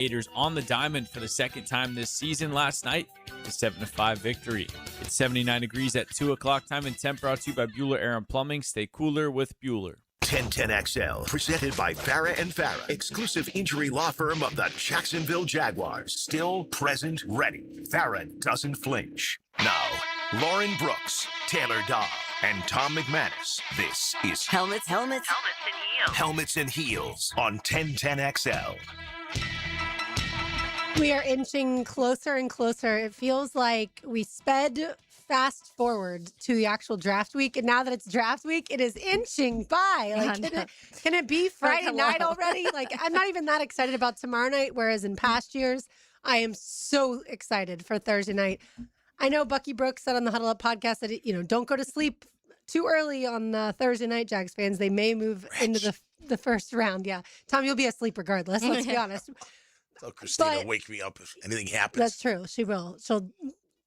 Gators on the diamond for the second time this season last night, a 7-5 victory. It's 79 degrees at 2 o'clock time and temp, brought to you by Bueller Air & Plumbing. Stay cooler with Bueller. 1010XL, presented by Farah and Farah, exclusive injury law firm of the Jacksonville Jaguars. Still present, ready. Farah doesn't flinch. Now, Lauren Brooks, Taylor Dahl, and Tom McManus. This is Helmets and Heels. Helmets and Heels on 1010XL. We are inching closer and closer. It feels like we sped fast forward to the actual draft week. And now that it's draft week, it is inching by. Like, can it be Friday night already? Like, I'm not even that excited about tomorrow night, whereas in past years, I am so excited for Thursday night. I know Bucky Brooks said on the Huddle Up podcast that, don't go to sleep too early on Thursday night, Jags fans. They may move into the first round. Yeah. Tom, you'll be asleep regardless. Let's be honest. Tell Christina to wake me up if anything happens. That's true. She will. She'll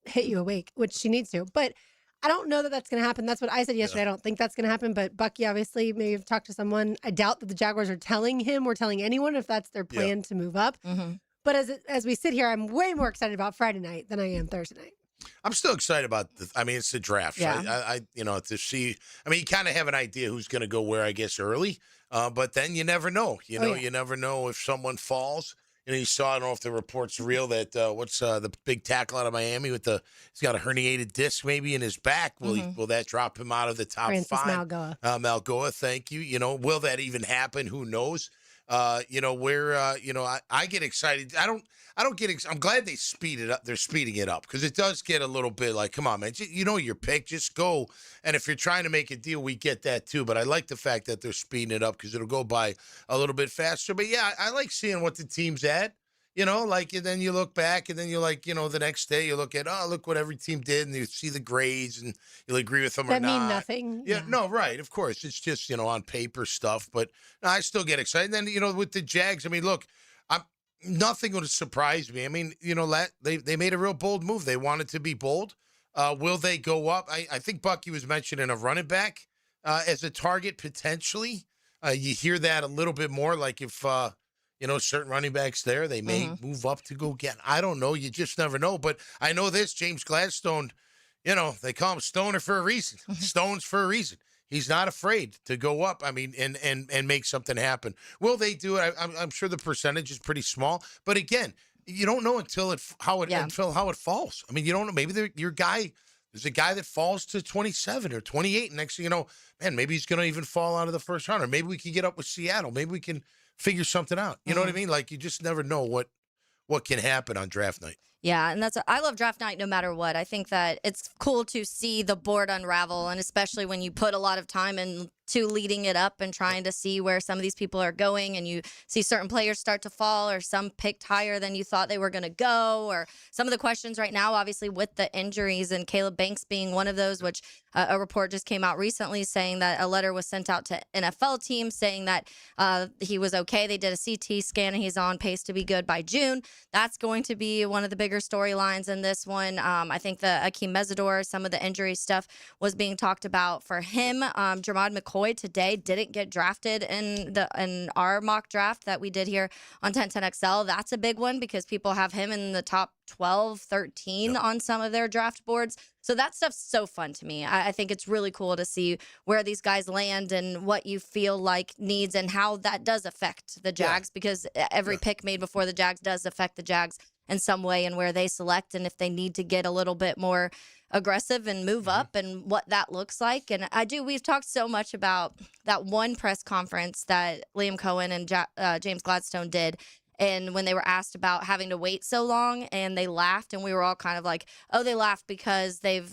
hit you awake, which she needs to. But I don't know that that's going to happen. That's what I said yesterday. I don't think that's going to happen. But Bucky, obviously, maybe have talked to someone. I doubt that the Jaguars are telling him or telling anyone if that's their plan to move up. Mm-hmm. But as we sit here, I'm way more excited about Friday night than I am Thursday night. I'm still excited about it's the draft. Yeah. To see. You kind of have an idea who's going to go where, I guess, early. But then you never know. You never know if someone falls. You saw, I don't know if the report's real, that the big tackle out of Miami he's got a herniated disc maybe in his back. Will that drop him out of the top Francis five? Malgoa. Thank you. Will that even happen? Who knows? I get excited. I'm glad they speed it up. They're speeding it up because it does get a little bit like, come on, man, your pick, just go. And if you're trying to make a deal, we get that too. But I like the fact that they're speeding it up because it'll go by a little bit faster. But yeah, I like seeing what the team's at. And then you look back and then you're like, the next day you look at, look what every team did, and you see the grades and you'll agree with them or not. That mean nothing. Yeah, no, right. Of course. It's just, on paper stuff. But no, I still get excited. And then, with the Jags, look, nothing would surprise me. They made a real bold move. They wanted to be bold. Will they go up? I think Bucky was mentioning a running back as a target potentially. You hear that a little bit more, like if certain running backs there, they may move up to go get. I don't know. You just never know. But I know this, James Gladstone, they call him Stoner for a reason. Stones for a reason. He's not afraid to go up, and make something happen. Will they do it? I'm sure the percentage is pretty small. But again, you don't know until how it falls. You don't know. Maybe there's a guy that falls to 27 or 28. And next thing you know, man, maybe he's going to even fall out of the first round. Or maybe we can get up with Seattle. Maybe we can figure something out. You know what I mean? Like, you just never know what can happen on draft night. Yeah, and I love draft night no matter what. I think that it's cool to see the board unravel, and especially when you put a lot of time into leading it up and trying to see where some of these people are going, and you see certain players start to fall or some picked higher than you thought they were going to go, or some of the questions right now, obviously, with the injuries and Caleb Banks being one of those, which a report just came out recently saying that a letter was sent out to NFL teams saying that he was okay. They did a CT scan and he's on pace to be good by June. That's going to be one of the bigger storylines in this one. I think the Akeem Mesidor, some of the injury stuff was being talked about for him. Jermod McCoy today didn't get drafted in our mock draft that we did here on 1010XL. That's a big one because people have him in the top 12, 13 on some of their draft boards. So that stuff's so fun to me. I think it's really cool to see where these guys land and what you feel like needs and how that does affect the Jags because every pick made before the Jags does affect the Jags in some way and where they select and if they need to get a little bit more aggressive and move up and what that looks like. And we've talked so much about that one press conference that Liam Cohen and James Gladstone did. And when they were asked about having to wait so long and they laughed and we were all kind of like, oh, they laughed because they've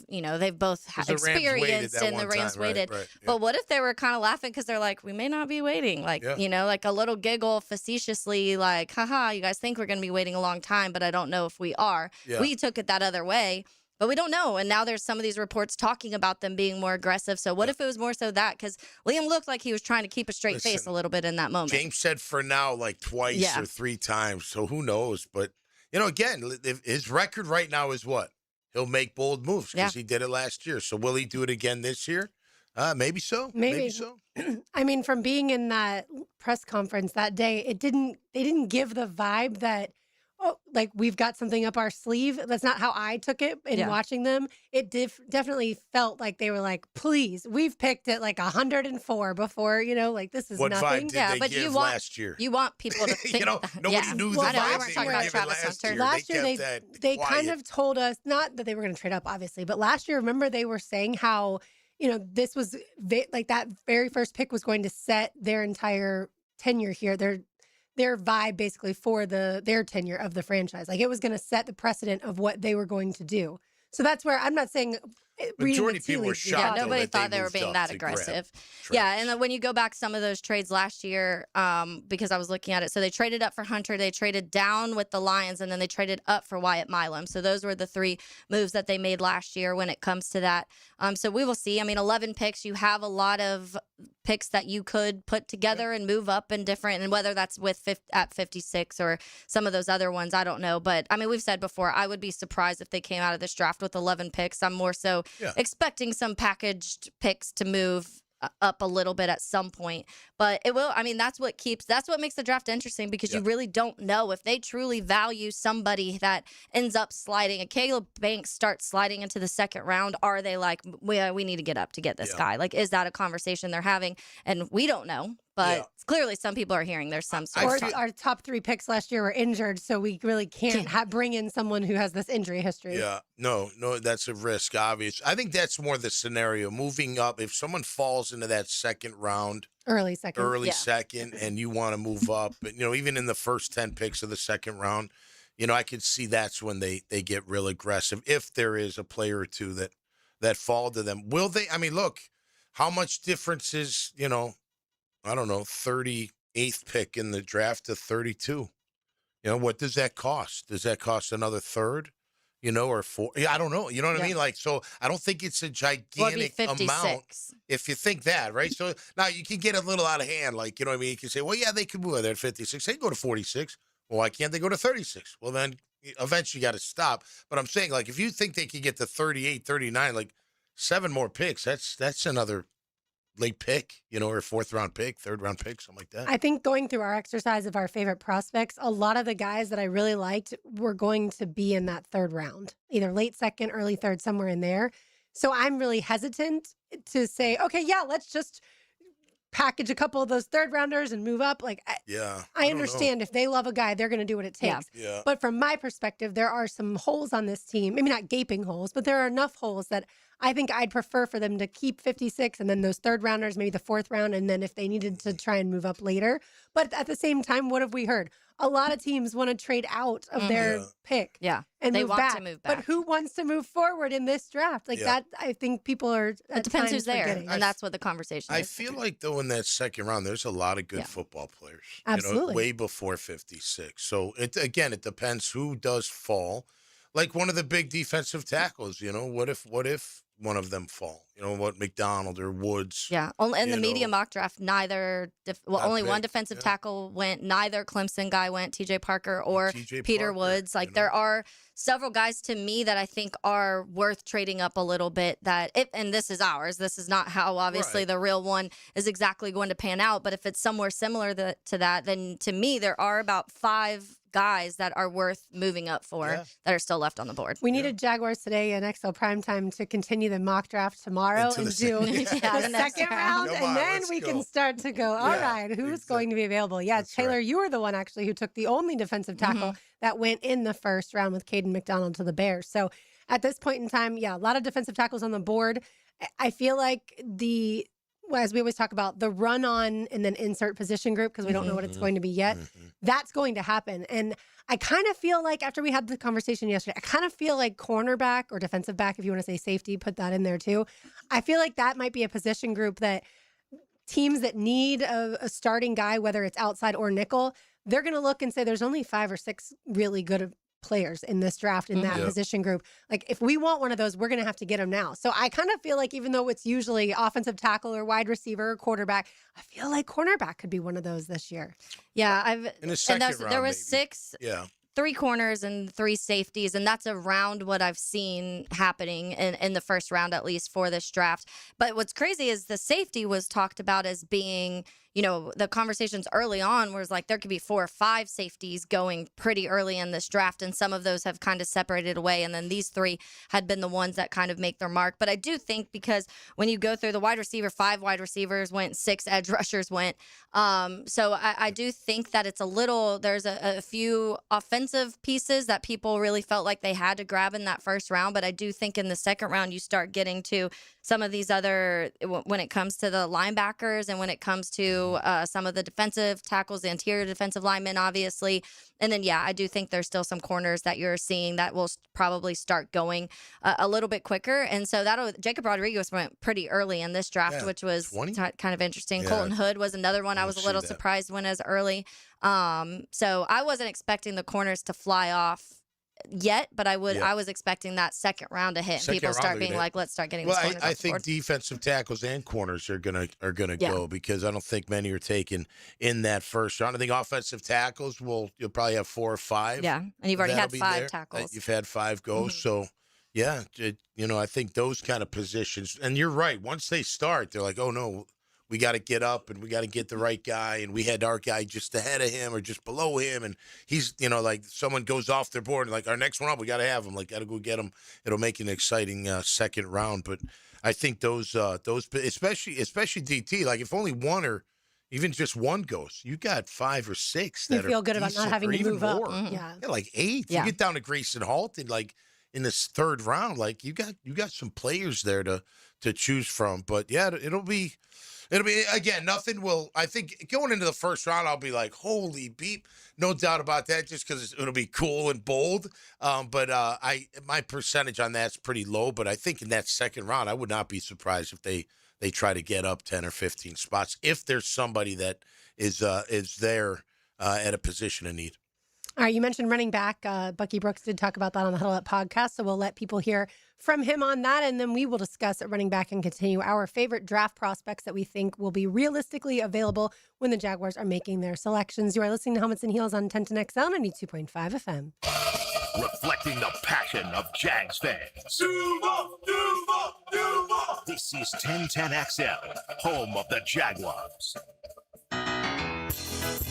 both experienced and the Rams waited. Right, yeah. But what if they were kind of laughing because they're like, we may not be waiting. Like, like a little giggle facetiously like, haha, you guys think we're going to be waiting a long time, but I don't know if we are. Yeah. We took it that other way. But we don't know. And now there's some of these reports talking about them being more aggressive. So what if it was more so that? Because Liam looked like he was trying to keep a straight face a little bit in that moment. James said for now like twice or three times. So who knows? But, again, his record right now is what? He'll make bold moves because he did it last year. So will he do it again this year? Maybe so. Maybe. so. I mean, from being in that press conference that day, they didn't give the vibe that, oh, like we've got something up our sleeve. That's not how I took it in watching them. It definitely felt like they were like, please, we've picked it like 104 before, like this is What nothing. vibe did they give last year? You want people to think nobody knew the I know, we vibe weren't they talking were about giving Travis last Hunter. year. Last year, kept that they quiet. kind of told us, not that they were going to trade up, obviously, but last year, remember they were saying how, this was like that very first pick was going to set their entire tenure here, their vibe basically for their tenure of the franchise. Like it was going to set the precedent of what they were going to do. So that's where I'm not saying Majority of people were shocked. Yeah, nobody that thought they were moved being up that to aggressive. grab Yeah, Travis. and then when you go back some of those trades last year, because I was looking at it, so they traded up for Hunter, they traded down with the Lions, and then they traded up for Wyatt Milam. So those were the three moves that they made last year when it comes to that. So we will see. I mean, 11 picks, you have a lot of picks that you could put together and move up in different, and whether that's at 56 or some of those other ones, I don't know. But I mean, we've said before, I would be surprised if they came out of this draft with 11 picks. I'm more so expecting some packaged picks to move up a little bit at some point, but it will. I mean, that's what makes the draft interesting, because you really don't know if they truly value somebody that ends up sliding. And Caleb Banks starts sliding into the second round. Are they like, we need to get up to get this guy? Like, is that a conversation they're having? And we don't know. But clearly, some people are hearing there's some sort of. Our top 3 picks last year were injured, so we really can't bring in someone who has this injury history. Yeah, no, that's a risk, obvious. I think that's more the scenario. Moving up, if someone falls into that second round, early second, and you want to move up, but even in the first 10 picks of the second round, I could see that's when they get real aggressive. If there is a player or two that fall to them, will they? I mean, look, how much difference is I don't know, 38th pick in the draft to 32. What does that cost? Does that cost another third? Or 4? Yeah, I don't know. You know what I mean? Like, so I don't think it's a gigantic amount if you think that, right? So now you can get a little out of hand. Like, you know what I mean? You can say, well, yeah, they could move there at 56. They can go to 46. Well, why can't they go to 36? Well, then eventually you got to stop. But I'm saying, like, if you think they could get to 38, 39, like 7 more picks, that's another late pick, or 4th round pick, 3rd round pick, something like that. I think going through our exercise of our favorite prospects, a lot of the guys that I really liked were going to be in that 3rd round, either late 2nd, early 3rd, somewhere in there. So I'm really hesitant to say, okay, yeah, let's just package a couple of those 3rd rounders and move up. Like, I understand if they love a guy, they're going to do what it takes. Yeah. But from my perspective, there are some holes on this team. Maybe not gaping holes, but there are enough holes that I think I'd prefer for them to keep 56 and then those 3rd rounders, maybe the 4th round, and then if they needed to try and move up later. But at the same time, what have we heard? A lot of teams want to trade out of their pick. Yeah. And they move want back. to move back. But who wants to move forward in this draft? Like that, I think people are. It depends who's there. And that's what the conversation is. I feel like, though, in that second round, there's a lot of good football players. Absolutely. Way before 56. So, it depends who does fall. Like one of the big defensive tackles, what if one of them fall? McDonald or Woods. Yeah. In the media mock draft, only one defensive tackle went. Neither Clemson guy went, TJ Parker or Peter Woods. Like there are several guys to me that I think are worth trading up a little bit. And this is ours. This is not how obviously the real one is exactly going to pan out. But if it's somewhere similar to that, then to me there are about 5 guys that are worth moving up for that are still left on the board. We needed Jaguars today in XL Primetime to continue the mock draft tomorrow and do the second round, and then we can start to go, all right, who's going to be available? Yeah, that's Taylor, you were the one actually who took the only defensive tackle that went in the first round with Caden McDonald to the Bears. So at this point in time, a lot of defensive tackles on the board. I feel like as we always talk about, the run on and then insert position group, because we don't know what it's going to be yet, that's going to happen. And I kind of feel like, after we had the conversation yesterday, I kind of feel like cornerback or defensive back, if you want to say safety, put that in there too. I feel like that might be a position group that teams that need a starting guy, whether it's outside or nickel, they're going to look and say there's only 5 or 6 really good players in this draft in that position group. Like, if we want one of those, we're going to have to get them now. So I kind of feel like, even though it's usually offensive tackle or wide receiver or quarterback, I feel like cornerback could be one of those this year. Yeah, in the second round, there was maybe. 6. Yeah. 3 corners and 3 safeties, and that's around what I've seen happening in the first round, at least for this draft. But what's crazy is the safety was talked about as being, the conversations early on was like there could be 4 or 5 safeties going pretty early in this draft, and some of those have kind of separated away, and then these 3 had been the ones that kind of make their mark. But I do think because when you go through the wide receiver, 5 wide receivers went, 6 edge rushers went. So I do think that it's there's a few offensive pieces that people really felt like they had to grab in that first round. But I do think in the second round, you start getting to some of these other, when it comes to the linebackers and when it comes to some of the defensive tackles, the interior defensive linemen, obviously. And then, I do think there's still some corners that you're seeing that will probably start going a little bit quicker. And so Jacob Rodriguez went pretty early in this draft, which was kind of interesting. Yeah. Colton Hood was another one I was a little surprised when as early. So I wasn't expecting the corners to fly off yet, but I was expecting that second round to hit and people start being like, let's start getting these corners off the board. I think defensive tackles and corners are gonna go, because I don't think many are taken in that first round. I think offensive tackles you'll probably have 4 or 5. Yeah, and you've already had 5 tackles. You've had 5 go, so yeah, I think those kind of positions. And you're right. Once they start, they're like, oh no, we got to get up and we got to get the right guy. And we had our guy just ahead of him or just below him. And he's, like someone goes off their board and like our next one up, we got to have him. Like, got to go get him. It'll make an exciting second round. But I think those, especially DT, like if only one or even just one goes, you got 5 or 6 that you feel good about not having to move up. Mm-hmm. Yeah, like 8. Yeah. You get down to Grayson Halton, like in this third round, like you got some players there to choose from. But yeah, it'll be again, nothing will. I think going into the first round, I'll be like, holy beep, no doubt about that, just because it'll be cool and bold. But my percentage on that's pretty low. But I think in that second round, I would not be surprised if they try to get up 10 or 15 spots if there's somebody that is there at a position of need. All right, you mentioned running back. Bucky Brooks did talk about that on the Huddle Up podcast, so we'll let people hear from him on that, and then we will discuss at running back and continue our favorite draft prospects that we think will be realistically available when the Jaguars are making their selections. You are listening to Helmets and Heels on 1010XL 92.5 FM. Reflecting the passion of Jags fans. This is 1010XL, home of the Jaguars.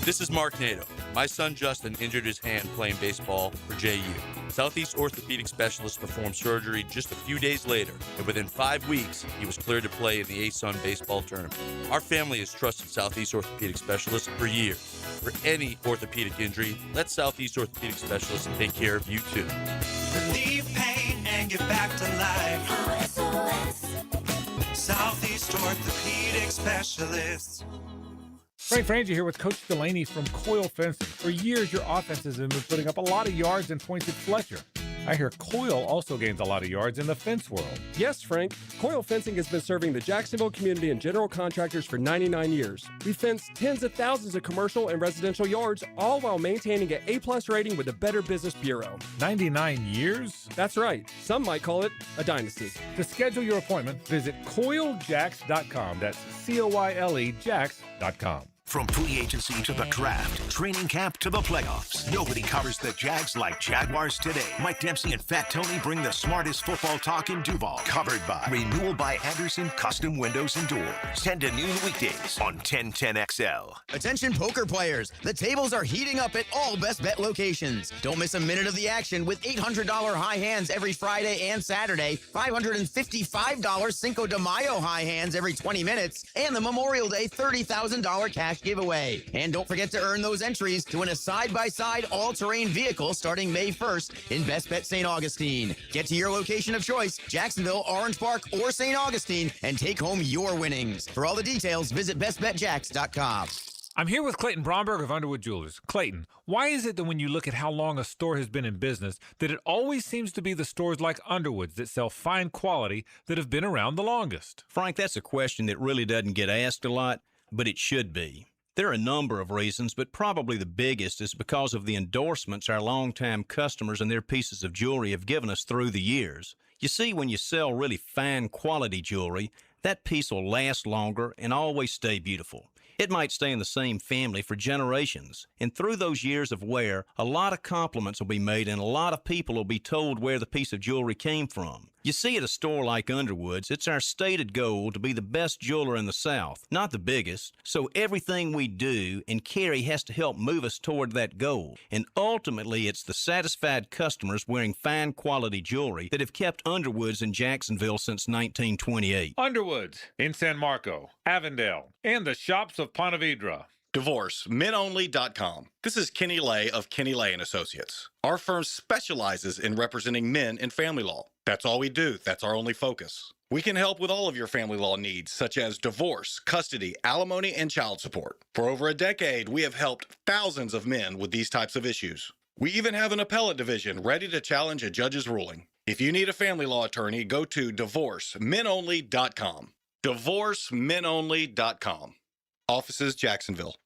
This is Mark Nato. My son Justin injured his hand playing baseball for JU. Southeast orthopedic specialist performed surgery just a few days later, and within 5 weeks, he was cleared to play in the ASUN baseball tournament. Our family has trusted Southeast orthopedic specialists for years. For any orthopedic injury, let Southeast orthopedic specialists take care of you too. Relieve pain and get back to life. Southeast orthopedic specialists. Frank Frangie here with Coach Delaney from Coyle Fencing. For years, your offenses have been putting up a lot of yards and points at Fletcher. I hear Coyle also gains a lot of yards in the fence world. Yes, Frank. Coyle Fencing has been serving the Jacksonville community and general contractors for 99 years. We fence tens of thousands of commercial and residential yards, all while maintaining an A+ rating with the Better Business Bureau. 99 years? That's right. Some might call it a dynasty. To schedule your appointment, visit CoyleJacks.com. That's COYLE Jacks.com. From free agency to the draft, training camp to the playoffs, nobody covers the Jags like Jaguars today. Mike Dempsey and Fat Tony bring the smartest football talk in Duval. Covered by Renewal by Anderson Custom Windows and Doors. 10 to noon weekdays on 1010XL. Attention poker players, the tables are heating up at all Best Bet locations. Don't miss a minute of the action with $800 high hands every Friday and Saturday, $555 Cinco de Mayo high hands every 20 minutes, and the Memorial Day $30,000 cash giveaway. And don't forget to earn those entries to win a side-by-side all-terrain vehicle starting May 1st in Best Bet St. Augustine. Get to your location of choice, Jacksonville, Orange Park, or St. Augustine, and take home your winnings. For all the details, visit bestbetjacks.com. I'm here with Clayton Bromberg of Underwood Jewelers. Clayton, why is it that when you look at how long a store has been in business, that it always seems to be the stores like Underwood's that sell fine quality that have been around the longest? Frank, that's a question that really doesn't get asked a lot, but it should be. There are a number of reasons, but probably the biggest is because of the endorsements our longtime customers and their pieces of jewelry have given us through the years. You see, when you sell really fine quality jewelry, that piece will last longer and always stay beautiful. It might stay in the same family for generations. And through those years of wear, a lot of compliments will be made and a lot of people will be told where the piece of jewelry came from. You see, at a store like Underwood's, it's our stated goal to be the best jeweler in the South, not the biggest. So everything we do and carry has to help move us toward that goal. And ultimately, it's the satisfied customers wearing fine quality jewelry that have kept Underwood's in Jacksonville since 1928. Underwood's in San Marco, Avondale, and the shops of Ponte Vedra. DivorceMenOnly.com. This is Kenny Lay of Kenny Lay & Associates. Our firm specializes in representing men in family law. That's all we do. That's our only focus. We can help with all of your family law needs, such as divorce, custody, alimony, and child support. For over a decade, we have helped thousands of men with these types of issues. We even have an appellate division ready to challenge a judge's ruling. If you need a family law attorney, go to DivorceMenOnly.com. DivorceMenOnly.com. Offices, Jacksonville.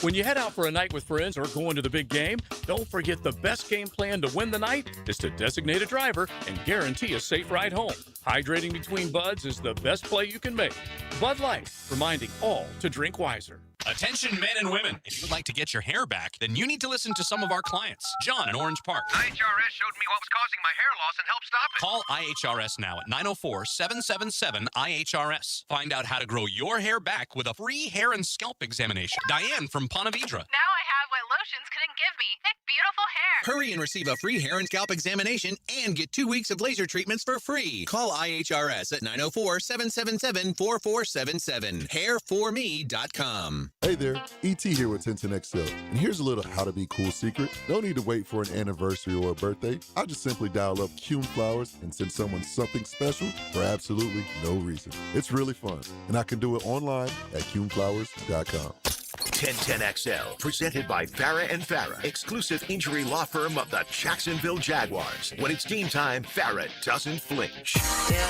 When you head out for a night with friends or going to the big game, don't forget the best game plan to win the night is to designate a driver and guarantee a safe ride home. Hydrating between buds is the best play you can make. Bud Light, reminding all to drink wiser. Attention men and women, if you'd like to get your hair back, then you need to listen to some of our clients. John in Orange Park. IHRS showed me what was causing my hair loss and helped stop it. Call IHRS now at 904-777-IHRS. Find out how to grow your hair back with a free hair and scalp examination. Diane from Ponte Vedra. Now I have what lotions couldn't give me. Thick, beautiful hair. Hurry and receive a free hair and scalp examination and get 2 weeks of laser treatments for free. Call IHRS at 904-777-4477. Hairforme.com. Hey there, ET here with Tintin XL. And here's a little how to be cool secret. No need to wait for an anniversary or a birthday. I just simply dial up Kuhn Flowers and send someone something special for absolutely no reason. It's really fun. And I can do it online at KuhnFlowers.com. 1010XL, presented by Farah and Farah, exclusive injury law firm of the Jacksonville Jaguars. When it's game time, Farah doesn't flinch. Yeah,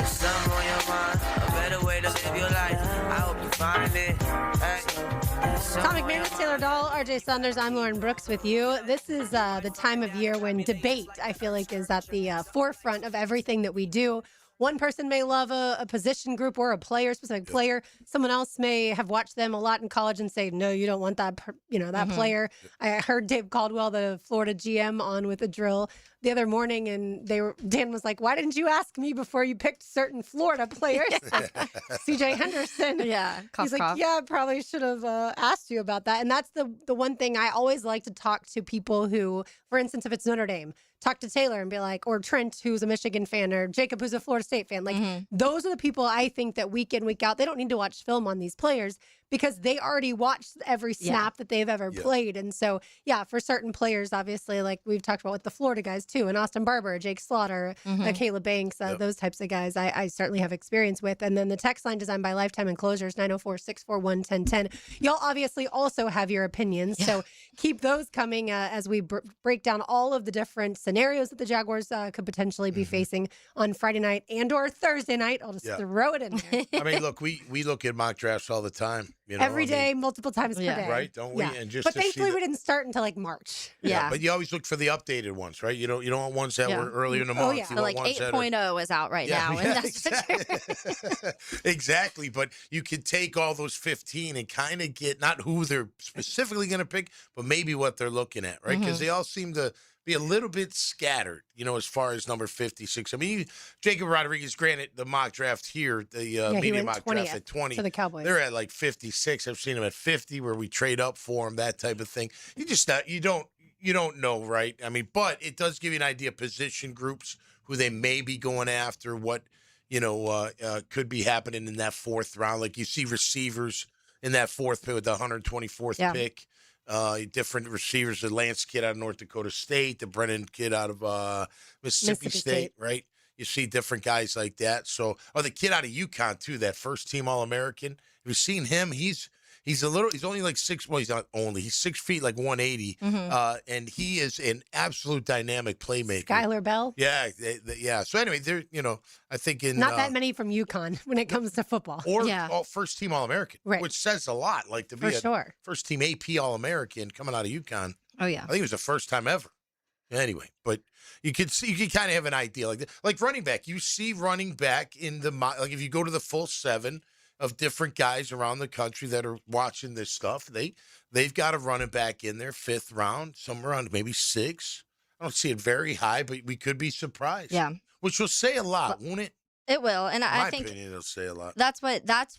something on your mind, a better way to live your life. I hope you find it. Hey. Tom McManus, Taylor Dahl, RJ Saunders, I'm Lauren Brooks with you. This is the time of year when debate, I feel like, is at the forefront of everything that we do. One person may love a position group or a player, specific player. Someone else may have watched them a lot in college and say, no, you don't want that, that player. I heard Dave Caldwell, the Florida GM, on with a drill the other morning, and Dan was like, why didn't you ask me before you picked certain Florida players? CJ Henderson. Yeah. He's like, yeah, I probably should have asked you about that. And that's the one thing I always like to talk to people who, for instance, if it's Notre Dame, talk to Taylor and be like, or Trent, who's a Michigan fan, or Jacob, who's a Florida State fan. Like, those are the people I think that week in, week out, they don't need to watch film on these players because they already watched every snap that they've ever played. And so, for certain players, obviously, like we've talked about with the Florida guys too, and Austin Barber, Jake Slaughter, Caleb Banks, those types of guys I certainly have experience with. And then the text line designed by Lifetime Enclosures, 904-641-1010. Y'all obviously also have your opinions. So keep those coming as we break down all of the different scenarios that the Jaguars could potentially be facing on Friday night and or Thursday night. I'll just throw it in there. I mean, look, we look at mock drafts all the time. Every day, multiple times per day. Right, don't we? And just but thankfully, we didn't start until like March. Yeah, but you always look for the updated ones, right? You don't want ones that were earlier in the month. So like 8.0 is out right now. And that's exactly. But you can take all those 15 and kind of get not who they're specifically going to pick, but maybe what they're looking at, right? Because they all seem to be a little bit scattered, as far as number 56. I mean, Jacob Rodriguez, granted, the mock draft here, the media mock draft at 20. For the Cowboys. They're at like 56. I've seen them at 50 where we trade up for them, that type of thing. You just, you don't know, right? I mean, but it does give you an idea of position groups, who they may be going after, what, could be happening in that fourth round. Like you see receivers in that fourth pick with the 124th pick. Different receivers, the Lance kid out of North Dakota State, the Brennan kid out of Mississippi State, right? You see different guys like that. So, the kid out of UConn too, that first team All-American. Have you seen him? He's only like 6. Well, he's not only. He's 6 feet, like 180, and he is an absolute dynamic playmaker. Skylar Bell. Yeah. So anyway, I think not that many from UConn when it comes to football. Or first team All-American, right? Which says a lot. Like to be first team AP All-American coming out of UConn. Oh yeah, I think it was the first time ever. Anyway, but you can kind of have an idea like running back. You see running back in the like if you go to the full 7. of different guys around the country that are watching this stuff. They've got a running back in there, 5th round, somewhere around maybe 6. I don't see it very high, but we could be surprised. Yeah. Which will say a lot, won't it? It will, and In I my think opinion, it'll say a lot. that's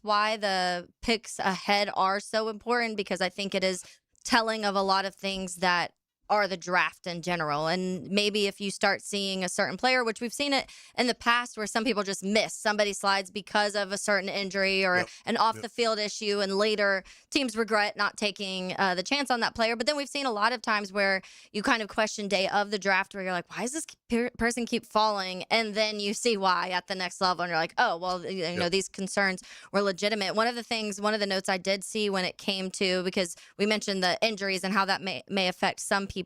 why the picks ahead are so important, because I think it is telling of a lot of things that are the draft in general. And maybe if you start seeing a certain player, which we've seen it in the past where some people just miss, somebody slides because of a certain injury or an off the field issue, and later teams regret not taking the chance on that player. But then we've seen a lot of times where you kind of question day of the draft where you're like, why does this person keep falling? And then you see why at the next level, and you're like, oh, well, you know, these concerns were legitimate. One of the notes I did see when it came to, because we mentioned the injuries and how that may affect some people,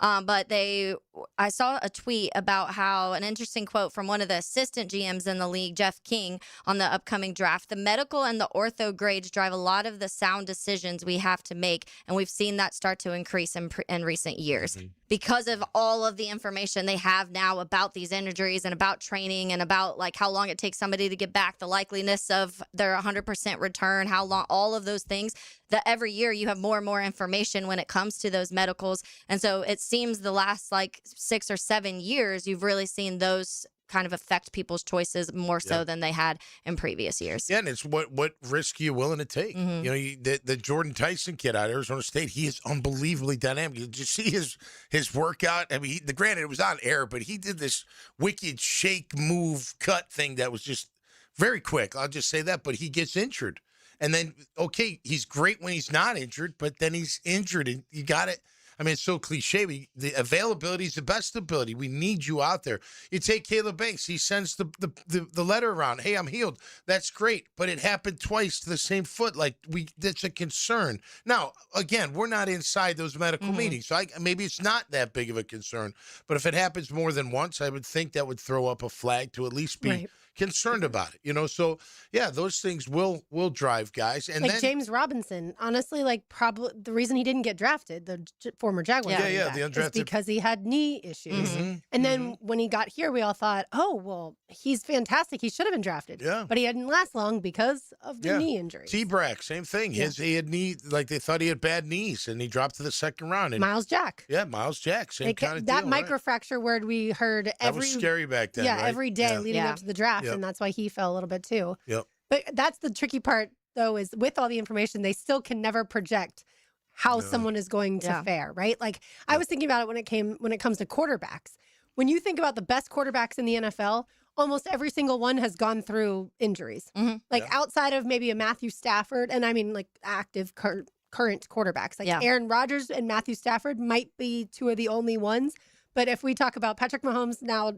but I saw a tweet about how, an interesting quote from one of the assistant GMs in the league, Jeff King, on the upcoming draft: the medical and the ortho grades drive a lot of the sound decisions we have to make, and we've seen that start to increase in recent years. Because of all of the information they have now about these injuries and about training and about like how long it takes somebody to get back, the likeliness of their 100% return, how long, all of those things, that every year you have more and more information when it comes to those medicals. And so it seems the last like 6 or 7 years, you've really seen those kind of affect people's choices more so than they had in previous years. Yeah, and it's what risk are you willing to take? You know, the Jordan Tyson kid out of Arizona State, he is unbelievably dynamic. Did you see his workout? I mean, granted, it was on air, but he did this wicked shake, move, cut thing that was just very quick. I'll just say that, but he gets injured. And then, okay, he's great when he's not injured, but then he's injured, and you got it. I mean, it's so cliche. The availability is the best ability. We need you out there. You take Caleb Banks. He sends the letter around. Hey, I'm healed. That's great. But it happened twice to the same foot. Like, that's a concern. Now, again, we're not inside those medical meetings. So maybe it's not that big of a concern. But if it happens more than once, I would think that would throw up a flag to at least be concerned about it, you know. So yeah, those things will drive guys. And like then James Robinson, honestly, like probably the reason he didn't get drafted, the former Jaguar, the is undrafted, because he had knee issues. And then when he got here, we all thought, oh well, he's fantastic. He should have been drafted. Yeah, but he didn't last long because of the knee injury. T-Brack, same thing. He had knee, like they thought he had bad knees, and he dropped to the 2nd round. And Miles Jack, Miles Jack, same kind of that deal, microfracture word we heard that was scary back then. Yeah, right? every day leading up to the draft. And that's why he fell a little bit too. But that's the tricky part, though, is with all the information, they still can never project how someone is going to fare, right? Like I was thinking about it when it comes to quarterbacks. When you think about the best quarterbacks in the NFL, almost every single one has gone through injuries. Like outside of maybe a Matthew Stafford, and I mean like active current quarterbacks, like Aaron Rodgers and Matthew Stafford might be two of the only ones. But if we talk about Patrick Mahomes now,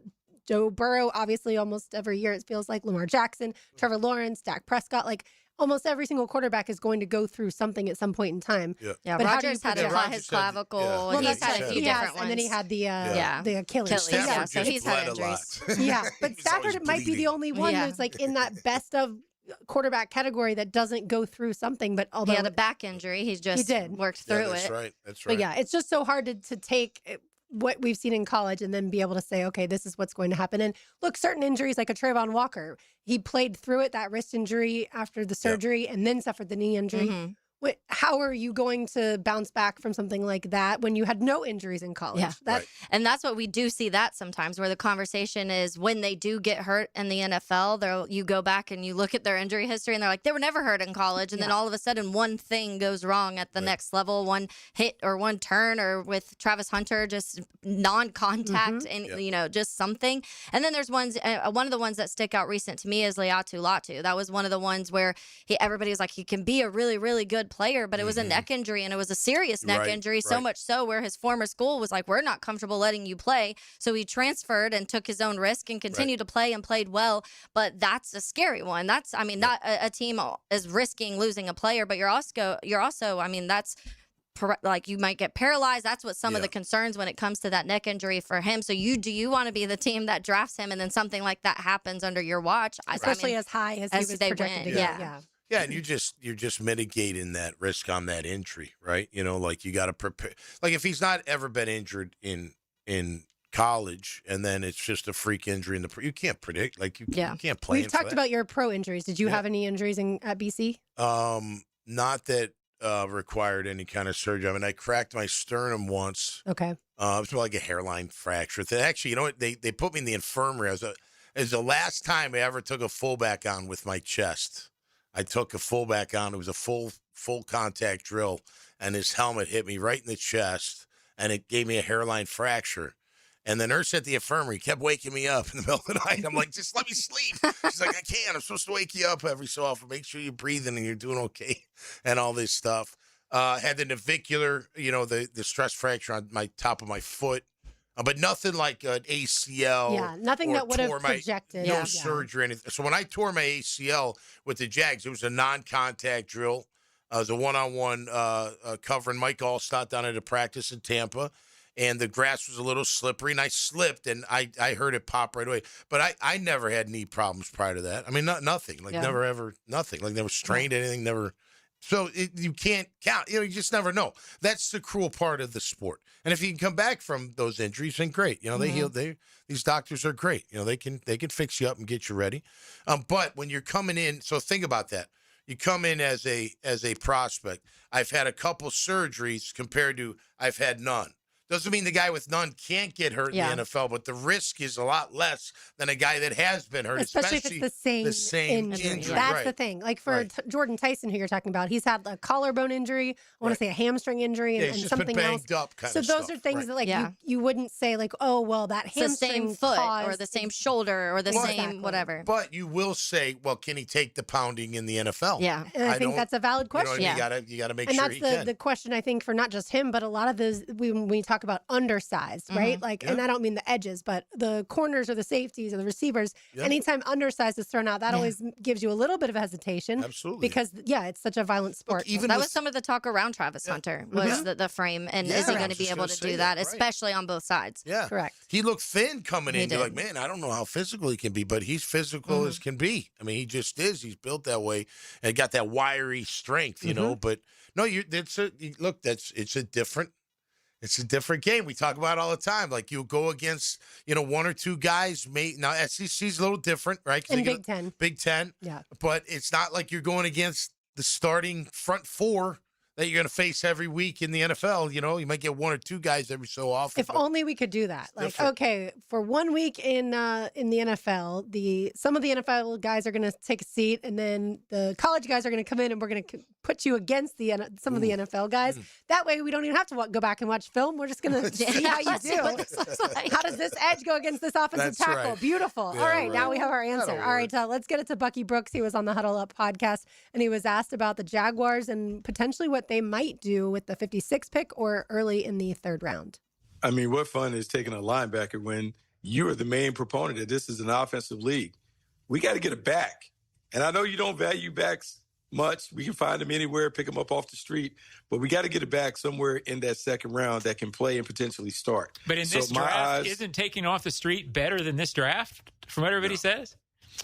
Joe Burrow, obviously almost every year it feels like, Lamar Jackson, Trevor Lawrence, Dak Prescott, like almost every single quarterback is going to go through something at some point in time. Yeah, but Rodgers had his clavicle. Well, he's had a few different ones. And then he had the Achilles. So he's had injuries. But Stafford might be the only one who's like in that best of quarterback category that doesn't go through something. But although he had a back injury, he did worked through it. That's right. But yeah, it's just so hard to take what we've seen in college and then be able to say, okay, this is what's going to happen. And look, certain injuries like a Trayvon Walker, he played through it, that wrist injury after the surgery and then suffered the knee injury. How are you going to bounce back from something like that when you had no injuries in college? And that's what we do see that sometimes, where the conversation is when they do get hurt in the NFL, you go back and you look at their injury history and they're like, they were never hurt in college. And then all of a sudden one thing goes wrong at the next level, one hit or one turn, or with Travis Hunter, just non-contact and, you know, just something. And then there's one of the ones that stick out recent to me is Leatu Latu. That was one of the ones where everybody was like, he can be a really, really good player, but it was a neck injury, and it was a serious neck injury, so much so where his former school was like, we're not comfortable letting you play. So he transferred and took his own risk and continued to play and played well. But that's a scary one. That's, I mean, not a team is risking losing a player, but you're also, I mean, that's like you might get paralyzed. That's what some of the concerns when it comes to that neck injury for him. So do you want to be the team that drafts him and then something like that happens under your watch? Especially as high as he was projected to get. Yeah, and you're just mitigating that risk on that injury, right? You know, like you got to prepare. Like if he's not ever been injured in college, and then it's just a freak injury in the you can't predict. Like you can't plan. We've talked about your pro injuries. Did you have any injuries at BC? Not that required any kind of surgery. I mean, I cracked my sternum once. Okay. It was like a hairline fracture. Actually, you know what? They put me in the infirmary. It was the last time I ever took a fullback on with my chest. I took a fullback on. It was a full contact drill, and his helmet hit me right in the chest, and it gave me a hairline fracture. And the nurse at the infirmary kept waking me up in the middle of the night. I'm like, just let me sleep. She's like, I can't. I'm supposed to wake you up every so often. Make sure you're breathing and you're doing okay and all this stuff. Had the navicular, the stress fracture on my top of my foot. But nothing like an ACL. Yeah, nothing that would have projected. No surgery or anything. So when I tore my ACL with the Jags, it was a non-contact drill. It was a one-on-one covering Mike Allstott down at a practice in Tampa. And the grass was a little slippery, and I slipped, and I heard it pop right away. But I never had knee problems prior to that. I mean, nothing. Like, never, ever, nothing. Like, never strained anything, never. So you can't count. You just never know. That's the cruel part of the sport. And if you can come back from those injuries, then great. They heal. These doctors are great. They can fix you up and get you ready. But when you're coming in, so think about that. You come in as a prospect. I've had a couple surgeries compared to I've had none. Doesn't mean the guy with none can't get hurt in the NFL, but the risk is a lot less than a guy that has been hurt, especially if it's the same injury. That's the thing. Like for Jordan Tyson, who you're talking about, he's had a collarbone injury, I want to say a hamstring injury, and something else. So those are things that you wouldn't say like, oh, well, that hamstring the same foot or the same shoulder or the same whatever. But you will say, well, can he take the pounding in the NFL? Yeah, and I think that's a valid question. You got to make sure he can. And that's the question I think for not just him, but a lot of those when we talk about undersized, right? And I don't mean the edges, but the corners or the safeties or the receivers. Anytime undersized is thrown out, that always gives you a little bit of hesitation. Absolutely. Because it's such a violent sport. That was some of the talk around Travis Hunter was the frame, and is he going to be able to do that, especially on both sides? Yeah, correct. He looked thin coming in. You're like, man, I don't know how physical he can be, but he's physical as can be. I mean, he just is. He's built that way and got that wiry strength, you know. But no, it's a different game. We talk about it all the time. Like you go against, one or two guys. Now SEC's a little different, right? And Big Ten. Yeah. But it's not like you're going against the starting front four that you're going to face every week in the NFL. You might get one or two guys every so often. If only we could do that. Like, okay, for 1 week in the NFL, some of the NFL guys are going to take a seat, and then the college guys are going to come in, and we're going to put you against some of the NFL guys. That way, we don't even have to go back and watch film. We're just going to see how you do. How does this edge go against this offensive tackle? Right. Beautiful. Yeah, all right, now we have our answer. All right, let's get it to Bucky Brooks. He was on the Huddle Up podcast, and he was asked about the Jaguars and potentially what they might do with the 56 pick or early in the third round. I mean, what fun is taking a linebacker when you are the main proponent that this is an offensive league? We got to get a back. And I know you don't value backs much. We can find them anywhere, pick them up off the street. But we got to get a back somewhere in that second round that can play and potentially start. But in this draft, isn't taking off the street better than this draft, from what everybody says?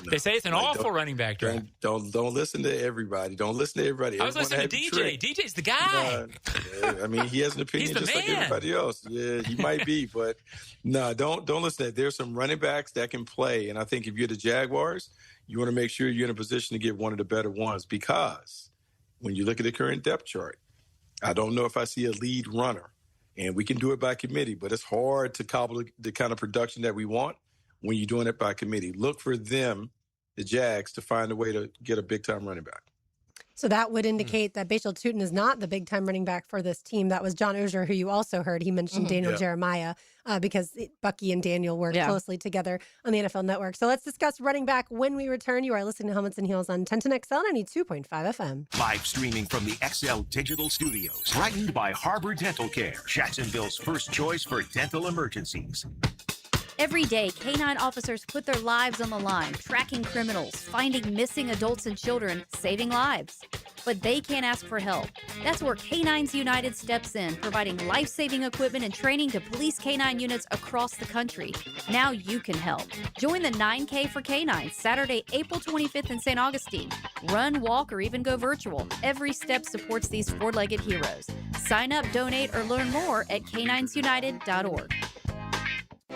No. They say it's an awful running back draft. Don't listen to everybody. Don't listen to everybody. I was listening to DJ. DJ's the guy. I mean, he has an opinion just like everybody else. Yeah, he might be, but no, don't listen to that. There's some running backs that can play, and I think if you're the Jaguars, you want to make sure you're in a position to get one of the better ones, because when you look at the current depth chart, I don't know if I see a lead runner, and we can do it by committee, but it's hard to cobble the kind of production that we want when you're doing it by committee. Look for them, the Jags, to find a way to get a big-time running back. So that would indicate that Bashal Tutin is not the big-time running back for this team. That was John Oehser, who you also heard. He mentioned Daniel Jeremiah because Bucky and Daniel work closely together on the NFL Network. So let's discuss running back when we return. You are listening to Helmets and Heels on 1010XL 92.5 FM. Live streaming from the XL Digital Studios. Brightened by Harbor Dental Care, Jacksonville's first choice for dental emergencies. Every day, K-9 officers put their lives on the line, tracking criminals, finding missing adults and children, saving lives. But they can't ask for help. That's where K-9s United steps in, providing life-saving equipment and training to police K-9 units across the country. Now you can help. Join the 9K for K-9, Saturday, April 25th in St. Augustine. Run, walk, or even go virtual. Every step supports these four-legged heroes. Sign up, donate, or learn more at K9sunited.org.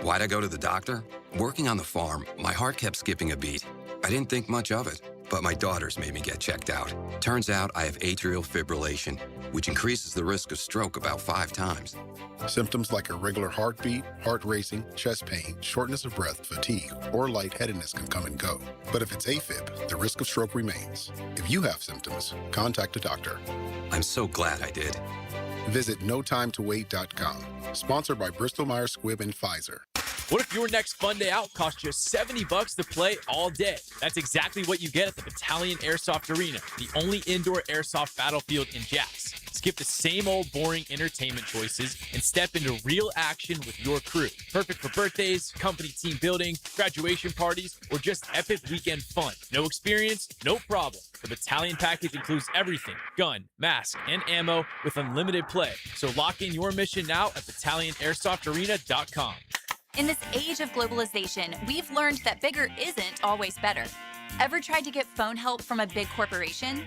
Why'd I go to the doctor? Working on the farm, my heart kept skipping a beat. I didn't think much of it, but my daughters made me get checked out. Turns out I have atrial fibrillation, which increases the risk of stroke about 5 times. Symptoms like irregular heartbeat, heart racing, chest pain, shortness of breath, fatigue, or lightheadedness can come and go. But if it's AFib, the risk of stroke remains. If you have symptoms, contact a doctor. I'm so glad I did. Visit notimetowait.com. Sponsored by Bristol-Myers Squibb and Pfizer. What if your next fun day out costs just $70 to play all day? That's exactly what you get at the Battalion Airsoft Arena, the only indoor airsoft battlefield in Jax. Skip the same old boring entertainment choices and step into real action with your crew. Perfect for birthdays, company team building, graduation parties, or just epic weekend fun. No experience? No problem. The Battalion package includes everything: gun, mask, and ammo with unlimited play. So lock in your mission now at BattalionAirsoftArena.com. In this age of globalization, we've learned that bigger isn't always better. Ever tried to get phone help from a big corporation?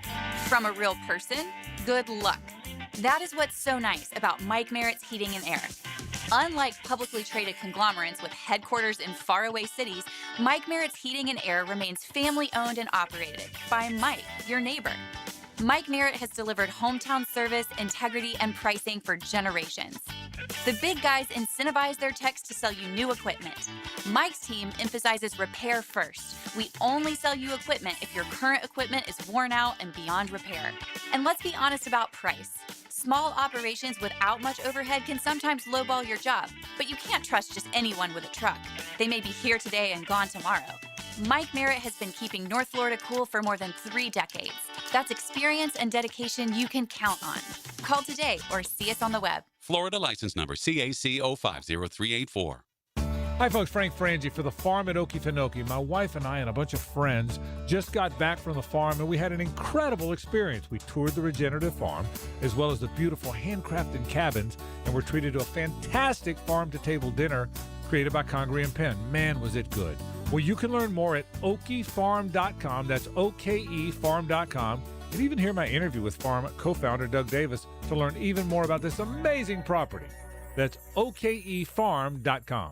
From a real person? Good luck. That is what's so nice about Mike Merritt's Heating and Air. Unlike publicly traded conglomerates with headquarters in faraway cities, Mike Merritt's Heating and Air remains family-owned and operated by Mike, your neighbor. Mike Merritt has delivered hometown service, integrity, and pricing for generations. The big guys incentivize their techs to sell you new equipment. Mike's team emphasizes repair first. We only sell you equipment if your current equipment is worn out and beyond repair. And let's be honest about price. Small operations without much overhead can sometimes lowball your job, but you can't trust just anyone with a truck. They may be here today and gone tomorrow. Mike Merritt has been keeping North Florida cool for more than 3 decades. That's experience and dedication you can count on. Call today or see us on the web. Florida license number CAC 050384. Hi, folks. Frank Frangie for the farm at Okefenokee. My wife and I and a bunch of friends just got back from the farm, and we had an incredible experience. We toured the regenerative farm, as well as the beautiful handcrafted cabins, and were treated to a fantastic farm-to-table dinner created by Congreve and Penn. Man, was it good. Well, you can learn more at okefarm.com. That's okefarm.com. And even hear my interview with farm co-founder Doug Davis to learn even more about this amazing property. That's okefarm.com.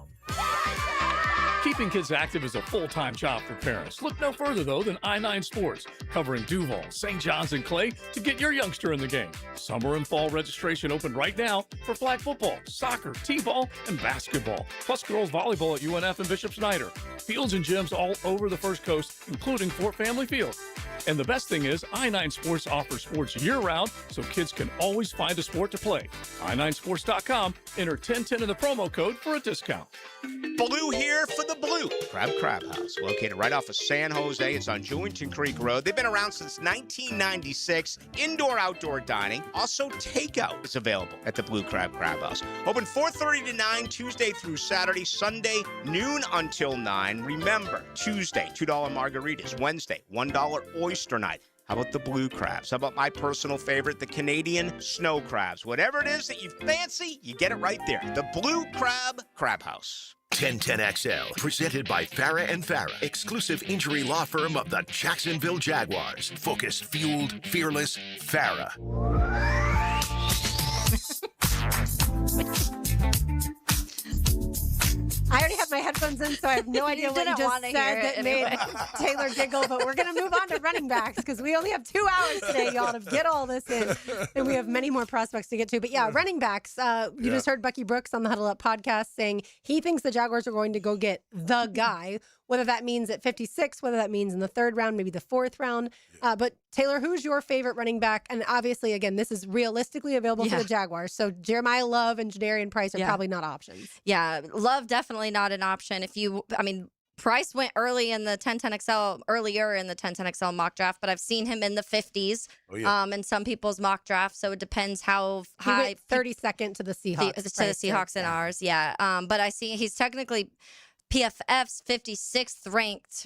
Keeping kids active is a full-time job for parents. Look no further, though, than I-9 Sports, covering Duval, St. John's, and Clay to get your youngster in the game. Summer and fall registration open right now for flag football, soccer, t-ball, and basketball, plus girls volleyball at UNF and Bishop Snyder. Fields and gyms all over the First Coast, including Fort Family Field. And the best thing is, I-9 Sports offers sports year-round, so kids can always find a sport to play. i9sports.com. Enter 1010 in the promo code for a discount. Blue here for the Blue Crab House, located right off of San Jose. It's on Jewington Creek Road. They've been around since 1996. Indoor-outdoor dining. Also, takeout is available at the Blue Crab House. Open 4:30 to 9, Tuesday through Saturday. Sunday, noon until 9. Remember, Tuesday, $2 margaritas. Wednesday, $1 oyster night. How about the blue crabs? How about my personal favorite, the Canadian snow crabs? Whatever it is that you fancy, you get it right there. The Blue Crab House. 1010XL, presented by Farah and Farah, exclusive injury law firm of the Jacksonville Jaguars. Focus, fueled, fearless, Farah. I already have my headphones in, so I have no idea what you just said that made Taylor giggle. But we're going to move on to running backs because we only have 2 hours today, y'all, to get all this in. And we have many more prospects to get to. But yeah, running backs. You just heard Bucky Brooks on the Huddle Up podcast saying he thinks the Jaguars are going to go get the guy, whether that means at 56, whether that means in the 3rd round, maybe the 4th round. But Taylor, who's your favorite running back? And obviously, again, this is realistically available for the Jaguars. So Jeremiah Love and Jadarian Price are probably not options. Yeah, Love definitely not an option. Price went earlier in the 1010XL mock draft, but I've seen him in the 50s in some people's mock draft. So it depends how high. He went 32nd to the Seahawks. To the Seahawks and ours, but I see he's technically PFF's 56th ranked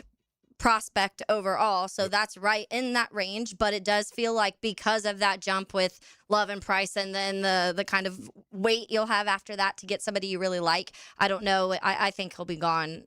prospect overall, so that's right in that range. But it does feel like because of that jump with Love and Price, and then the kind of wait you'll have after that to get somebody you really like, I don't know. I think he'll be gone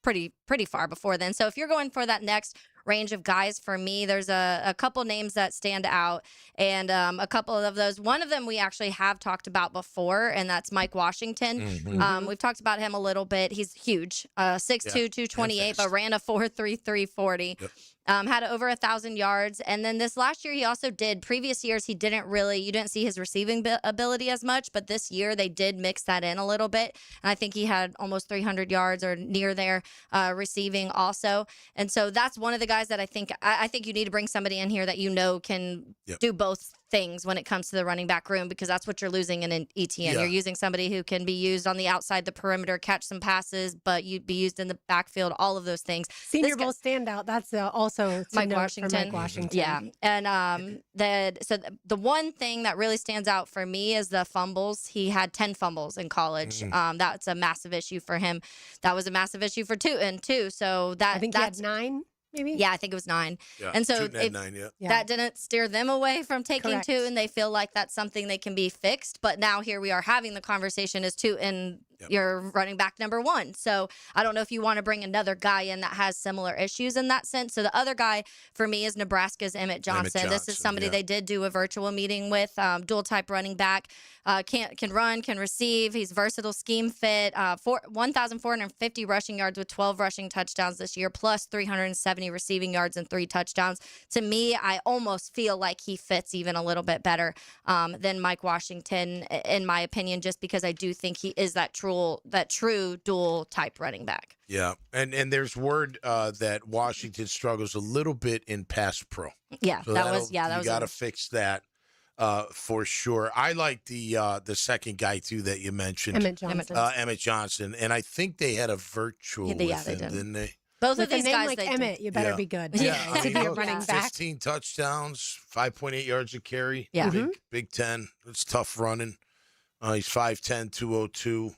pretty far before then. So if you're going for that next range of guys for me. There's a couple names that stand out, and a couple of those. One of them we actually have talked about before, and that's Mike Washington. We've talked about him a little bit. He's huge, 6'2", 228, but ran a 4.33 40. Yep. Had over 1,000 yards. And then this last year, he also did. Previous years, you didn't see his receiving ability as much, but this year they did mix that in a little bit. And I think he had almost 300 yards or near there receiving also. And so that's one of the guys that I think you need to bring somebody in here that can do both things when it comes to the running back room, because that's what you're losing in an ETN. You're using somebody who can be used on the outside, the perimeter, catch some passes, but you'd be used in the backfield, all of those things. Senior Bowl standout. That's also Mike Washington. Mike Washington. Yeah. And the one thing that really stands out for me is the fumbles. He had 10 fumbles in college. That's a massive issue for him. That was a massive issue for Tootin too. So I think he had 9. Maybe? Yeah, I think it was 9. Yeah, and so Tootin had 9, that didn't steer them away from taking Correct. Tootin. They feel like that's something they can be fixed. But now here we are having the conversation as Tootin, your running back number 1. So I don't know if you want to bring another guy in that has similar issues in that sense. So the other guy for me is Nebraska's Emmett Johnson. This is somebody they did do a virtual meeting with, dual type running back, can run, can receive. He's versatile, scheme fit, 1,450 rushing yards with 12 rushing touchdowns this year, plus 370 receiving yards and 3 touchdowns. To me, I almost feel like he fits even a little bit better than Mike Washington, in my opinion, just because I do think he is that true dual type running back. Yeah, and there's word that Washington struggles a little bit in pass pro. Yeah, So that was you got to fix that for sure. I like the second guy too that you mentioned, Emmett Johnson, and I think they had a virtual with him, didn't they? Both with of these a name guys, like they Emmett, did. you better be good. Yeah, to be a running back. 15 touchdowns, 5.8 yards a carry. Yeah. Big 10. It's tough running. He's 5'10", 202.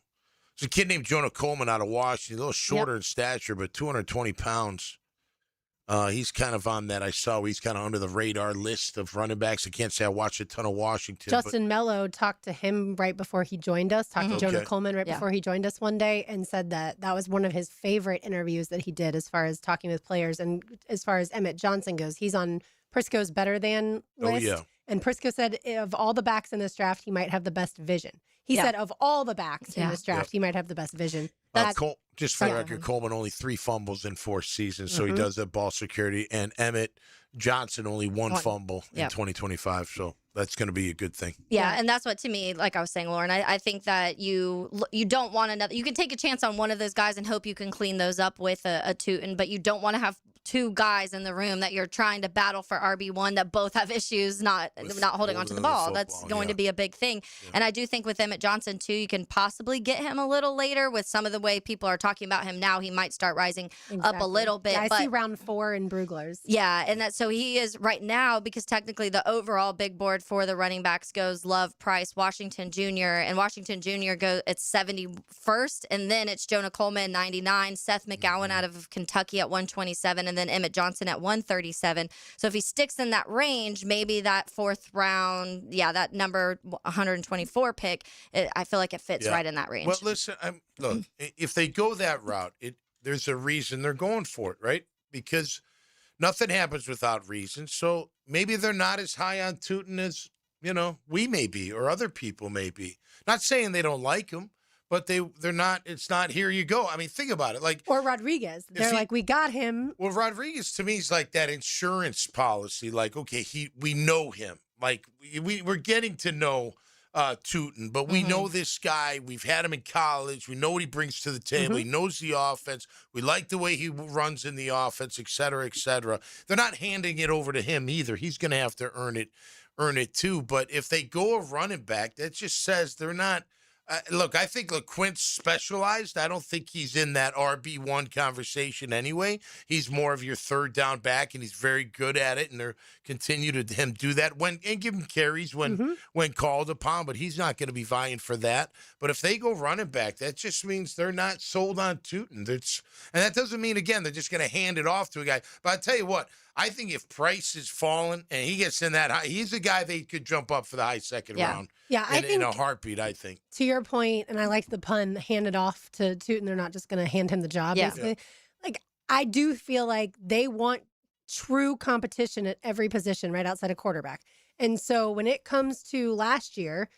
There's a kid named Jonah Coleman out of Washington, a little shorter in stature, but 220 pounds. He's kind of on that. I saw he's kind of under the radar list of running backs. I can't say I watched a ton of Washington. Justin Mello talked to him right before he joined us, talked to Jonah Coleman right before he joined us one day, and said that was one of his favorite interviews that he did as far as talking with players. And as far as Emmett Johnson goes, he's on Prisco's better than list. Oh, yeah. And Prisco said of all the backs in this draft, he might have the best vision. He said of all the backs in this draft, he might have the best vision. Just for the record, Coleman only 3 fumbles in 4 seasons, so he does have ball security. And Emmett Johnson only 1 fumble in 2025, so that's going to be a good thing. Yeah, and that's what, to me, like I was saying, Lauren, I think that you don't want another. You can take a chance on one of those guys and hope you can clean those up with a Tootin, but you don't want to have 2 guys in the room that you're trying to battle for RB1 that both have issues not holding onto the ball. That's going to be a big thing. And I do think with Emmett Johnson, too, you can possibly get him a little later with some of the way people are talking about him now. He might start rising up a little bit. Yeah, I see round 4 in Brugler's. Yeah, and so he is right now, because technically the overall big board for the running backs goes Love, Price, Washington Jr., and Washington Jr. it's 71st, and then it's Jonah Coleman, 99, Seth McGowan out of Kentucky at 127, and then Emmett Johnson at 137. So if he sticks in that range, maybe that 4th round, that number 124 pick, I feel like it fits right in that range. Well, listen, look, if they go that route, there's a reason they're going for it, right? Because nothing happens without reason. So maybe they're not as high on Tootin as, we may be or other people may be. Not saying they don't like him, but they're not. It's not here you go. I mean, think about it. Or Rodriguez. They're like, we got him. Well, Rodriguez to me is like that insurance policy. Like, okay, we know him. Like we're getting to know Tootin, but we know this guy. We've had him in college. We know what he brings to the table. He knows the offense. We like the way he runs in the offense, et cetera, et cetera. They're not handing it over to him either. He's going to have to earn it too. But if they go a running back, that just says they're not. Look, I think LeQuint's specialized. I don't think he's in that RB1 conversation anyway. He's more of your 3rd down back, and he's very good at it, and they're continue to him do that and give him carries when called upon, but he's not going to be vying for that. But if they go running back, that just means they're not sold on Tootin. And that doesn't mean, again, they're just going to hand it off to a guy. But I'll tell you what, I think if Price is falling and he gets in that high, he's a guy they could jump up for the high 2nd round. Yeah, I think in a heartbeat, I think. To your point, and I like the pun, hand it off to Tootin. They're not just going to hand him the job, basically. Like, I do feel like they want true competition at every position right outside of quarterback. And so when it comes to last year,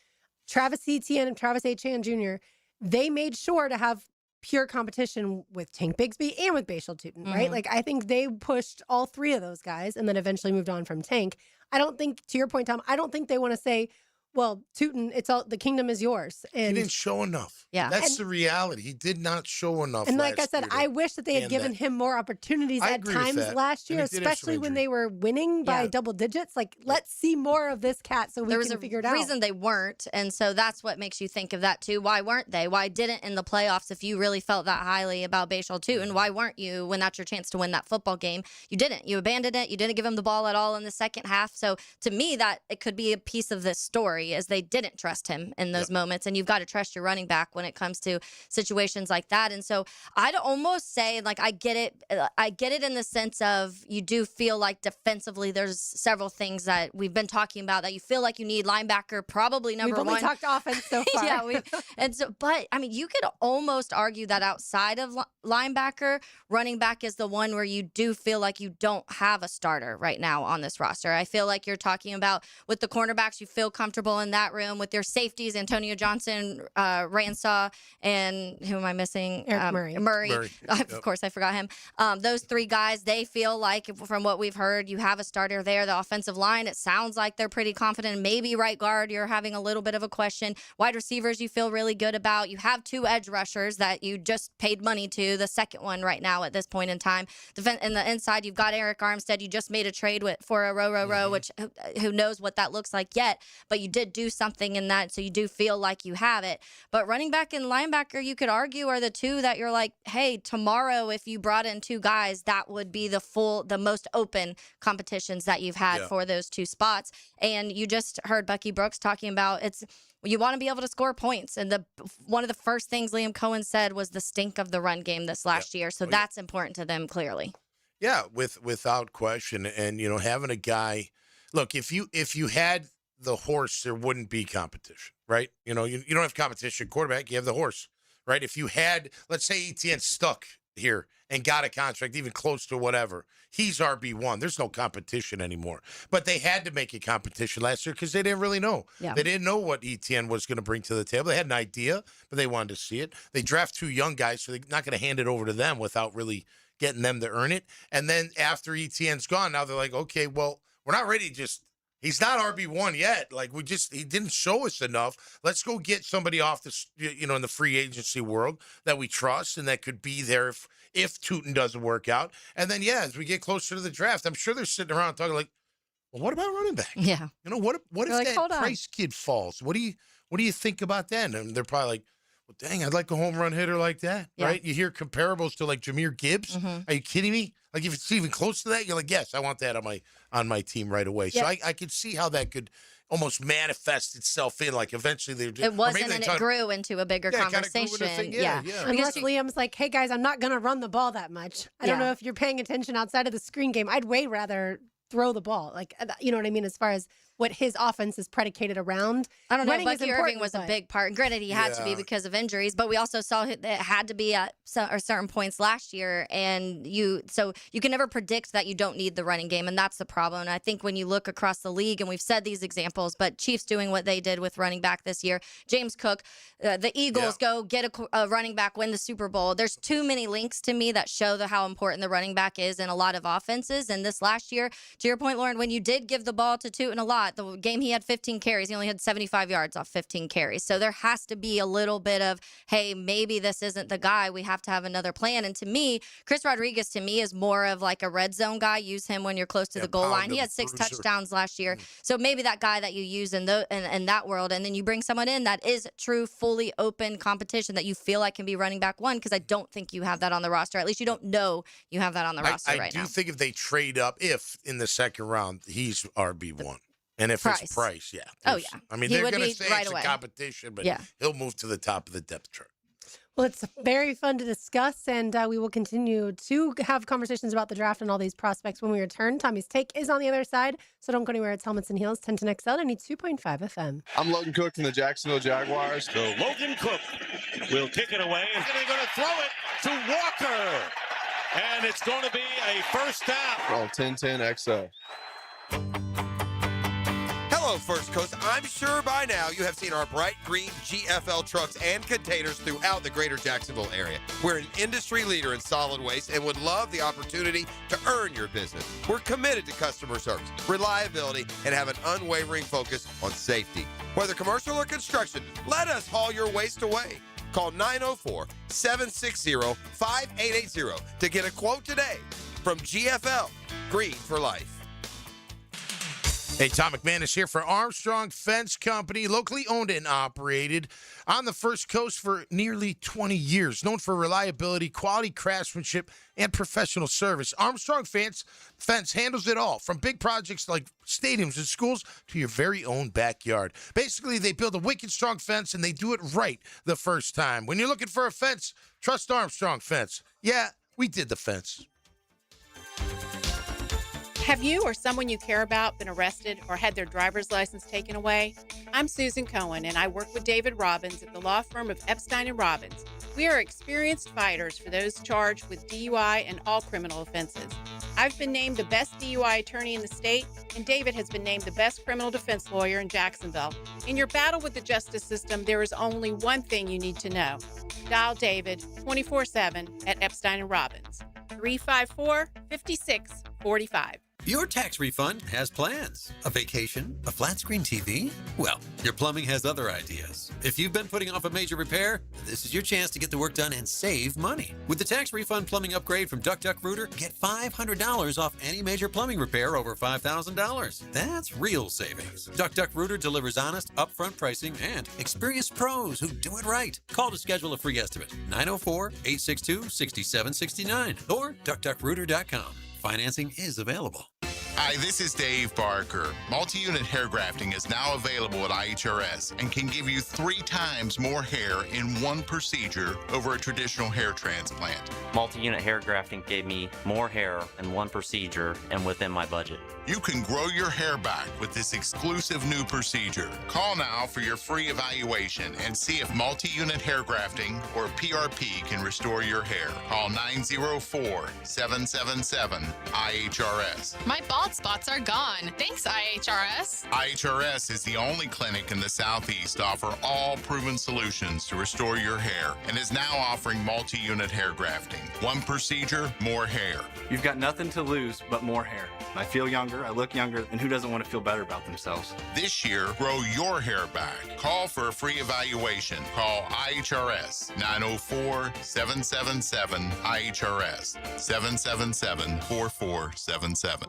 Travis Etienne and Travis Etienne Jr., they made sure to have pure competition with Tank Bigsby and with Bashal Tutin, right? Like, I think they pushed all three of those guys and then eventually moved on from Tank. I don't think, to your point, Tom, I don't think they want to say, well, Tutin, it's all, the kingdom is yours. And he didn't show enough. Yeah. That's the reality. He did not show enough. And like I said, year I wish that they had given him more opportunities I at agree with times that. last And year, he did have some especially when injury. they were winning by double digits. Like, let's see more of this cat so we There was can a figure it out. reason they weren't, and so that's what makes you think of that too. Why weren't they? Why didn't in the playoffs? If you really felt that highly about Bashal Tutin, why weren't you when that's your chance to win that football game? You didn't. You abandoned it. You didn't give him the ball at all in the second half. So to me, that it could be a piece of this story, as they didn't trust him in those moments, and you've got to trust your running back when it comes to situations like that. And so I'd almost say, like, I get it in the sense of you do feel like defensively there's several things that we've been talking about that you feel like you need. Linebacker, probably number We've one. only talked offense so far. Yeah, and so, but I mean, you could almost argue that outside of linebacker, running back is the one where you do feel like you don't have a starter right now on this roster. I feel like you're talking about with the cornerbacks, you feel comfortable in that room. With your safeties, Antonio Johnson, Ransaw, and who am I missing? Eric Murray. Murray. Of course, I forgot him. Those three guys, they feel like, from what we've heard, you have a starter there. The offensive line, it sounds like they're pretty confident. Maybe right guard, you're having a little bit of a question. Wide receivers, you feel really good about. You have two edge rushers that you just paid money to, the second one right now at this point in time. In the inside, you've got Eric Armstead. You just made a trade for a row, which who knows what that looks like yet, but you did do something in that, so you do feel like you have it. But running back and linebacker, you could argue, are the two that you're like, hey, tomorrow if you brought in two guys, that would be the most open competitions that you've had for those two spots. And you just heard Bucky Brooks talking about you want to be able to score points. And one of the first things Liam Cohen said was the stink of the run game this last year. So that's important to them, clearly. Yeah, without question. And, having a guy, look, if you had the horse, there wouldn't be competition, right? You don't have competition quarterback, you have the horse, right? If you had, let's say Etienne stuck here and got a contract even close to whatever, he's RB1. There's no competition anymore. But they had to make a competition last year because they didn't really know. Yeah. They didn't know what Etienne was going to bring to the table. They had an idea, but they wanted to see it. They draft two young guys, so they're not going to hand it over to them without really getting them to earn it. And then after Etienne's gone, now they're like, okay, well, we're not ready to just – he's not RB1 yet. Like, he didn't show us enough. Let's go get somebody off the, in the free agency world that we trust and that could be there if Tutin doesn't work out. And then, as we get closer to the draft, I'm sure they're sitting around talking like, well, what about running back? Yeah. What if like, that hold on. Price kid falls? What do you think about that? And they're probably like, well, dang, I'd like a home run hitter like that, right? You hear comparables to like Jahmyr Gibbs. Are you kidding me? Like, if it's even close to that, you're like, yes, I want that on my team right away. So I could see how that could almost manifest itself in, like, eventually they it wasn't, and it grew into a bigger conversation. Unless Liam's like, hey guys, I'm not gonna run the ball that much. I don't know if you're paying attention outside of the screen game. I'd way rather throw the ball. Like, you know what I mean? As far as what his offense is predicated around. I don't know. Running is Bucky Irving was a big part. And granted, he had to be because of injuries, but we also saw it had to be at certain points last year. And so you can never predict that you don't need the running game. And that's the problem. And I think when you look across the league, and we've said these examples, but Chiefs doing what they did with running back this year, James Cook, the Eagles go get a running back, win the Super Bowl. There's too many links to me that show how important the running back is in a lot of offenses. And this last year, to your point, Lauren, when you did give the ball to Tutin a lot, the game he had 15 carries. He only had 75 yards off 15 carries. So there has to be a little bit of, hey, maybe this isn't the guy. We have to have another plan. And to me, Chris Rodriguez, is more of like a red zone guy. Use him when you're close to the goal line. He had 6 touchdowns last year. So maybe that guy that you use in that world, and then you bring someone in that is true, fully open competition that you feel like can be running back one, because I don't think you have that on the roster. At least you don't know you have that on the roster right now. I do think if they trade up, if in the second round, he's RB1. And if it's Price, Oh, yeah. I mean, He they're would going to be say right it's away. a competition, but Yeah. he'll move to the top of the depth chart. Well, it's very fun to discuss, and we will continue to have conversations about the draft and all these prospects when we return. Tommy's Take is on the other side, so don't go anywhere. It's Helmets and Heels, 10 to XL, 92.5 FM. I'm Logan Cook from the Jacksonville Jaguars. So Logan Cook will kick it away, and he's going to throw it to Walker. And it's going to be a first down. Oh, 10-10 XL. Hello, First Coast. I'm sure by now you have seen our bright green GFL trucks and containers throughout the greater Jacksonville area. We're an industry leader in solid waste and would love the opportunity to earn your business. We're committed to customer service, reliability, and have an unwavering focus on safety. Whether commercial or construction, let us haul your waste away. Call 904-760-5880 to get a quote today. From GFL, Green for Life. Hey, Tom McManus here for Armstrong Fence Company, locally owned and operated on the First Coast for nearly 20 years. Known for reliability, quality craftsmanship, and professional service. Armstrong Fence handles it all, from big projects like stadiums and schools to your very own backyard. Basically, they build a wicked strong fence, and they do it right the first time. When you're looking for a fence, trust Armstrong Fence. Yeah, we did the fence. Have you or someone you care about been arrested or had their driver's license taken away? I'm Susan Cohen, and I work with David Robbins at the law firm of Epstein & Robbins. We are experienced fighters for those charged with DUI and all criminal offenses. I've been named the best DUI attorney in the state, and David has been named the best criminal defense lawyer in Jacksonville. In your battle with the justice system, there is only one thing you need to know. Dial David 24/7 at Epstein & Robbins, 354-5645. Your tax refund has plans. A vacation? A flat screen TV? Well, your plumbing has other ideas. If you've been putting off a major repair, this is your chance to get the work done and save money. With the tax refund plumbing upgrade from Duck Rooter, get $500 off any major plumbing repair over $5,000. That's real savings. Duck Rooter delivers honest, upfront pricing and experienced pros who do it right. Call to schedule a free estimate. 904-862-6769 or duckrooter.com. Financing is available. Hi, this is Dave Barker. Multi-unit hair grafting is now available at IHRS and can give you 3 times more hair in one procedure over a traditional hair transplant. Multi-unit hair grafting gave me more hair in one procedure and within my budget. You can grow your hair back with this exclusive new procedure. Call now for your free evaluation and see if multi-unit hair grafting or PRP can restore your hair. Call 904-777-IHRS. My bald spots are gone. Thanks, IHRS. IHRS is the only clinic in the Southeast to offer all proven solutions to restore your hair and is now offering multi-unit hair grafting. One procedure, more hair. You've got nothing to lose but more hair. I feel younger, I look younger, and who doesn't want to feel better about themselves? This year, grow your hair back. Call for a free evaluation. Call IHRS 904-777-IHRS 777-4477.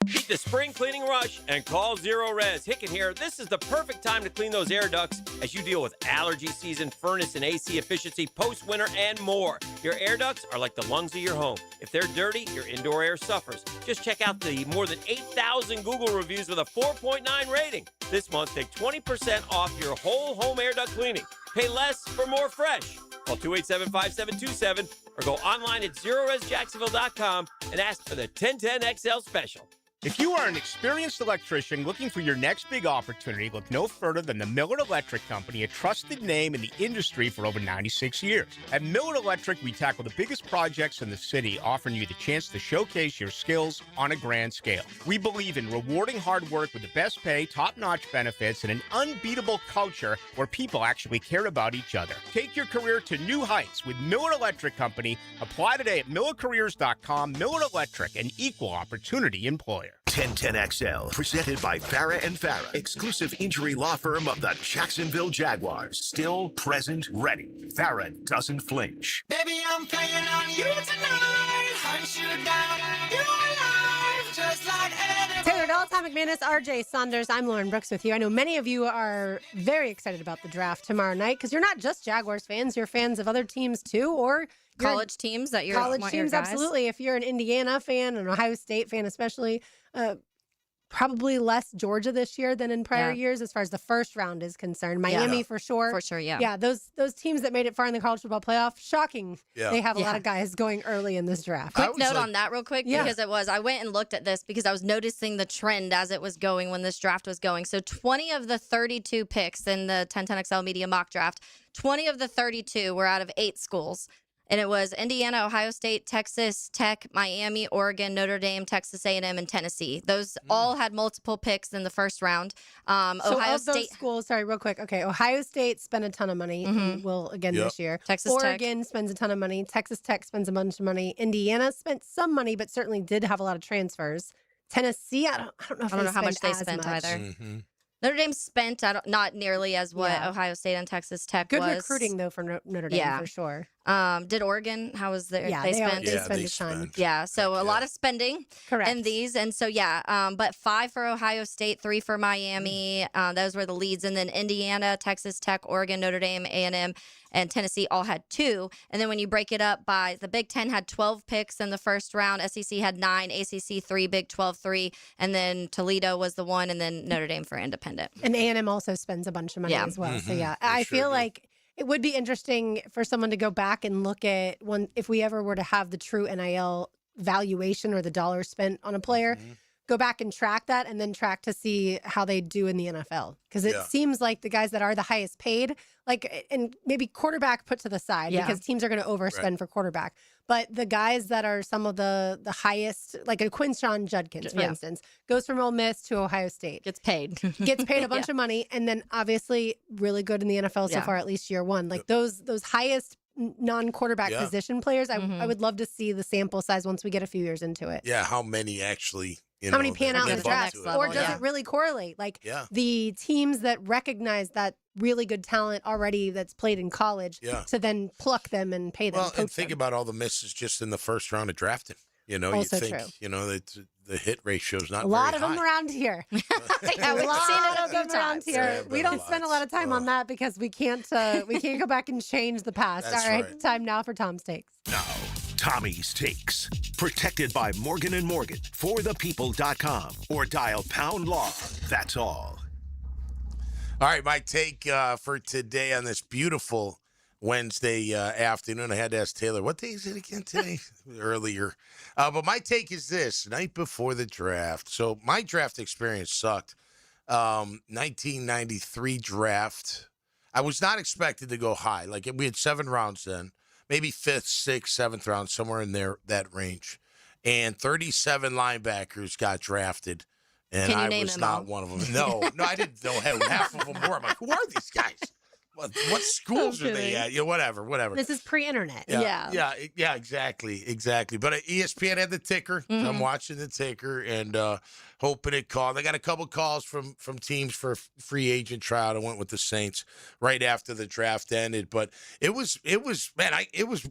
Beat the spring cleaning rush and call Zero Res. Hicken here. This is the perfect time to clean those air ducts as you deal with allergy season, furnace and AC efficiency, post-winter, and more. Your air ducts are like the lungs of your home. If they're dirty, your indoor air suffers. Just check out the more than 8,000 Google reviews with a 4.9 rating. This month, take 20% off your whole home air duct cleaning. Pay less for more fresh. Call 287-5727 or go online at ZeroResJacksonville.com and ask for the 1010 XL special. If you are an experienced electrician looking for your next big opportunity, look no further than the Miller Electric Company, a trusted name in the industry for over 96 years. At Miller Electric, we tackle the biggest projects in the city, offering you the chance to showcase your skills on a grand scale. We believe in rewarding hard work with the best pay, top-notch benefits, and an unbeatable culture where people actually care about each other. Take your career to new heights with Miller Electric Company. Apply today at millercareers.com. Miller Electric, an equal opportunity employer. 1010XL, presented by Farah and Farah, exclusive injury law firm of the Jacksonville Jaguars. Still present, ready. Farah doesn't flinch. Baby, I'm playing on you tonight. Hunt you down, you alive, just like Taylor Dahl, Tom McManus, RJ Saunders. I'm Lauren Brooks with you. I know many of you are very excited about the draft tomorrow night because you're not just Jaguars fans, you're fans of other teams too, or college teams that you're college teams. Absolutely. If you're an Indiana fan, an Ohio State fan, especially, probably less Georgia this year than in prior years as far as the first round is concerned. Miami for sure. For sure, yeah. Yeah, those teams that made it far in the college football playoff, shocking. Yeah. They have a lot of guys going early in this draft. Quick note on that real quick, because I went and looked at this because I was noticing the trend as it was going when this draft was going. So 20 of the 32 picks in the 1010XL Media mock draft, 20 of the 32 were out of 8 schools. And it was Indiana, Ohio State, Texas Tech, Miami, Oregon, Notre Dame, Texas A&M, and Tennessee. Those all had multiple picks in the first round. So Ohio of those State schools, sorry, real quick. Okay, Ohio State spent a ton of money. And will again this year. Texas Tech. Oregon spends a ton of money. Texas Tech spends a bunch of money. Indiana spent some money, but certainly did have a lot of transfers. Tennessee, I don't know if I don't know how much they spent spent either. Mm-hmm. Notre Dame spent not nearly as what Ohio State and Texas Tech Good was. recruiting though for Notre Dame for sure. Did Oregon? How was their? Yeah, they spent spent a ton. Yeah, so a lot of spending. Correct. In these, and so but 5 for Ohio State, 3 for Miami. Those were the leads, and then Indiana, Texas Tech, Oregon, Notre Dame, A&M, and Tennessee all had 2. And then when you break it up by the Big Ten had 12 picks in the first round, SEC had 9, ACC 3, Big 12 3, and then Toledo was the 1, and then Notre Dame for independent. And A&M also spends a bunch of money as well. So I feel like it would be interesting for someone to go back and look at if we ever were to have the true NIL valuation or the dollar spent on a player, go back and track that and then track to see how they do in the NFL. Because it seems like the guys that are the highest paid, and maybe quarterback put to the side because teams are going to overspend for quarterback. But the guys that are some of the highest, like a Quinshawn Judkins, for instance, goes from Ole Miss to Ohio State. Gets paid a bunch of money. And then obviously really good in the NFL so far, at least year one. Like those highest non-quarterback position players, I would love to see the sample size once we get a few years into it. Yeah, how many actually... how many pan out in the draft? Level, or does it really correlate? Like the teams that recognize that really good talent already that's played in college to then pluck them and pay them. Well, and think about all the misses just in the first round of drafting. Also you think, true. That the hit ratio is not a lot very of them high. around here. We've seen it a a lot of few them around times. here. We don't spend a lot of time on that because we can't go back and change the past. That's All right, right. time now for Tom's Takes. Now, Tommy's Takes. Protected by Morgan & Morgan. ForThePeople.com. Or dial #law. That's all. All right, my take for today on this beautiful Wednesday afternoon. I had to ask Taylor, what day is it again today? Earlier. But my take is this, night before the draft. So my draft experience sucked. 1993 draft. I was not expected to go high. Like, we had 7 rounds then. Maybe 5th, 6th, 7th round, somewhere in there, that range. And 37 linebackers got drafted. And Can you I name was them not all? one of them. No, I didn't know half of them were. I'm like, who are these guys? What schools are they at? Whatever. This is pre-internet. Yeah, exactly. But ESPN had the ticker. So I'm watching the ticker and hoping it called. I got a couple calls from teams for free agent tryout. I went with the Saints right after the draft ended. But it was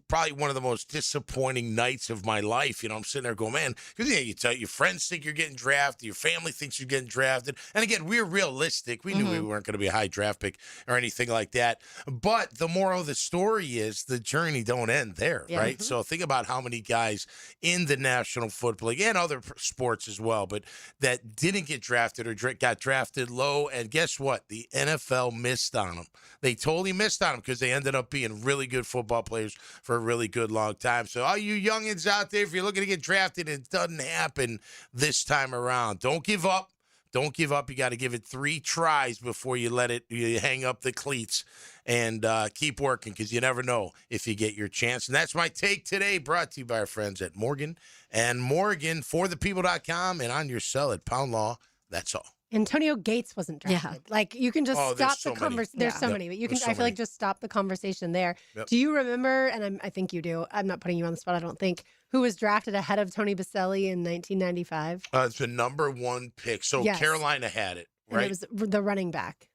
probably one of the most disappointing nights of my life. I'm sitting there going, man, because you tell your friends think you're getting drafted, your family thinks you're getting drafted. And again, we're realistic. We knew we weren't going to be a high draft pick or anything like that. But the moral of the story is the journey don't end there, right? So think about how many guys in the National Football League and other sports as well, but that didn't get drafted or got drafted low. And guess what? The NFL missed on them. They totally missed on them because they ended up being really good football players for a really good long time. So all you youngins out there, if you're looking to get drafted, it doesn't happen this time around. Don't give up. Don't give up. You got to give it 3 tries before you hang up the cleats and keep working because you never know if you get your chance. And that's my take today, brought to you by our friends at Morgan & Morgan, ForThePeople.com, and on your cell at Pound Law. That's all. Antonio Gates wasn't drafted. Like, you can just stop the conversation. There's so many, but you can. I feel like just stop the conversation there. Do you remember? And I think you do. I'm not putting you on the spot. I don't think. Who was drafted ahead of Tony Baselli in 1995? It's the number 1 pick. So Carolina had it, right? And it was the running back.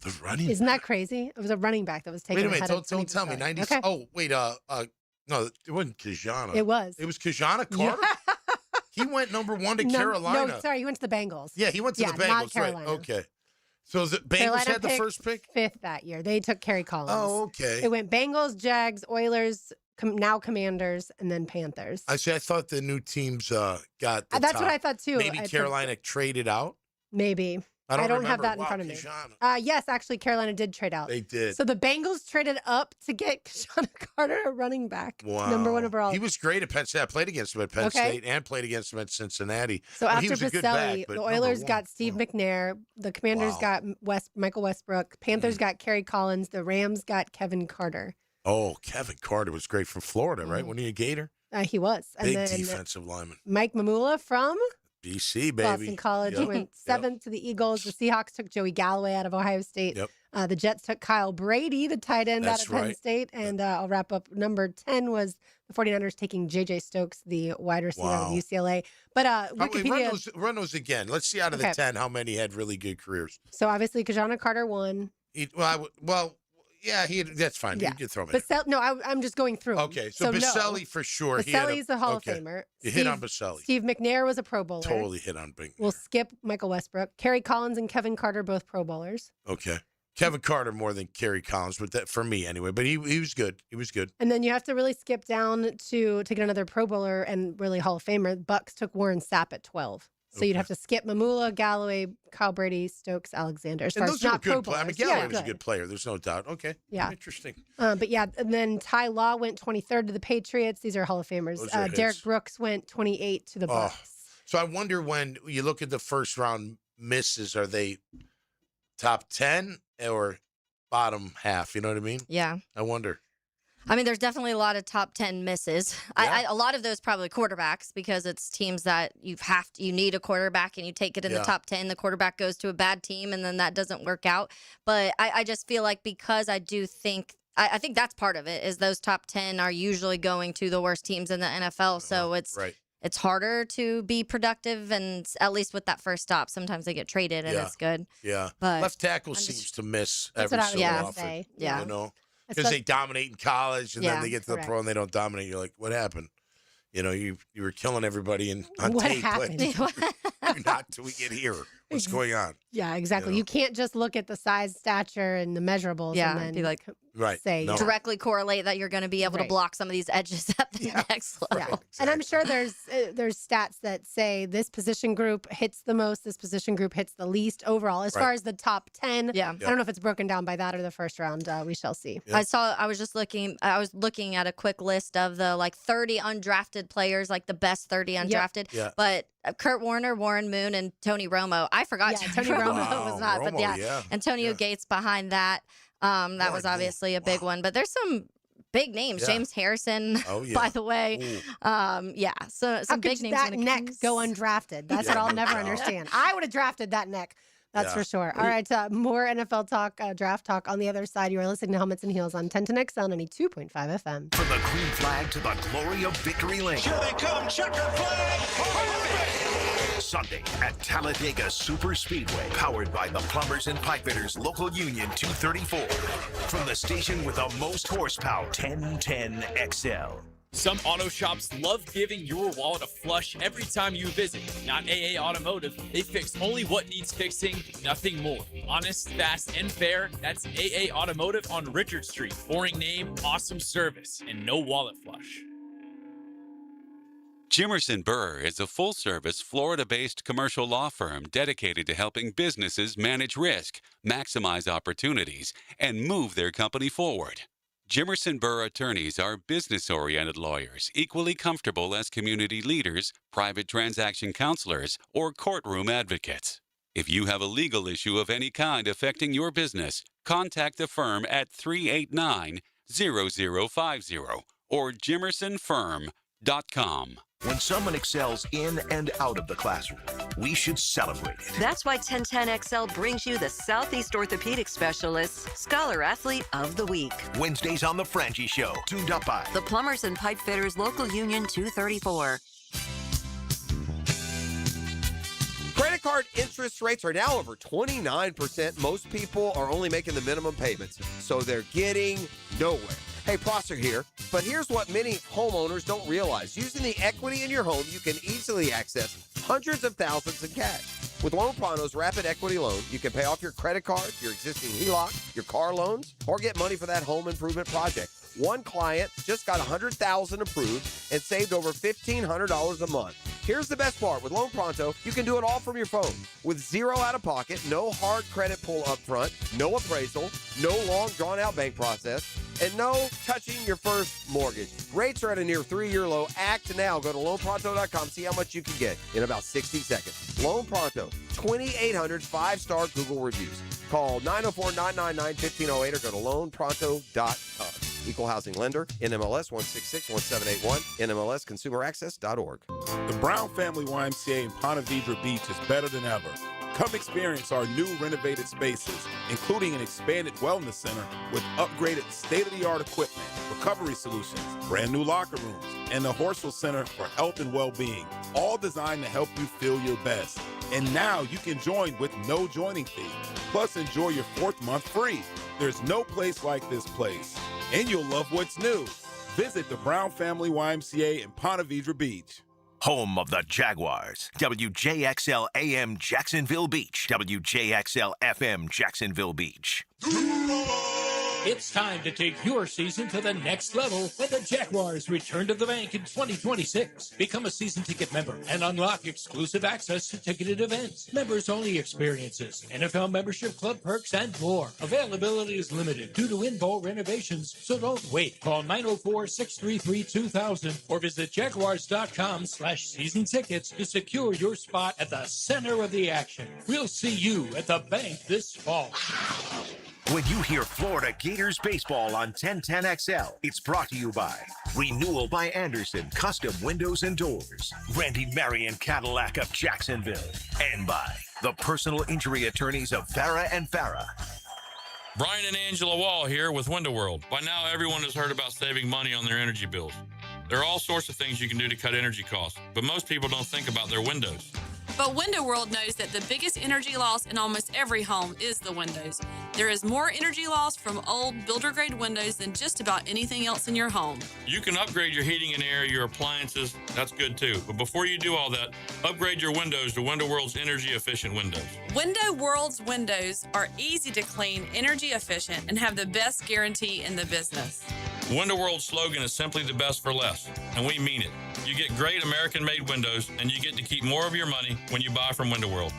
The running. Isn't that crazy? It was a running back that was taken. Wait a minute! Ahead Don't tell me 90. Okay. Oh wait, no, it wasn't Kajana. It was. It was Kajana Carter. He went number 1 to Carolina. No, sorry, he went to the Bengals. Yeah, he went to the Bengals. Not Carolina. Right. Okay. So the Bengals Carolina had the first pick? 5th that year. They took Kerry Collins. Oh, okay. It went Bengals, Jags, Oilers, now Commanders, and then Panthers. I thought the new teams got the That's top. what I thought too. Maybe Carolina traded out? Maybe. I don't have that in front of me. Yes, actually, Carolina did trade out. They did. So the Bengals traded up to get Kashana Carter, a running back. Wow. Number 1 overall. He was great at Penn State. I played against him at Penn State and played against him at Cincinnati. So he after was a good back, Baselli, but the Oilers number 1. got Steve McNair. The Commanders got Michael Westbrook. Panthers got Kerry Collins. The Rams got Kevin Carter. Oh, Kevin Carter was great from Florida, right? Wasn't he a Gator? He was. And Big then defensive lineman. Mike Mamula from BC, baby. Boston College Yep. went 7th to the Eagles. The Seahawks took Joey Galloway out of Ohio State. Yep. The Jets took Kyle Brady, the tight end out That's of Penn right. State. And I'll wrap up. Number 10 was the 49ers taking J.J. Stokes, the wide receiver Wow. of UCLA. But Wikipedia... Run those again. Let's see out of the Okay. 10 how many had really good careers. So obviously, Kajana Carter won. That's fine. Yeah. You can throw me. I'm just going through 'em. Okay, so Baselli for sure. Baselli's a Hall of Famer. You hit on Baselli. Steve McNair was a Pro Bowler. Totally hit on Bing. We'll skip Michael Westbrook. Kerry Collins and Kevin Carter, both Pro Bowlers. Okay. Kevin Carter more than Kerry Collins, but that for me anyway. But he was good. He was good. And then you have to really skip down to get another Pro Bowler and really Hall of Famer. Bucks took Warren Sapp at 12. So you'd have to skip Mamula, Galloway, Kyle Brady, Stokes, Alexander. As far And as those are not Pro good players. I mean, Bowlers. Galloway was a good player. There's no doubt. Okay. Yeah. Interesting. But yeah, and then Ty Law went 23rd to the Patriots. These are Hall of Famers. Those are Derek hits. Brooks went 28 to the Bucks. So I wonder when you look at the first round misses, are they top 10 or bottom half? You know what I mean? Yeah. I wonder. I mean, there's definitely a lot of top 10 misses. A lot of those probably quarterbacks because it's teams that you need a quarterback and you take it in the top 10. The quarterback goes to a bad team and then that doesn't work out. But I just feel like because I do think I think that's part of it is those top 10 are usually going to the worst teams in the NFL. So it's harder to be productive, and at least with that first stop, sometimes they get traded and it's good. Yeah. But left tackle seems to miss That's every what I was so gonna often. say. Yeah. You know? It's Because like- they dominate in college and then Yeah, they get to the correct. pro and they don't dominate. You're like, what happened? You know, you were killing everybody on What tape. happened? You're not till we get here. What's going on? Yeah, exactly. You can't just look at the size, stature, and the measurables Yeah, and then be like, Right. say No. directly correlate that you're going to be able to Right. block some of these edges at the next level. And I'm sure there's stats that say this position group hits the most, this position group hits the least overall. As far as the top 10, I don't know if it's broken down by that or the first round. We shall see. I was looking at a quick list of the 30 undrafted players, like the best 30 undrafted. Yeah. But Kurt Warner, Warren Moon, and Tony Romo. I forgot Tony Romo was not, but Romo, yeah. Antonio Gates behind that. That was obviously a big one. But there's some big names. Yeah. James Harrison, Oh, yeah. by the way. So How some could big names. that when it neck comes- go undrafted? That's what Yeah, I'll no never doubt. understand. I would have drafted that neck. That's Yeah. for sure. All right, more NFL talk, draft talk on the other side. You are listening to Helmets and Heels on 1010XL 92.5 FM. From the green flag to the glory of victory lane. Here they come, checker flag. Sunday at Talladega Super Speedway, powered by the Plumbers and Pipefitters Local Union 234. From the station with the most horsepower, 1010XL. Some auto shops love giving your wallet a flush every time you visit. Not AA Automotive. They fix only what needs fixing, nothing more. Honest, fast, and fair. That's AA Automotive on Richard Street. Boring name, awesome service, and no wallet flush. Jimerson Burr is a full-service, Florida-based commercial law firm dedicated to helping businesses manage risk, maximize opportunities, and move their company forward. Jimerson Burr attorneys are business-oriented lawyers, equally comfortable as community leaders, private transaction counselors, or courtroom advocates. If you have a legal issue of any kind affecting your business, contact the firm at 389-0050 or jimersonfirm.com. When someone excels in and out of the classroom, we should celebrate it. That's why 1010XL brings you the Southeast Orthopedic Specialists Scholar Athlete of the Week. Wednesdays on The Frangie Show, tuned up by The Plumbers and Pipe Fitters Local Union 234. Credit card interest rates are now over 29%. Most people are only making the minimum payments, so they're getting nowhere. Hey, Prosser here, but here's what many homeowners don't realize. Using the equity in your home, you can easily access hundreds of thousands in cash. With Loan Pronto's Rapid Equity Loan, you can pay off your credit card, your existing HELOC, your car loans, or get money for that home improvement project. One client just got $100,000 approved and saved over $1,500 a month. Here's the best part. With Loan Pronto, you can do it all from your phone. With zero out-of-pocket, no hard credit pull up front, no appraisal, no long drawn-out bank process, and no touching your first mortgage. Rates are at a near 3-year low. Act now. Go to loanpronto.com. See how much you can get in about 60 seconds. Loan Pronto, 2,800 5-star Google reviews. Call 904-999-1508 or go to loanpronto.com. Equal housing lender. NMLS 1661781. NMLSconsumeraccess.org. The Brown Family YMCA in Ponte Vedra Beach is better than ever. Come experience our new renovated spaces, including an expanded wellness center with upgraded state-of-the-art equipment, recovery solutions, brand new locker rooms, and the Horsell Center for Health and Well-Being, all designed to help you feel your best. And now you can join with no joining fee. Plus, enjoy your 4th month free. There's no place like this place. And you'll love what's new. Visit the Brown Family YMCA in Ponte Vedra Beach. Home of the Jaguars. WJXL AM Jacksonville Beach. WJXL FM Jacksonville Beach. It's time to take your season to the next level when the Jaguars return to the bank in 2026. Become a season ticket member and unlock exclusive access to ticketed events, members-only experiences, NFL membership club perks, and more. Availability is limited due to in-bowl renovations, so don't wait. Call 904-633-2000 or visit jaguars.com/season tickets to secure your spot at the center of the action. We'll see you at the bank this fall. When you hear Florida Gators baseball on 1010XL, it's brought to you by Renewal by Anderson Custom Windows and Doors, Randy Marion Cadillac of Jacksonville, and by the personal injury attorneys of Farah and Farah. Brian and Angela Wall here with Window World. By now, everyone has heard about saving money on their energy bills. There are all sorts of things you can do to cut energy costs, but most people don't think about their windows. But Window World knows that the biggest energy loss in almost every home is the windows. There is more energy loss from old builder-grade windows than just about anything else in your home. You can upgrade your heating and air, your appliances. That's good too. But before you do all that, upgrade your windows to Window World's energy-efficient windows. Window World's windows are easy to clean, energy efficient, and have the best guarantee in the business. Window World's slogan is simply the best for less, and we mean it. You get great American-made windows, and you get to keep more of your money when you buy from Window World.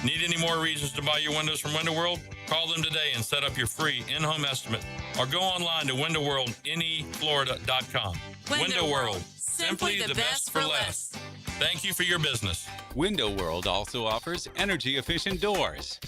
Need any more reasons to buy your windows from Window World? Call them today and set up your free in-home estimate, or go online to windowworldneflorida.com. Window World, simply the best for less. Thank you for your business. Window World also offers energy-efficient doors.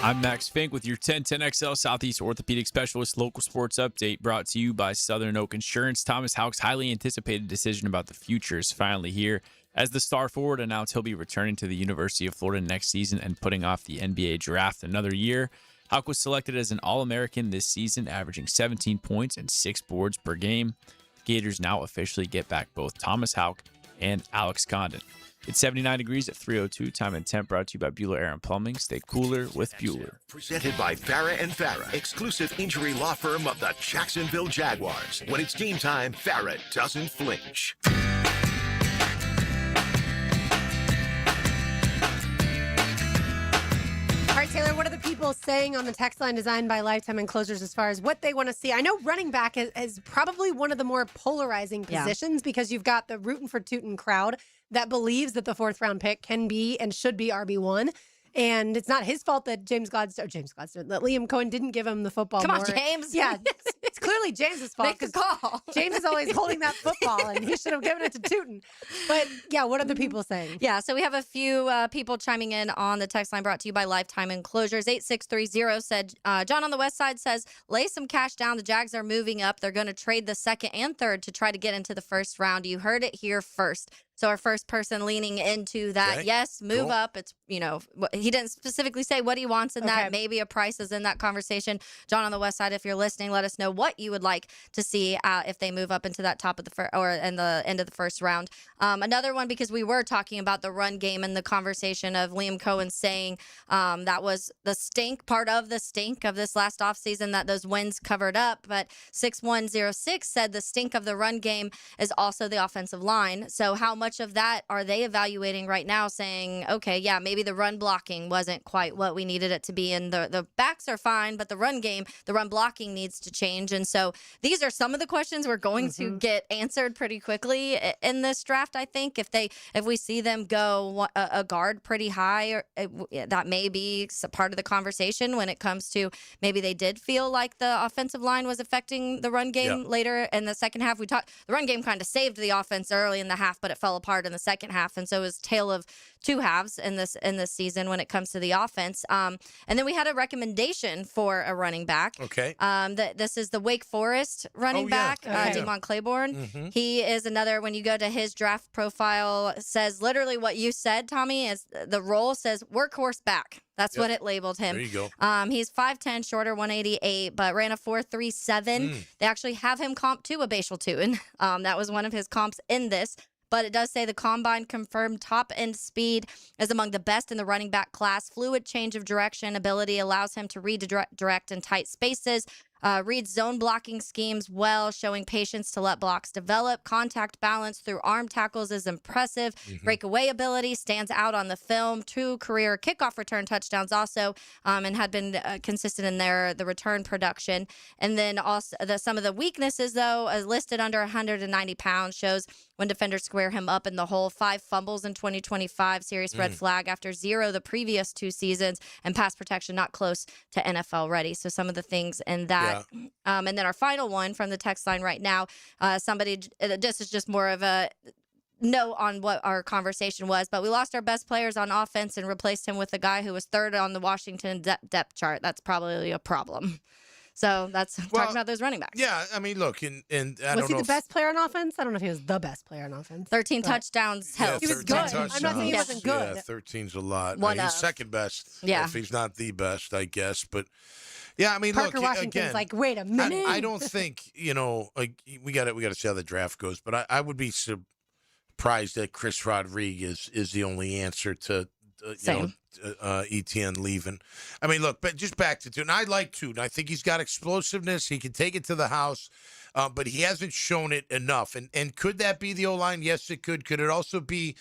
I'm Max Fink with your 1010XL Southeast Orthopedic Specialist local sports update, brought to you by Southern Oak Insurance. Thomas Houck's highly anticipated decision about the future is finally here, as the star forward announced he'll be returning to the University of Florida next season and putting off the NBA draft another year. Houck was selected as an All-American this season, averaging 17 points and 6 boards per game. The Gators now officially get back both Thomas Houck and Alex Condon. It's 79 degrees at 3:02. Time and temp brought to you by Bueller Air and Plumbing. Stay cooler with Bueller. Presented by Farah and Farah, exclusive injury law firm of the Jacksonville Jaguars. When it's game time, Farah doesn't flinch. All right, Taylor, what are the people saying on the text line designed by Lifetime Enclosures as far as what they want to see? I know running back is probably one of the more polarizing positions because you've got the rootin' for tootin' crowd that believes that the 4th round pick can be and should be RB1. And it's not his fault that that Liam Cohen didn't give him the football. Come on, James. Yeah, it's clearly James's fault. Make a call. James is always holding that football, and he should have given it to Tootin. But yeah, what are the people saying? Yeah, so we have a few people chiming in on the text line brought to you by Lifetime Enclosures. 8630 said, John on the West Side says, lay some cash down. The Jags are moving up. They're going to trade the 2nd and 3rd to try to get into the 1st round. You heard it here first. So our first person leaning into that, Okay. yes, move Cool. up. It's, he didn't specifically say what he wants in that. Maybe a price is in that conversation. John on the West Side, if you're listening, let us know what you would like to see if they move up into that top of the first or in the end of the 1st round. Another one, because we were talking about the run game and the conversation of Liam Cohen saying that was the part of the stink of this last offseason that those wins covered up. But 6106 said the stink of the run game is also the offensive line. So how much of that are they evaluating right now, saying, okay, yeah, maybe the run blocking wasn't quite what we needed it to be, and the backs are fine, but the run blocking needs to change. And so these are some of the questions we're going to get answered pretty quickly in this draft. I think if we see them go a guard pretty high, that may be part of the conversation when it comes to maybe they did feel like the offensive line was affecting the run game later in the second half. The run game kind of saved the offense early in the half, but it fell fell apart in the second half, and so it was tale of two halves in this season when it comes to the offense. And then we had a recommendation for a running back. Okay. This is the Wake Forest running back, Damon Claiborne. Mm-hmm. He is another, when you go to his draft profile, says literally what you said, Tommy, is the role says workhorse back. That's what it labeled him. There you go. He's 5'10", shorter, 188, but ran a 4.37. They actually have him comp to a Bashal Tootin. That was one of his comps in this. But it does say the combine confirmed top end speed is among the best in the running back class. Fluid change of direction ability allows him to redirect in tight spaces. Reads zone blocking schemes well, showing patience to let blocks develop. Contact balance through arm tackles is impressive. Breakaway ability stands out on the film. 2 career kickoff return touchdowns also, and had been consistent in the return production. And then also some of the weaknesses, though, listed under 190 pounds, shows when defenders square him up in the hole. 5 fumbles in 2025, serious red flag after 0 the previous 2 seasons, and pass protection not close to NFL ready. So some of the things in that. And then our final one from the text line right now, this is just more of a note on what our conversation was, but we lost our best players on offense and replaced him with a guy who was 3rd on the Washington depth chart. That's probably a problem. So that's talking about those running backs. Yeah, I mean, look, and I don't know. Was he the best player on offense? I don't know if he was the best player on offense. 13 touchdowns helps. He was good. I'm not saying he wasn't good. Yeah, 13's a lot. He's second best. Yeah. If he's not the best, I guess. But yeah, I mean, Parker look, Washington's again, like, wait a minute. I don't think, like we got to see how the draft goes. But I would be surprised that Chris Rodriguez is the only answer to Etienne leaving. I mean, look, but just back to Tootin. I like Tootin. I think he's got explosiveness. He can take it to the house, but he hasn't shown it enough. And could that be the O-line? Yes, it could. Could it also be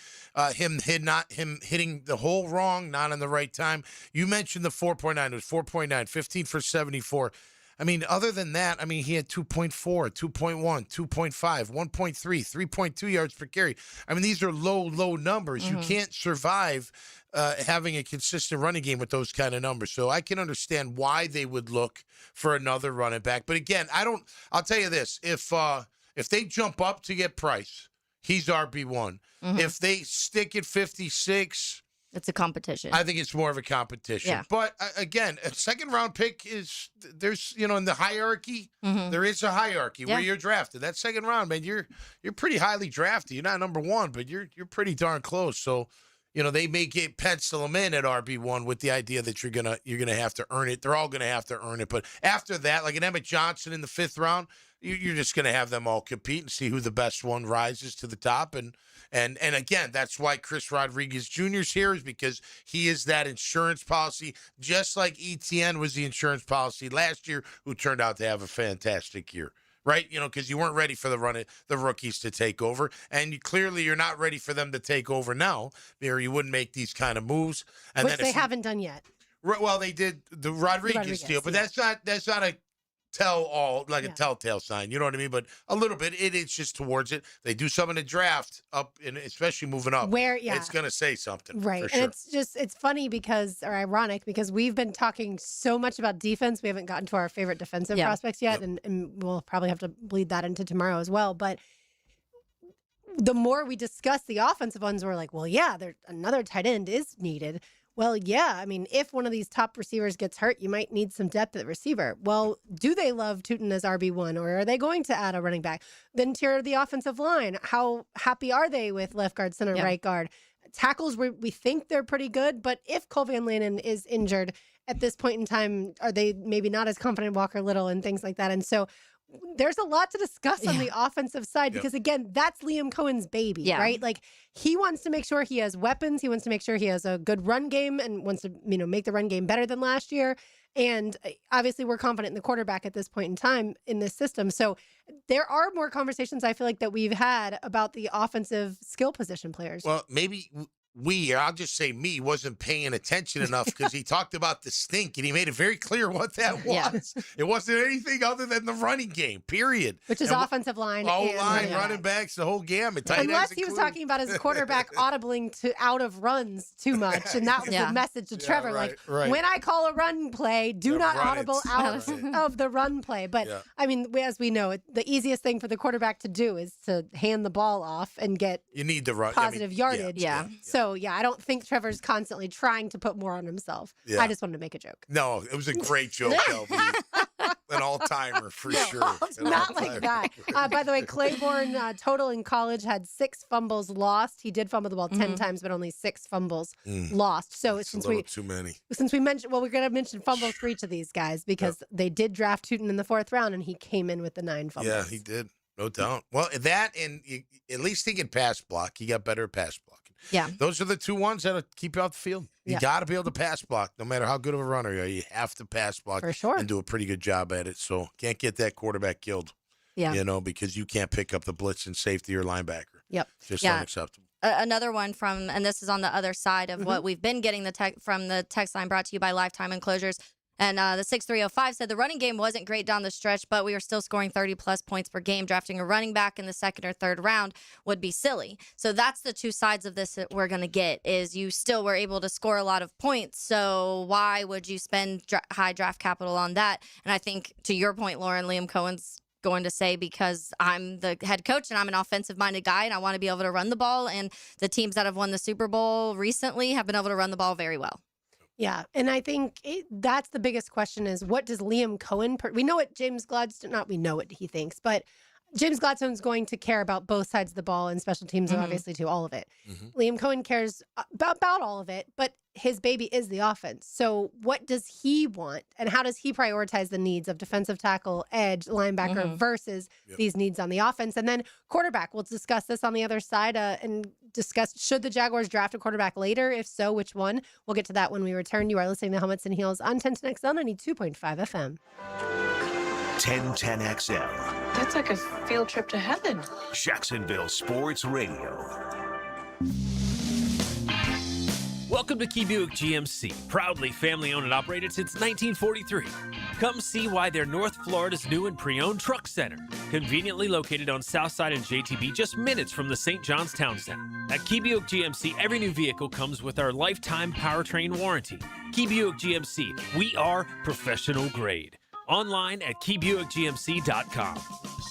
him hitting the hole wrong, not in the right time? You mentioned the 4.9. It was 4.9, 15 for 74. I mean, other than that, I mean, he had 2.4, 2.1, 2.5, 1.3, 3.2 yards per carry. I mean, these are low numbers. You can't survive having a consistent running game with those kind of numbers. So I can understand why they would look for another running back. But again, I'll tell you this. If they jump up to get Price, he's RB1. If they stick at 56, it's a competition. I think it's more of a competition. Yeah. But again, a second-round pick there's in the hierarchy, there is a hierarchy where you're drafted. That second round, man, you're pretty highly drafted. You're not number 1, but you're pretty darn close. So, they may pencil them in at RB1 with the idea that you're gonna have to earn it. They're all gonna have to earn it. But after that, like an Emmett Johnson in the 5th round, you're just gonna have them all compete and see who the best one rises to the top. And again, that's why Chris Rodriguez Jr.'s here, is because he is that insurance policy, just like Etienne was the insurance policy last year, who turned out to have a fantastic year. Right, because you weren't ready for the rookies to take over, and clearly you're not ready for them to take over now, or you wouldn't make these kind of moves. And Which they haven't done yet. Well, they did the Rodriguez deal, but that's not a a telltale sign. You know what I mean? But a little bit, it's just towards it. They do some in the draft up, and especially moving up, it's going to say something, right? For sure. And it's funny or ironic because we've been talking so much about defense. We haven't gotten to our favorite defensive prospects yet, and we'll probably have to bleed that into tomorrow as well. But the more we discuss the offensive ones, we're like, well, yeah, another tight end is needed. Well, yeah. I mean, if one of these top receivers gets hurt, you might need some depth at receiver. Well, do they love Tootin as RB1, or are they going to add a running back? The interior of the offensive line, how happy are they with left guard, center, right guard? Tackles, we think they're pretty good, but if Cole Van Lanen is injured at this point in time, are they maybe not as confident in Walker Little and things like that? And so there's a lot to discuss on the offensive side because, again, that's Liam Cohen's baby, right? Like, he wants to make sure he has weapons. He wants to make sure he has a good run game and wants to, make the run game better than last year. And obviously, we're confident in the quarterback at this point in time in this system. So there are more conversations, I feel like, that we've had about the offensive skill position players. Well, maybe I'll just say me, wasn't paying attention enough because he talked about the stink and he made it very clear what that was. Yeah. It wasn't anything other than the running game, period. Which is offensive line. Line, and running backs, the whole gamut. Unless he was talking about his quarterback audibling out of runs too much. And that was the message to Trevor. Right. When I call a run play, do not audible out of the run play. But, I mean, as we know, the easiest thing for the quarterback to do is to hand the ball off and get you need the run, positive yardage. So, I don't think Trevor's constantly trying to put more on himself. I just wanted to make a joke. No, it was a great joke, LB. An all-timer for sure. Not like that. By the way, Claiborne total in college had 6 fumbles lost. He did fumble the ball 10 times, but only 6 fumbles lost. So That's since too many. Since we mentioned, we're going to mention fumbles for each of these guys because they did draft Tootin in the 4th round, and he came in with the 9 fumbles. Yeah, he did. No doubt. Well, that and at least he can pass block. He got better at pass blocking. Yeah. Those are the 2 ones that'll keep you off the field. You got to be able to pass block. No matter how good of a runner you are, you have to pass block for sure and do a pretty good job at it. So can't get that quarterback killed. Yeah. Because you can't pick up the blitz and safety or linebacker. Yep. Just unacceptable. Another one and this is on the other side of what we've been getting from the text line brought to you by Lifetime Enclosures. And the 6305 said the running game wasn't great down the stretch, but we were still scoring 30-plus points per game. Drafting a running back in the 2nd or 3rd round would be silly. So that's the 2 sides of this that we're going to get is you still were able to score a lot of points. So why would you spend high draft capital on that? And I think to your point, Lauren, Liam Cohen's going to say because I'm the head coach and I'm an offensive-minded guy and I want to be able to run the ball. And the teams that have won the Super Bowl recently have been able to run the ball very well. Yeah, and I think that's the biggest question is what does Liam Cohen, we know what James Gladstone, not we know what he thinks, but James Gladstone's going to care about both sides of the ball and special teams, obviously, too, all of it. Liam Cohen cares about all of it, but his baby is the offense. So what does he want and how does he prioritize the needs of defensive tackle, edge, linebacker versus these needs on the offense? And then quarterback, we'll discuss this on the other side and discuss should the Jaguars draft a quarterback later? If so, which one? We'll get to that when we return. You are listening to Helmets and Heels on 1010XL 92.5 FM. 1010XL. That's like a field trip to heaven. Jacksonville Sports Radio. Welcome to Key Buick GMC, proudly family-owned and operated since 1943. Come see why they're North Florida's new and pre-owned truck center, conveniently located on Southside and JTB, just minutes from the St. John's Town Center. At Key Buick GMC, every new vehicle comes with our lifetime powertrain warranty. Key Buick GMC, we are professional grade. Online at keybuickgmc.com.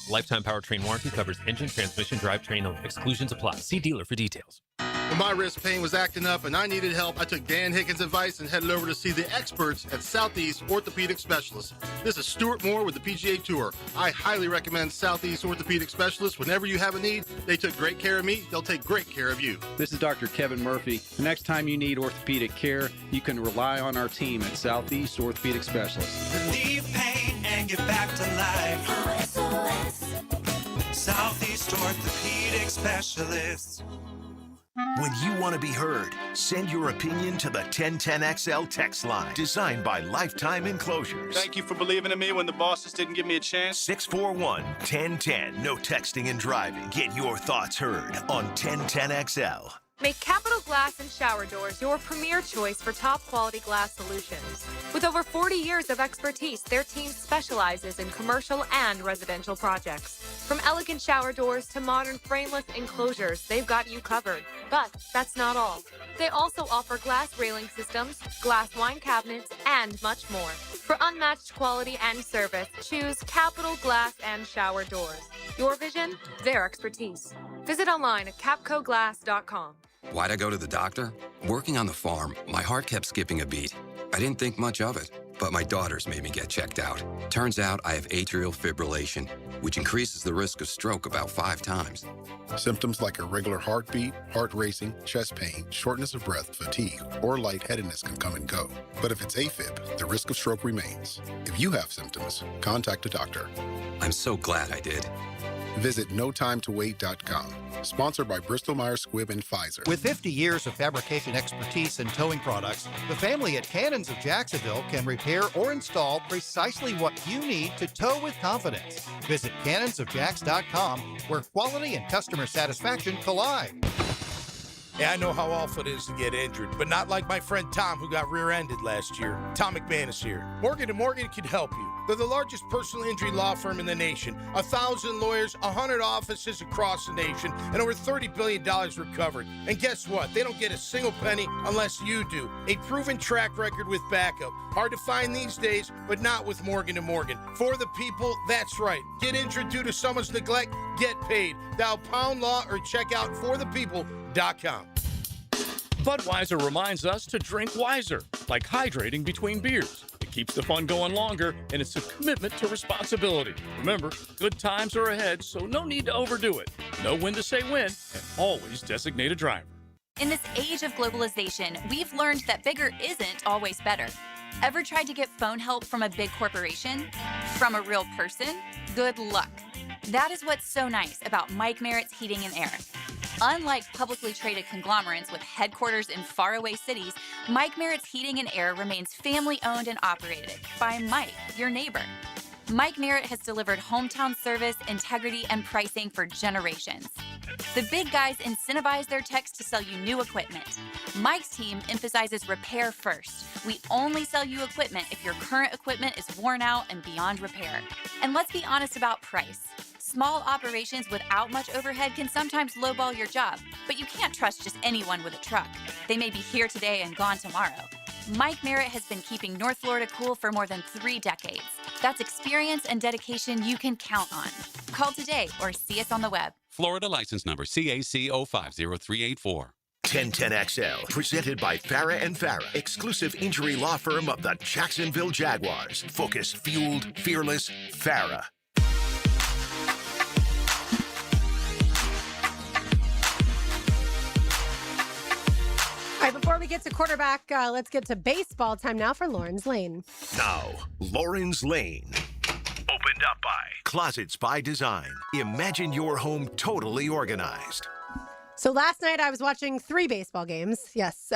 Lifetime powertrain warranty covers engine, transmission, drivetrain only. Exclusions apply. See dealer for details. When my wrist pain was acting up and I needed help, I took Dan Higgins' advice and headed over to see the experts at Southeast Orthopedic Specialists. This is Stuart Moore with the PGA Tour. I highly recommend Southeast Orthopedic Specialists. Whenever you have a need, they took great care of me. They'll take great care of you. This is Dr. Kevin Murphy. The next time you need orthopedic care, you can rely on our team at Southeast Orthopedic Specialists. Relieve pain and get back to life. SOS. Southeast Orthopedic Specialists. When you want to be heard, send your opinion to the 1010XL text line, designed by Lifetime Enclosures. Thank you for believing in me when the bosses didn't give me a chance. 641-1010. No texting and driving. Get your thoughts heard on 1010XL. Make Capital Glass and Shower Doors your premier choice for top-quality glass solutions. With over 40 years of expertise, their team specializes in commercial and residential projects. From elegant shower doors to modern frameless enclosures, they've got you covered. But that's not all. They also offer glass railing systems, glass wine cabinets, and much more. For unmatched quality and service, choose Capital Glass and Shower Doors. Your vision, their expertise. Visit online at capcoglass.com. Why'd I go to the doctor? Working on the farm, my heart kept skipping a beat. I didn't think much of it, but my daughters made me get checked out. Turns out I have atrial fibrillation, which increases the risk of stroke about 5 times. Symptoms like irregular heartbeat, heart racing, chest pain, shortness of breath, fatigue, or lightheadedness can come and go. But if it's AFib, the risk of stroke remains. If you have symptoms, contact a doctor. I'm so glad I did. Visit notimetowait.com. Sponsored by Bristol-Myers Squibb and Pfizer. With 50 years of fabrication expertise and towing products, the family at Cannons of Jacksonville can repair or install precisely what you need to tow with confidence. Visit cannonsofjacks.com, where quality and customer satisfaction collide. Yeah, I know how awful it is to get injured, but not like my friend Tom who got rear-ended last year. Tom McManus here. Morgan & Morgan can help you. They're the largest personal injury law firm in the nation. 1,000 lawyers, 100 offices across the nation, and over $30 billion recovered. And guess what? They don't get a single penny unless you do. A proven track record with backup. Hard to find these days, but not with Morgan & Morgan. For the people, that's right. Get injured due to someone's neglect, get paid. Dial Pound Law or check out forthepeople.com. Budweiser reminds us to drink wiser, like hydrating between beers. It keeps the fun going longer, and it's a commitment to responsibility. Remember, good times are ahead, so no need to overdo it. Know when to say when, and always designate a driver. In this age of globalization, we've learned that bigger isn't always better. Ever tried to get phone help from a big corporation? From a real person? Good luck. That is what's so nice about Mike Merritt's Heating and Air. Unlike publicly traded conglomerates with headquarters in faraway cities, Mike Merritt's Heating and Air remains family-owned and operated by Mike, your neighbor. Mike Merritt has delivered hometown service, integrity, and pricing for generations. The big guys incentivize their techs to sell you new equipment. Mike's team emphasizes repair first. We only sell you equipment if your current equipment is worn out and beyond repair. And let's be honest about price. Small operations without much overhead can sometimes lowball your job, but you can't trust just anyone with a truck. They may be here today and gone tomorrow. Mike Merritt has been keeping North Florida cool for more than 3 decades. That's experience and dedication you can count on. Call today or see us on the web. Florida license number CAC 050384. 1010XL, presented by Farah and Farah, exclusive injury law firm of the Jacksonville Jaguars. Focus, fueled, fearless, Farah. All right, before we get to quarterback, let's get to baseball time now for Lauren's Lane. Now, Lauren's Lane. Opened up by Closets by Design. Imagine your home totally organized. So last night I was watching 3 baseball games. Yes,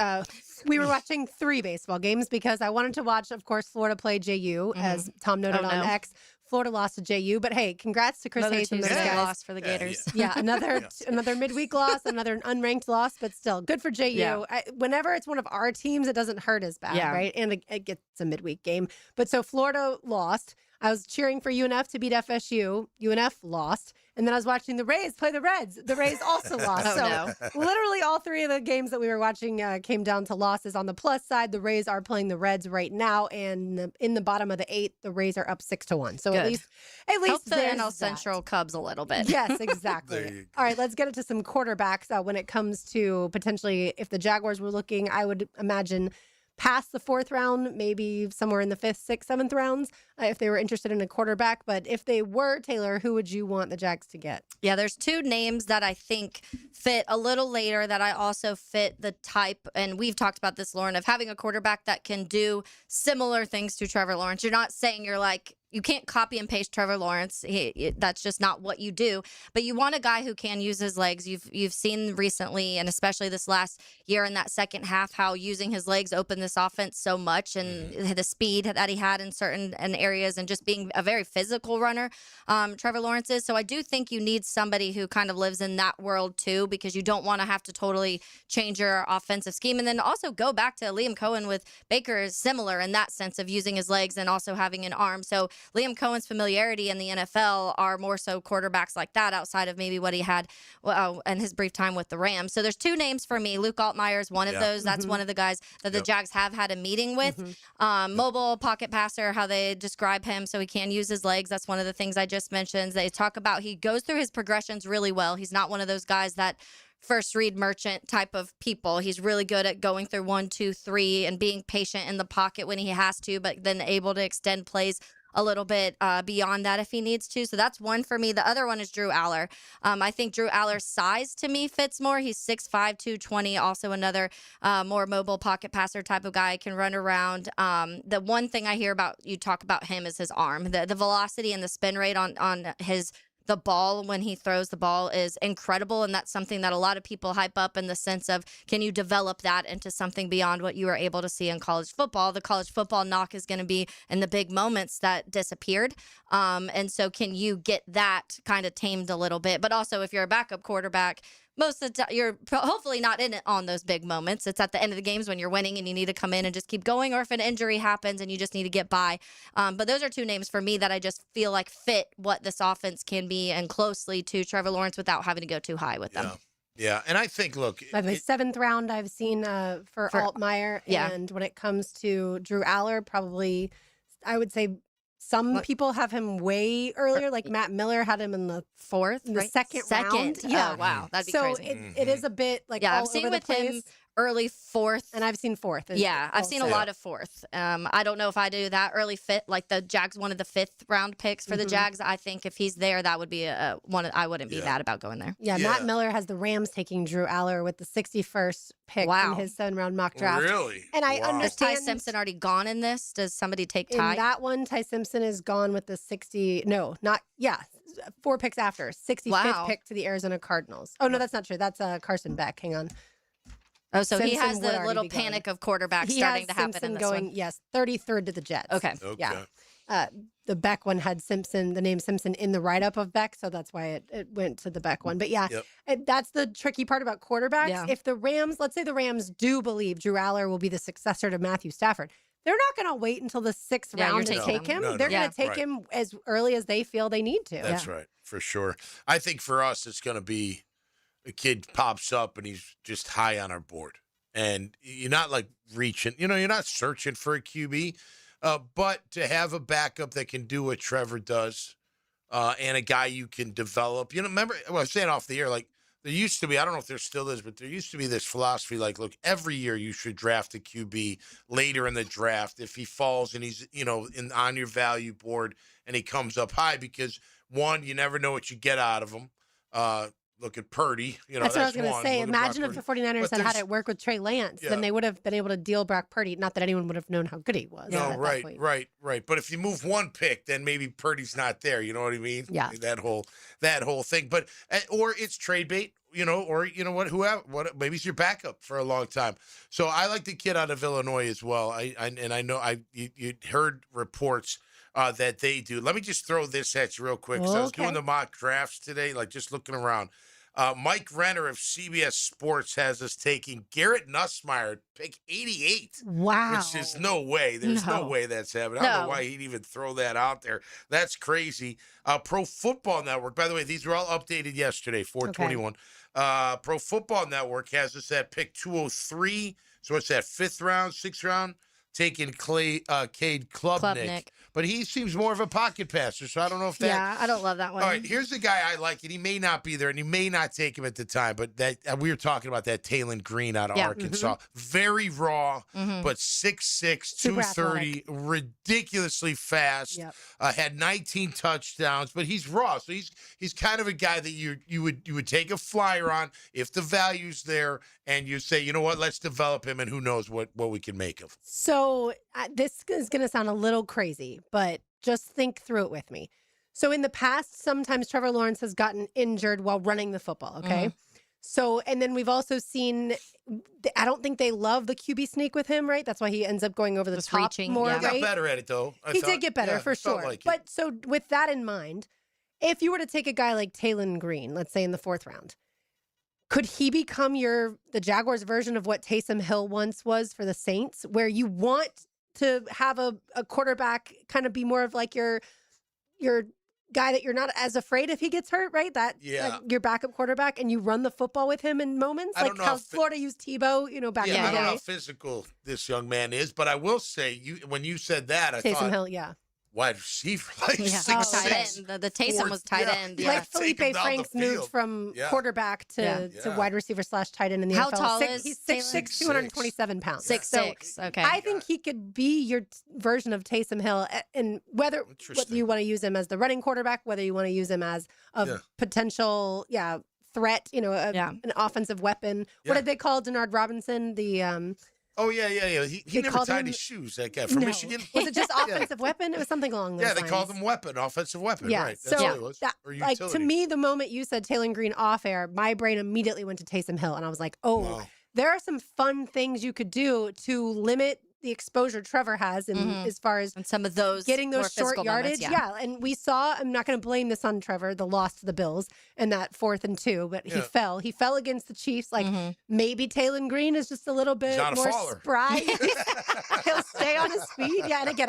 we were watching 3 baseball games because I wanted to watch, of course, Florida play JU, as Tom noted on X. Florida lost to JU, but hey, congrats to Chris Hayes and those guys. Loss for the Gators. Yeah, another midweek loss, another unranked loss, but still good for JU. Yeah. Whenever it's one of our teams, it doesn't hurt as bad, right? And it gets a midweek game. But so Florida lost. I was cheering for UNF to beat FSU. UNF lost. And then I was watching the Rays play the Reds. The Rays also lost. Literally all 3 of the games that we were watching came down to losses. On the plus side, the Rays are playing the Reds right now. And in the bottom of the 8th, the Rays are up 6-1. So at least help the there's NL Central Cubs a little bit. Yes, exactly. All right, let's get into some quarterbacks when it comes to potentially if the Jaguars were looking, I would imagine past the 4th round, maybe somewhere in the 5th, 6th, 7th rounds, if they were interested in a quarterback. But if they were, Taylor, who would you want the Jags to get? Yeah, there's 2 names that I think fit a little later that I also fit the type, and we've talked about this, Lauren, of having a quarterback that can do similar things to Trevor Lawrence. You're not saying you're like, you can't copy and paste Trevor Lawrence. That's just not what you do. But you want a guy who can use his legs. You've seen recently, and especially this last year in that second half, how using his legs opened this offense so much, and the speed that he had in certain areas, and just being a very physical runner. Trevor Lawrence is. So I do think you need somebody who kind of lives in that world too, because you don't want to have to totally change your offensive scheme. And then also go back to Liam Cohen with Baker is similar in that sense of using his legs and also having an arm. So Liam Cohen's familiarity in the NFL are more so quarterbacks like that, outside of maybe what he had in his brief time with the Rams. So there's 2 names for me. Luke Altmaier is one of those. That's one of the guys that the Jags have had a meeting with. Mobile pocket passer, how they describe him, so he can use his legs. That's one of the things I just mentioned. They talk about he goes through his progressions really well. He's not one of those guys that first read merchant type of people. He's really good at going through 1, 2, 3 and being patient in the pocket when he has to, but then able to extend plays a little bit beyond that if he needs to. So that's one for me. The other one is Drew Aller. I think Drew Aller's size to me fits more. He's 6'5", 220, also another more mobile pocket passer type of guy, can run around. The one thing I hear about you talk about him is his arm. The velocity and the spin rate on the ball when he throws the ball is incredible, and that's something that a lot of people hype up in the sense of, can you develop that into something beyond what you were able to see in college football? The college football knock is going to be in the big moments that disappeared, and so can you get that kind of tamed a little bit? But also, if you're a backup quarterback, most of the time, you're hopefully not in it on those big moments. It's at the end of the games when you're winning and you need to come in and just keep going, or if an injury happens and you just need to get by. But those are two names for me that I just feel like fit what this offense can be and closely to Trevor Lawrence without having to go too high with them. Yeah, and I think, look. By the way, 7th round I've seen for Altmaier. Yeah. And when it comes to Drew Aller, probably, I would say some people have him way earlier. Like Matt Miller had him in the 4th, in the right? second round. Yeah. Oh, wow. That'd be so crazy. it is a bit like Yeah, all I've seen over with the place. him early 4th. And I've seen 4th. Yeah, I've seen a lot of 4th. I don't know if I do that early fit, like the Jags wanted the 5th round picks for the Jags. I think if he's there, that would be one. I wouldn't be mad about going there. Yeah, Matt Miller has the Rams taking Drew Aller with the 61st pick in his 7th-round mock draft. Really? And I Is understand. Ty Simpson already gone in this? Does somebody take In Ty? that one, Ty Simpson is gone with the 4 picks after. 65th pick to the Arizona Cardinals. Oh, no, that's not true. That's Carson Beck. Hang on. Oh, so he Simpson has would the already little be gone. panic of quarterbacks He starting has to happen Simpson in this going, one. yes, 33rd to the Jets. Okay. Yeah. The Beck one had Simpson, the name Simpson in the write-up of Beck, so that's why it went to the Beck one. But yeah, that's the tricky part about quarterbacks. Yeah. If the Rams, let's say the Rams do believe Drew Aller will be the successor to Matthew Stafford, they're not going to wait until the 6th Yeah, round you're to taking take him. him. No, They're no. going to take Right. him as early as they feel they need to. That's right, for sure. I think for us, it's going to be a kid pops up and he's just high on our board. And you're not like reaching, you're not searching for a QB, but to have a backup that can do what Trevor does and a guy you can develop. Remember, I was saying off the air, like there used to be, I don't know if there still is, but there used to be this philosophy like, look, every year you should draft a QB later in the draft if he falls and he's, on your value board and he comes up high because, one, you never know what you get out of him. Look at Purdy. That's what I was going to say. Look at Brock Imagine if the Purdy. 49ers But had had there's- it work with Trey Lance, Yeah. then they would have been able to deal Brock Purdy. Not that anyone would have known how good he was. No, at that right, point. right. But if you move one pick, then maybe Purdy's not there. You know what I mean? Yeah. That whole thing. But or it's trade bait. Or whoever. Maybe he's your backup for a long time. So I like the kid out of Illinois as well. I know you heard reports that they do. Let me just throw this at you real quick. So I was doing the mock drafts today, like just looking around. Mike Renner of CBS Sports has us taking Garrett Nussmeier, pick 88. Wow. Which is no way. There's no way that's happening. I don't know No. why he'd even throw that out there. That's crazy. Pro Football Network, by the way, these were all updated yesterday, 421. Pro Football Network has us at pick 203. So it's that 5th round, 6th round, taking Cade Klubnik. But he seems more of a pocket passer, so I don't know if that. Yeah, I don't love that one. All right, here's the guy I like, and he may not be there, and you may not take him at the time, but that we were talking about that Talon Green out of Arkansas. Very raw, but 6'6", Super 230, ridiculously fast. Yep. Had 19 touchdowns, but he's raw, so he's kind of a guy that you would take a flyer on if the value's there, and you say, you know what, let's develop him, and who knows what we can make of. So this is going to sound a little crazy, but just think through it with me. So in the past, sometimes Trevor Lawrence has gotten injured while running the football, okay? So, and then we've also seen, I don't think they love the QB sneak with him, right? That's why he ends up going over the Just top reaching, more, yeah. He got right? better at it, though. He did get better, for felt sure. like it. But so with that in mind, if you were to take a guy like Talon Green, let's say in the 4th round, could he become the Jaguars version of what Taysom Hill once was for the Saints, where you want to have a quarterback kind of be more of like your guy that you're not as afraid if he gets hurt, right? Like your backup quarterback, and you run the football with him in moments, I like don't know how if Florida used Tebow, back in the I don't know day. how physical this young man is, but I will say, when you said that, I Taysom thought Hill, yeah. wide receiver, like Yeah. 6'6". Tight end. The Taysom was tight end. Yeah. Like Felipe take him down the Franks moved field. from Yeah. quarterback to Yeah. wide receiver / tight end in the How NFL. tall He's is 6'6", 227 pounds. 6'6". Okay. I think he could be your version of Taysom Hill, and whether you want to use him as the running quarterback, whether you want to use him as a potential threat, an offensive weapon. What did they call Denard Robinson? The Oh, yeah. He They never called tied him- his shoes, that guy from No. Michigan. Was it just offensive weapon? It was something along those Yeah, lines. they called him weapon, offensive weapon. Yeah, Right. That's so what it was. that, Or like to utility. me, the moment you said Talon Green off air, my brain immediately went to Taysom Hill, and I was like, oh, Wow. there are some fun things you could do to limit the exposure Trevor has, and as far as and some of those getting more those short physical yardage, moments, yeah. and we saw. I'm not going to blame this on Trevor, the loss to the Bills and that 4th and 2, but he fell. He fell against the Chiefs. Like maybe Taylon Green is just a little bit more spry. He'll stay on his feet. Yeah, and again,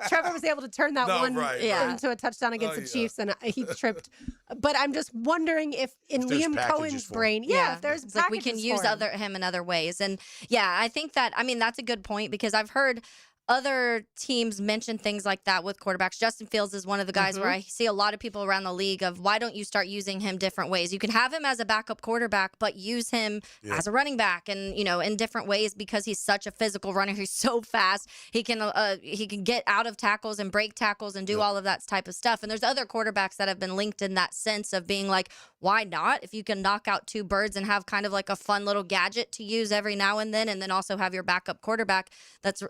Trevor was able to turn that into a touchdown against the Chiefs, and he tripped. But I'm just wondering if Liam Cohen's brain, if there's it's like we can use him in other ways. And I think that, I mean, that's a good point, because I've heard other teams mention things like that with quarterbacks. Justin Fields is one of the guys where I see a lot of people around the league of, why don't you start using him different ways? You can have him as a backup quarterback, but use him as a running back, and in different ways, because he's such a physical runner. He's so fast. He can get out of tackles and break tackles and do all of that type of stuff. And there's other quarterbacks that have been linked in that sense of being like, why not? If you can knock out 2 birds and have kind of like a fun little gadget to use every now and then also have your backup quarterback that's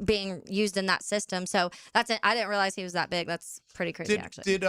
being used in that system. So that's it. I didn't realize he was that big. That's pretty crazy, actually.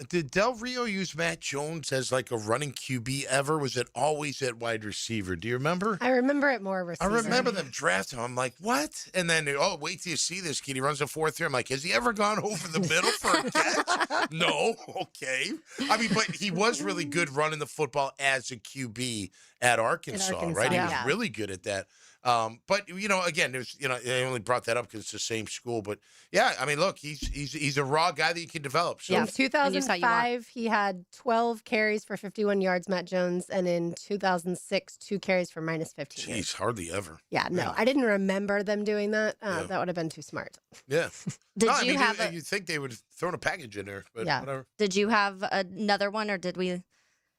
Did Del Rio use Matt Jones as like a running QB ever? Was it always at wide receiver? Do you remember? I remember it more receiver. I remember them drafting him. I'm like, what? And then, wait till you see this kid. He runs a 4.3. I'm like, has he ever gone over the middle for a catch? No. Okay. I mean, but he was really good running the football as a QB at Arkansas, right? He was really good at that. But again, there's I only brought that up because it's the same school. But yeah, I mean, look, he's a raw guy that you can develop. So. In 2005, he had 12 carries for 51 yards, Matt Jones, and in 2006, 2 carries for minus 15. Jeez, hardly ever. Yeah, no, I didn't remember them doing that. That would have been too smart. Yeah. You think they would have thrown a package in there, but whatever. Did you have another one, or did we?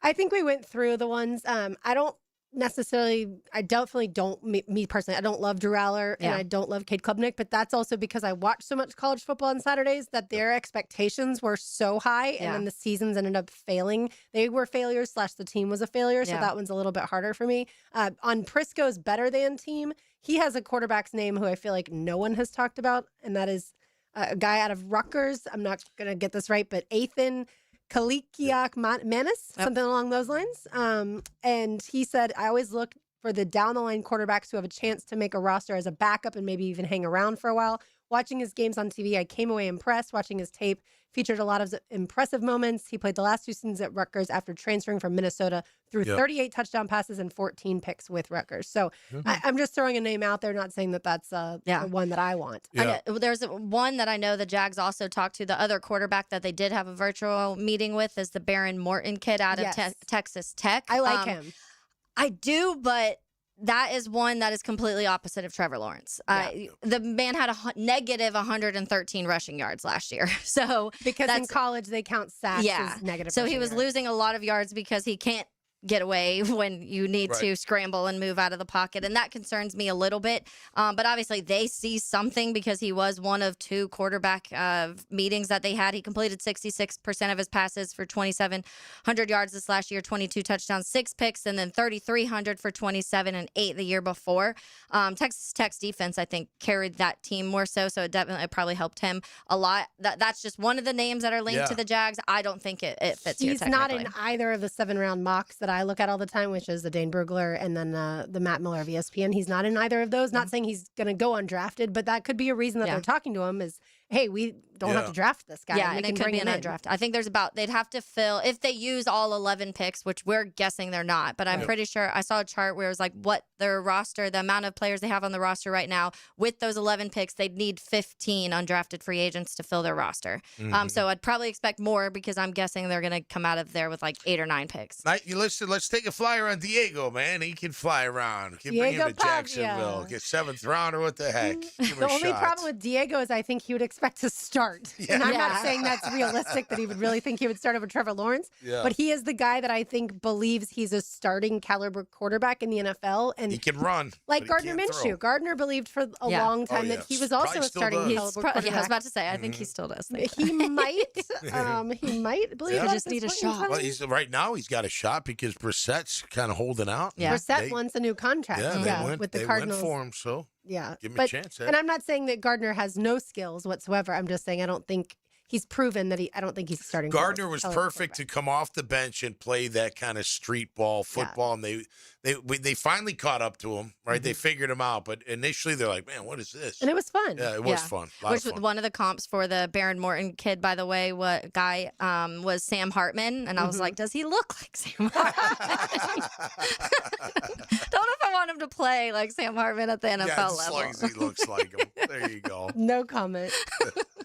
I think we went through the ones. I definitely don't, me personally, I don't love Drew Aller and I don't love Cade Klubnik, but that's also because I watch so much college football on Saturdays that their expectations were so high and then the seasons ended up failing. They were failures / the team was a failure, so that one's a little bit harder for me. On Prisco's better than team, he has a quarterback's name who I feel like no one has talked about, and that is a guy out of Rutgers. I'm not going to get this right, but Ethan Kalikiak Manis, something along those lines. And he said, I always look for the down-the-line quarterbacks who have a chance to make a roster as a backup and maybe even hang around for a while. Watching his games on TV, I came away impressed. Watching his tape featured a lot of impressive moments. He played the last 2 seasons at Rutgers after transferring from Minnesota, threw 38 touchdown passes and 14 picks with Rutgers. So I'm just throwing a name out there, not saying that that's the one that I want. There's one that I know the Jags also talked to. The other quarterback that they did have a virtual meeting with is the Baron Morton kid out of Texas Tech. I like him. I do, but that is one that is completely opposite of Trevor Lawrence. The man had a negative 113 rushing yards last year. So because in college they count sacks as negative. So he was losing a lot of yards because he can't get away when you need to scramble and move out of the pocket. And that concerns me a little bit. But obviously they see something because he was one of 2 quarterback meetings that they had. He completed 66% of his passes for 2,700 yards this last year, 22 touchdowns, 6 picks, and then 3,300 for 27 and 8 the year before. Texas Tech's defense, I think, carried that team more so. So it definitely probably helped him a lot. That's just one of the names that are linked to the Jags. I don't think it fits here. He's not in either of the 7-round mocks that I look at all the time, which is the Dane Brugler and then the Matt Miller of ESPN. He's not in either of those. Not saying he's going to go undrafted, but that could be a reason that they're talking to him is, hey, we don't have to draft this guy. Yeah, and it could be an undrafted. I think they'd have to fill, if they use all 11 picks, which we're guessing they're not, but I'm pretty sure I saw a chart where it was like what their roster, the amount of players they have on the roster right now, with those 11 picks, they'd need 15 undrafted free agents to fill their roster. So I'd probably expect more because I'm guessing they're going to come out of there with like 8 or 9 picks. Listen, let's take a flyer on Diego, man. He can fly around. Can bring him to Jacksonville. Get 7th round or what the heck. The only problem with Diego is I think he would expect to start. And I'm not saying that's realistic that he would really think he would start over Trevor Lawrence. But he is the guy that I think believes he's a starting caliber quarterback in the NFL. And he can run. Like Gardner Minshew. Gardner believed for a long time that he was also a starting caliber quarterback. I was about to say, I think he still does. He might. He might believe that. Just need a shot. Well, right now he's got a shot because Brissett's kind of holding out. Brissett wants a new contract. With the Cardinals. Went for him, so give him a chance. And I'm not saying that Gardner has no skills whatsoever. I'm just saying I don't think he's proven that I don't think he's starting. Gardner was perfect to come off the bench and play that kind of street ball football, and they finally caught up to him, right? They figured him out, but initially they're like, man, what is this? And it was fun. Yeah, it was fun. A lot Which of fun. one of the comps for the Baron Morton kid, by the way, was Sam Hartman, and I was like, does he look like Sam Hartman? Don't know if I want him to play like Sam Hartman at the NFL As level. long as he looks like him. There you go. No comment.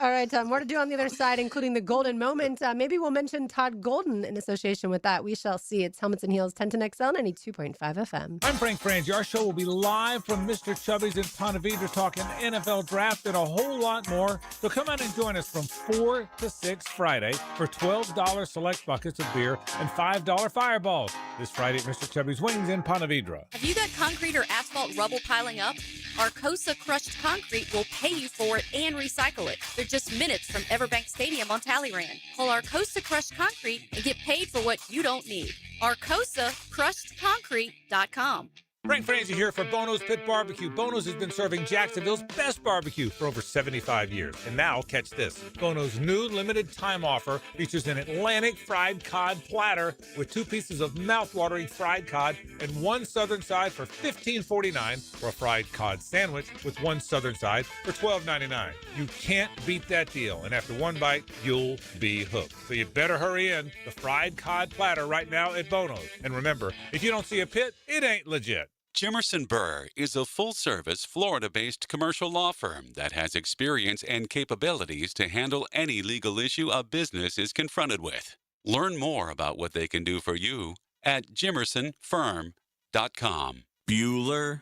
All right, more to do on the other side, including the golden moment. Maybe we'll mention Todd Golden in association with that. We shall see. It's Helmets and Heels, 1010 XL, 92.5 FM. I'm Frank Frangie. Our show will be live from Mr. Chubby's in Ponte Vedra talking NFL draft and a whole lot more. So come out and join us from 4 to 6 Friday for $12 select buckets of beer and $5 fireballs. This Friday at Mr. Chubby's Wings in Ponte Vedra. Have you got concrete or asphalt rubble piling up? Arcosa Crushed Concrete will pay you for it and recycle it. They're just minutes from Everbank Stadium on Talleyrand. Call Arcosa Crushed Concrete and get paid for what you don't need. ArcosaCrushedConcrete.com. Frank Frangie here for Bono's Pit Barbecue. Bono's has been serving Jacksonville's best barbecue for over 75 years. And now, catch this. Bono's new limited time offer features an Atlantic fried cod platter with 2 pieces of mouth-watering fried cod and 1 southern side for $15.49, or a fried cod sandwich with 1 southern side for $12.99. You can't beat that deal. And after 1 bite, you'll be hooked. So you better hurry in. The fried cod platter right now at Bono's. And remember, if you don't see a pit, it ain't legit. Jimerson Burr is a full-service, Florida-based commercial law firm that has experience and capabilities to handle any legal issue a business is confronted with. Learn more about what they can do for you at jimersonfirm.com. Bueller.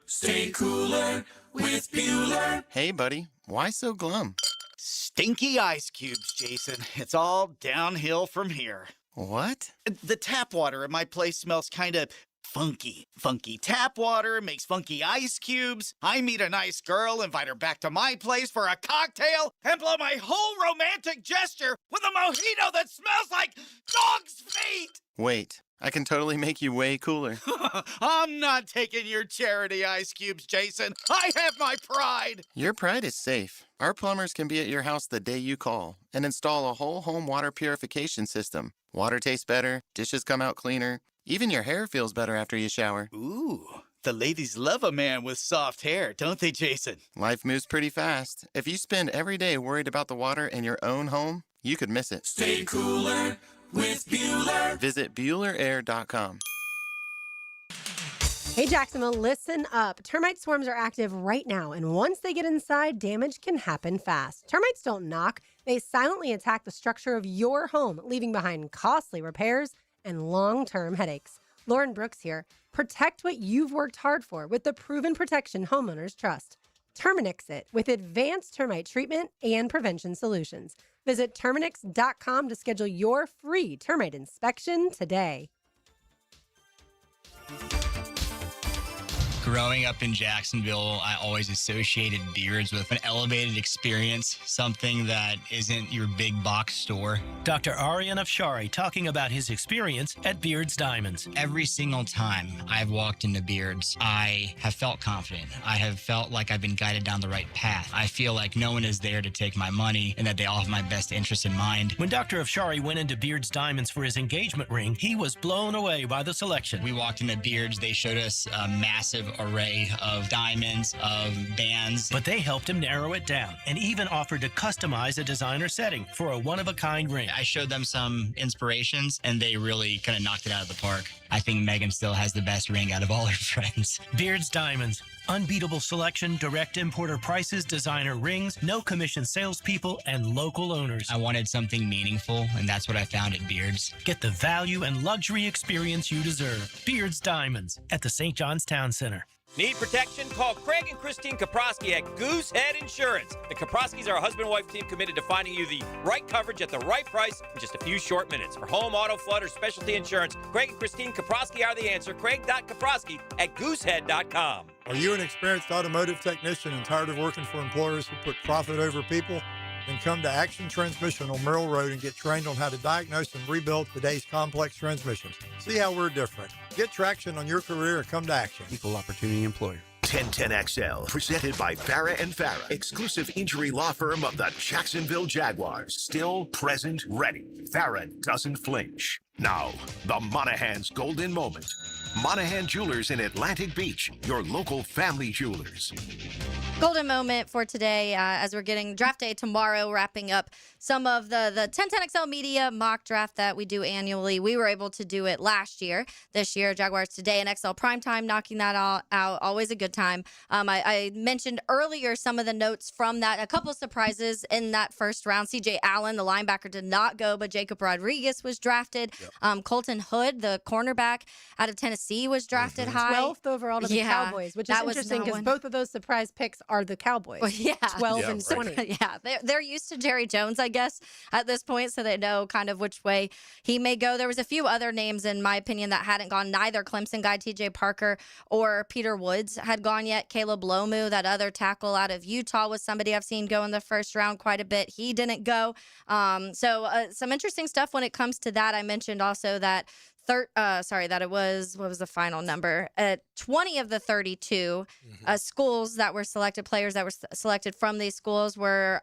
Stay cooler with Bueller. Hey, buddy. Why so glum? Stinky ice cubes, Jason. It's all downhill from here. What? The tap water at my place smells kind of funky. Funky tap water makes funky ice cubes. I meet a nice girl, invite her back to my place for a cocktail, and blow my whole romantic gesture with a mojito that smells like dog's feet. Wait, I can totally make you way cooler. I'm not taking your charity ice cubes, Jason. I have my pride. Your pride is safe. Our plumbers can be at your house the day you call and install a whole home water purification system. Water tastes better, dishes come out cleaner. Even your hair feels better after you shower. Ooh, the ladies love a man with soft hair, don't they, Jason? Life moves pretty fast. If you spend every day worried about the water in your own home, you could miss it. Stay cooler with Bueller. Visit BuellerAir.com. Hey, Jacksonville, listen up. Termite swarms are active right now, and once they get inside, damage can happen fast. Termites don't knock. They silently attack the structure of your home, leaving behind costly repairs and long-term headaches. Lauren Brooks here. Protect what you've worked hard for with the proven protection homeowners trust. Terminix it with advanced termite treatment and prevention solutions. Visit Terminix.com to schedule your free termite inspection today. Growing up in Jacksonville, I always associated beards with an elevated experience, something that isn't your big box store. Dr. Aryan Afshari talking about his experience at Beards Diamonds. Every single time I've walked into Beards, I have felt confident. I have felt like I've been guided down the right path. I feel like no one is there to take my money and that they all have my best interest in mind. When Dr. Afshari went into Beards Diamonds for his engagement ring, he was blown away by the selection. We walked into Beards, they showed us a massive array of diamonds, of bands. But they helped him narrow it down and even offered to customize a designer setting for a one-of-a-kind ring. I showed them some inspirations and they really kind of knocked it out of the park. I think Megan still has the best ring out of all her friends. Beards Diamonds. Unbeatable selection, direct importer prices, designer rings, no commission salespeople, and local owners. I wanted something meaningful, and that's what I found at Beards. Get the value and luxury experience you deserve. Beards Diamonds at the St. John's Town Center. Need protection? Call Craig and Christine Kaprosky at Goosehead Insurance. The Kaproskys are a husband-wife team committed to finding you the right coverage at the right price in just a few short minutes. For home, auto, flood, or specialty insurance, Craig and Christine Kaprosky are the answer. Craig.Kaprosky at Goosehead.com. Are you an experienced automotive technician and tired of working for employers who put profit over people? Then come to Action Transmission on Merrill Road and get trained on how to diagnose and rebuild today's complex transmissions. See how we're different. Get traction on your career and come to Action. Equal opportunity employer. 1010XL, presented by Farah and Farah, exclusive injury law firm of the Jacksonville Jaguars. Still present, ready. Farah doesn't flinch. Now, the Monahan's golden moment. Monahan Jewelers in Atlantic Beach, your local family jewelers. Golden moment for today as we're getting draft day tomorrow, wrapping up some of the 1010XL Media mock draft that we do annually. We were able to do it last year. This year, Jaguars Today and XL Primetime, knocking that all out. Always a good time. I mentioned earlier some of the notes from that. A couple surprises in that first round. C.J. Allen, the linebacker, did not go, but Jacob Rodriguez was drafted. Yep. Colton Hood, the cornerback out of Tennessee, was drafted high. 12th overall to the Cowboys, which is interesting because both of those surprise picks are the Cowboys. Well, yeah. 12 and 20. Yeah, they're used to Jerry Jones, I guess, at this point, so they know kind of which way he may go. There was a few other names, in my opinion, that hadn't gone. Neither Clemson guy T.J. Parker or Peter Woods had gone yet. Caleb Lomu, that other tackle out of Utah, was somebody I've seen go in the first round quite a bit. He didn't go. So some interesting stuff when it comes to that. I mentioned also that that it was, what was the final number? 20 of the 32 schools that were selected, players that were selected from these schools were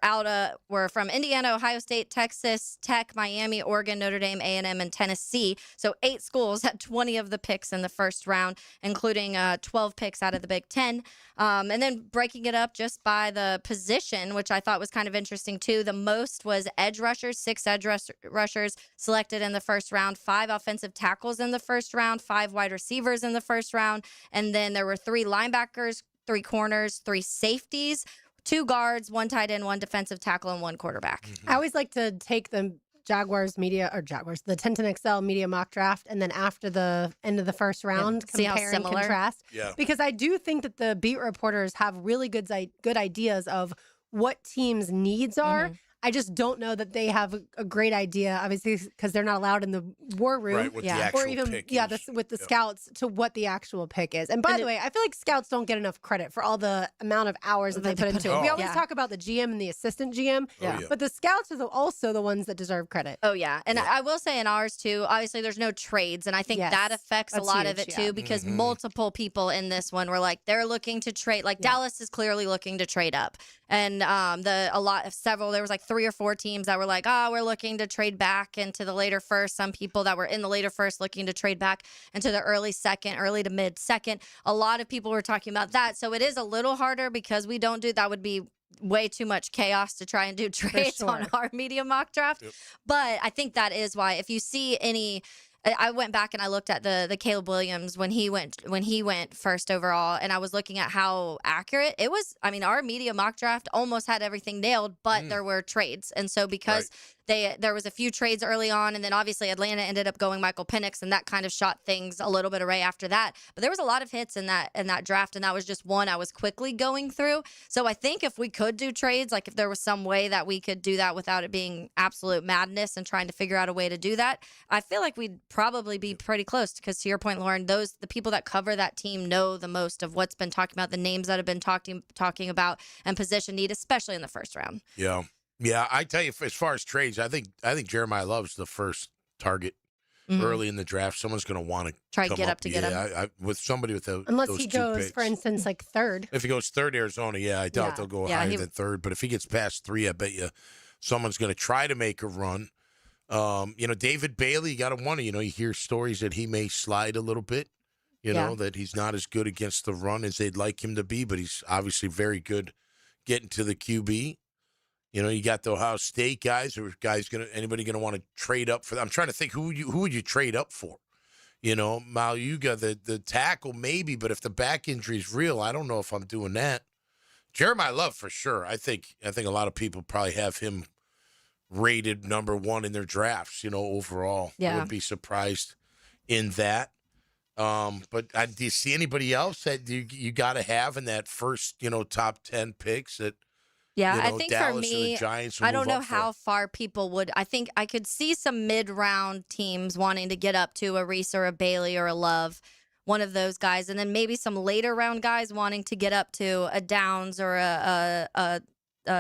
from Indiana, Ohio State, Texas Tech, Miami, Oregon, Notre Dame, A&M, and Tennessee. So 8 schools had 20 of the picks in the first round, including 12 picks out of the Big Ten. And then breaking it up just by the position, which I thought was kind of interesting too. The most was edge rushers, 6 edge rushers selected in the first round, 5 offensive tackles in the first round, 5 wide receivers in the first round, and then there were 3 linebackers, 3 corners, 3 safeties, 2 guards, 1 tight end, 1 defensive tackle, and 1 quarterback. I always like to take the the 1010XL media mock draft, and then after the end of the first round, compare and contrast. Yeah. Because I do think that the beat reporters have really good ideas of what teams' needs are. I just don't know that they have a great idea, obviously, because they're not allowed in the war room. Right, what the actual or even pick is. with the scouts to what the actual pick is. And by the way, I feel like scouts don't get enough credit for all the amount of hours that they put into it. We always talk about the GM and the assistant GM, but the scouts are also the ones that deserve credit. Oh, yeah. And I will say in ours, too, obviously there's no trades. And I think that affects a lot of it, too, because multiple people in this one were like, they're looking to trade. Like, Dallas is clearly looking to trade up. And there was like 3 or 4 teams that were like, we're looking to trade back into the later first. Some people that were in the later first looking to trade back into the early second, early to mid second. A lot of people were talking about that. So it is a little harder because we don't do that. Would be way too much chaos to try and do trades on our media mock draft. But I think that is why if you see any, I went back and I looked at the Caleb Williams when he went first overall, and I was looking at how accurate it was. I mean, our media mock draft almost had everything nailed, but there were trades, and so because there was a few trades early on, and then obviously Atlanta ended up going Michael Penix, and that kind of shot things a little bit away after that. But there was a lot of hits in that draft, and that was just one I was quickly going through. So I think if we could do trades, like if there was some way that we could do that without it being absolute madness and trying to figure out a way to do that, I feel like we'd probably be pretty close. Because to your point, Lauren, the people that cover that team know the most of what's been talking about, the names that have been talking about, and position need, especially in the first round. Yeah. Yeah, I tell you, as far as trades, I think Jeremiah Love's the first target early in the draft. Someone's going to want to try to get up to get him. With somebody with unless those he 2 goes, picks. for instance, like third. If he goes third, Arizona, I doubt they'll go higher than third. But if he gets past 3, I bet you someone's going to try to make a run. David Bailey, you got to wonder. You hear stories that he may slide a little bit. That he's not as good against the run as they'd like him to be, but he's obviously very good getting to the QB. You got the Ohio State guys, or anybody gonna want to trade up for that? I'm trying to think who would you trade up for? Maluga, the tackle maybe, but if the back injury is real, I don't know if I'm doing that. Jeremiah Love for sure. I think a lot of people probably have him rated number 1 in their drafts. Overall, I wouldn't be surprised in that. But do you see anybody else that you got to have in that first top 10 picks that? Yeah, I think Dallas for me, I don't know how far people would. I think I could see some mid-round teams wanting to get up to a Reese or a Bailey or a Love, one of those guys, and then maybe some later round guys wanting to get up to a Downs or a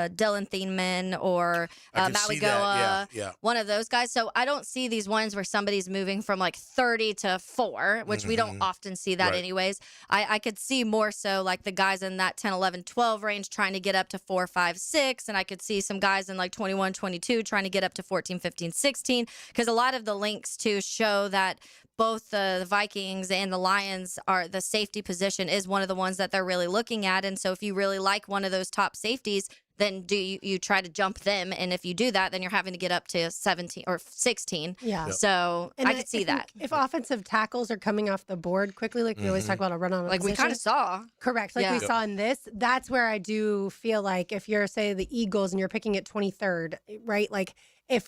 Dylan Thieneman or I can see that. Maui-Goa, Yeah. one of those guys. So I don't see these ones where somebody's moving from like 30 to 4, which we don't often see that Right. anyways. I could see more so like the guys in that 10, 11, 12 range trying to get up to 4, 5, 6. And I could see some guys in like 21, 22 trying to get up to 14, 15, 16. Because a lot of the links to show that both the Vikings and the Lions are the safety position is one of the ones that they're really looking at. And so if you really like one of those top safeties, then you try to jump them. And if you do that, then you're having to get up to 17 or 16. Yeah. Yep. So And I could see that. If offensive tackles are coming off the board quickly, like we always talk about a run on a Like we kind of position. saw. Correct. Like Yeah. we saw in this, that's where I do feel like if you're, say, the Eagles and you're picking at 23rd, right? Like if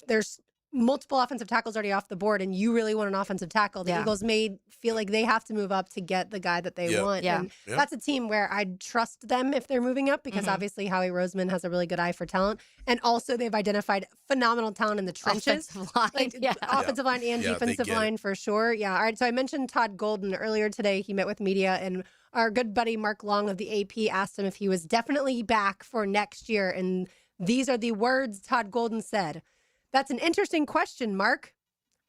there's multiple offensive tackles already off the board and you really want an offensive tackle, the Yeah. Eagles may feel like they have to move up to get the guy that they want. Yeah. And that's a team where I'd trust them if they're moving up because obviously Howie Roseman has a really good eye for talent. And also they've identified phenomenal talent in the trenches. Offensive line. Like, offensive line and Yeah, they defensive get it. line for sure. Yeah. All right. So I mentioned Todd Golden earlier today. He met with media and our good buddy Mark Long of the AP asked him if he was definitely back for next year. And these are the words Todd Golden said. That's an interesting question, Mark.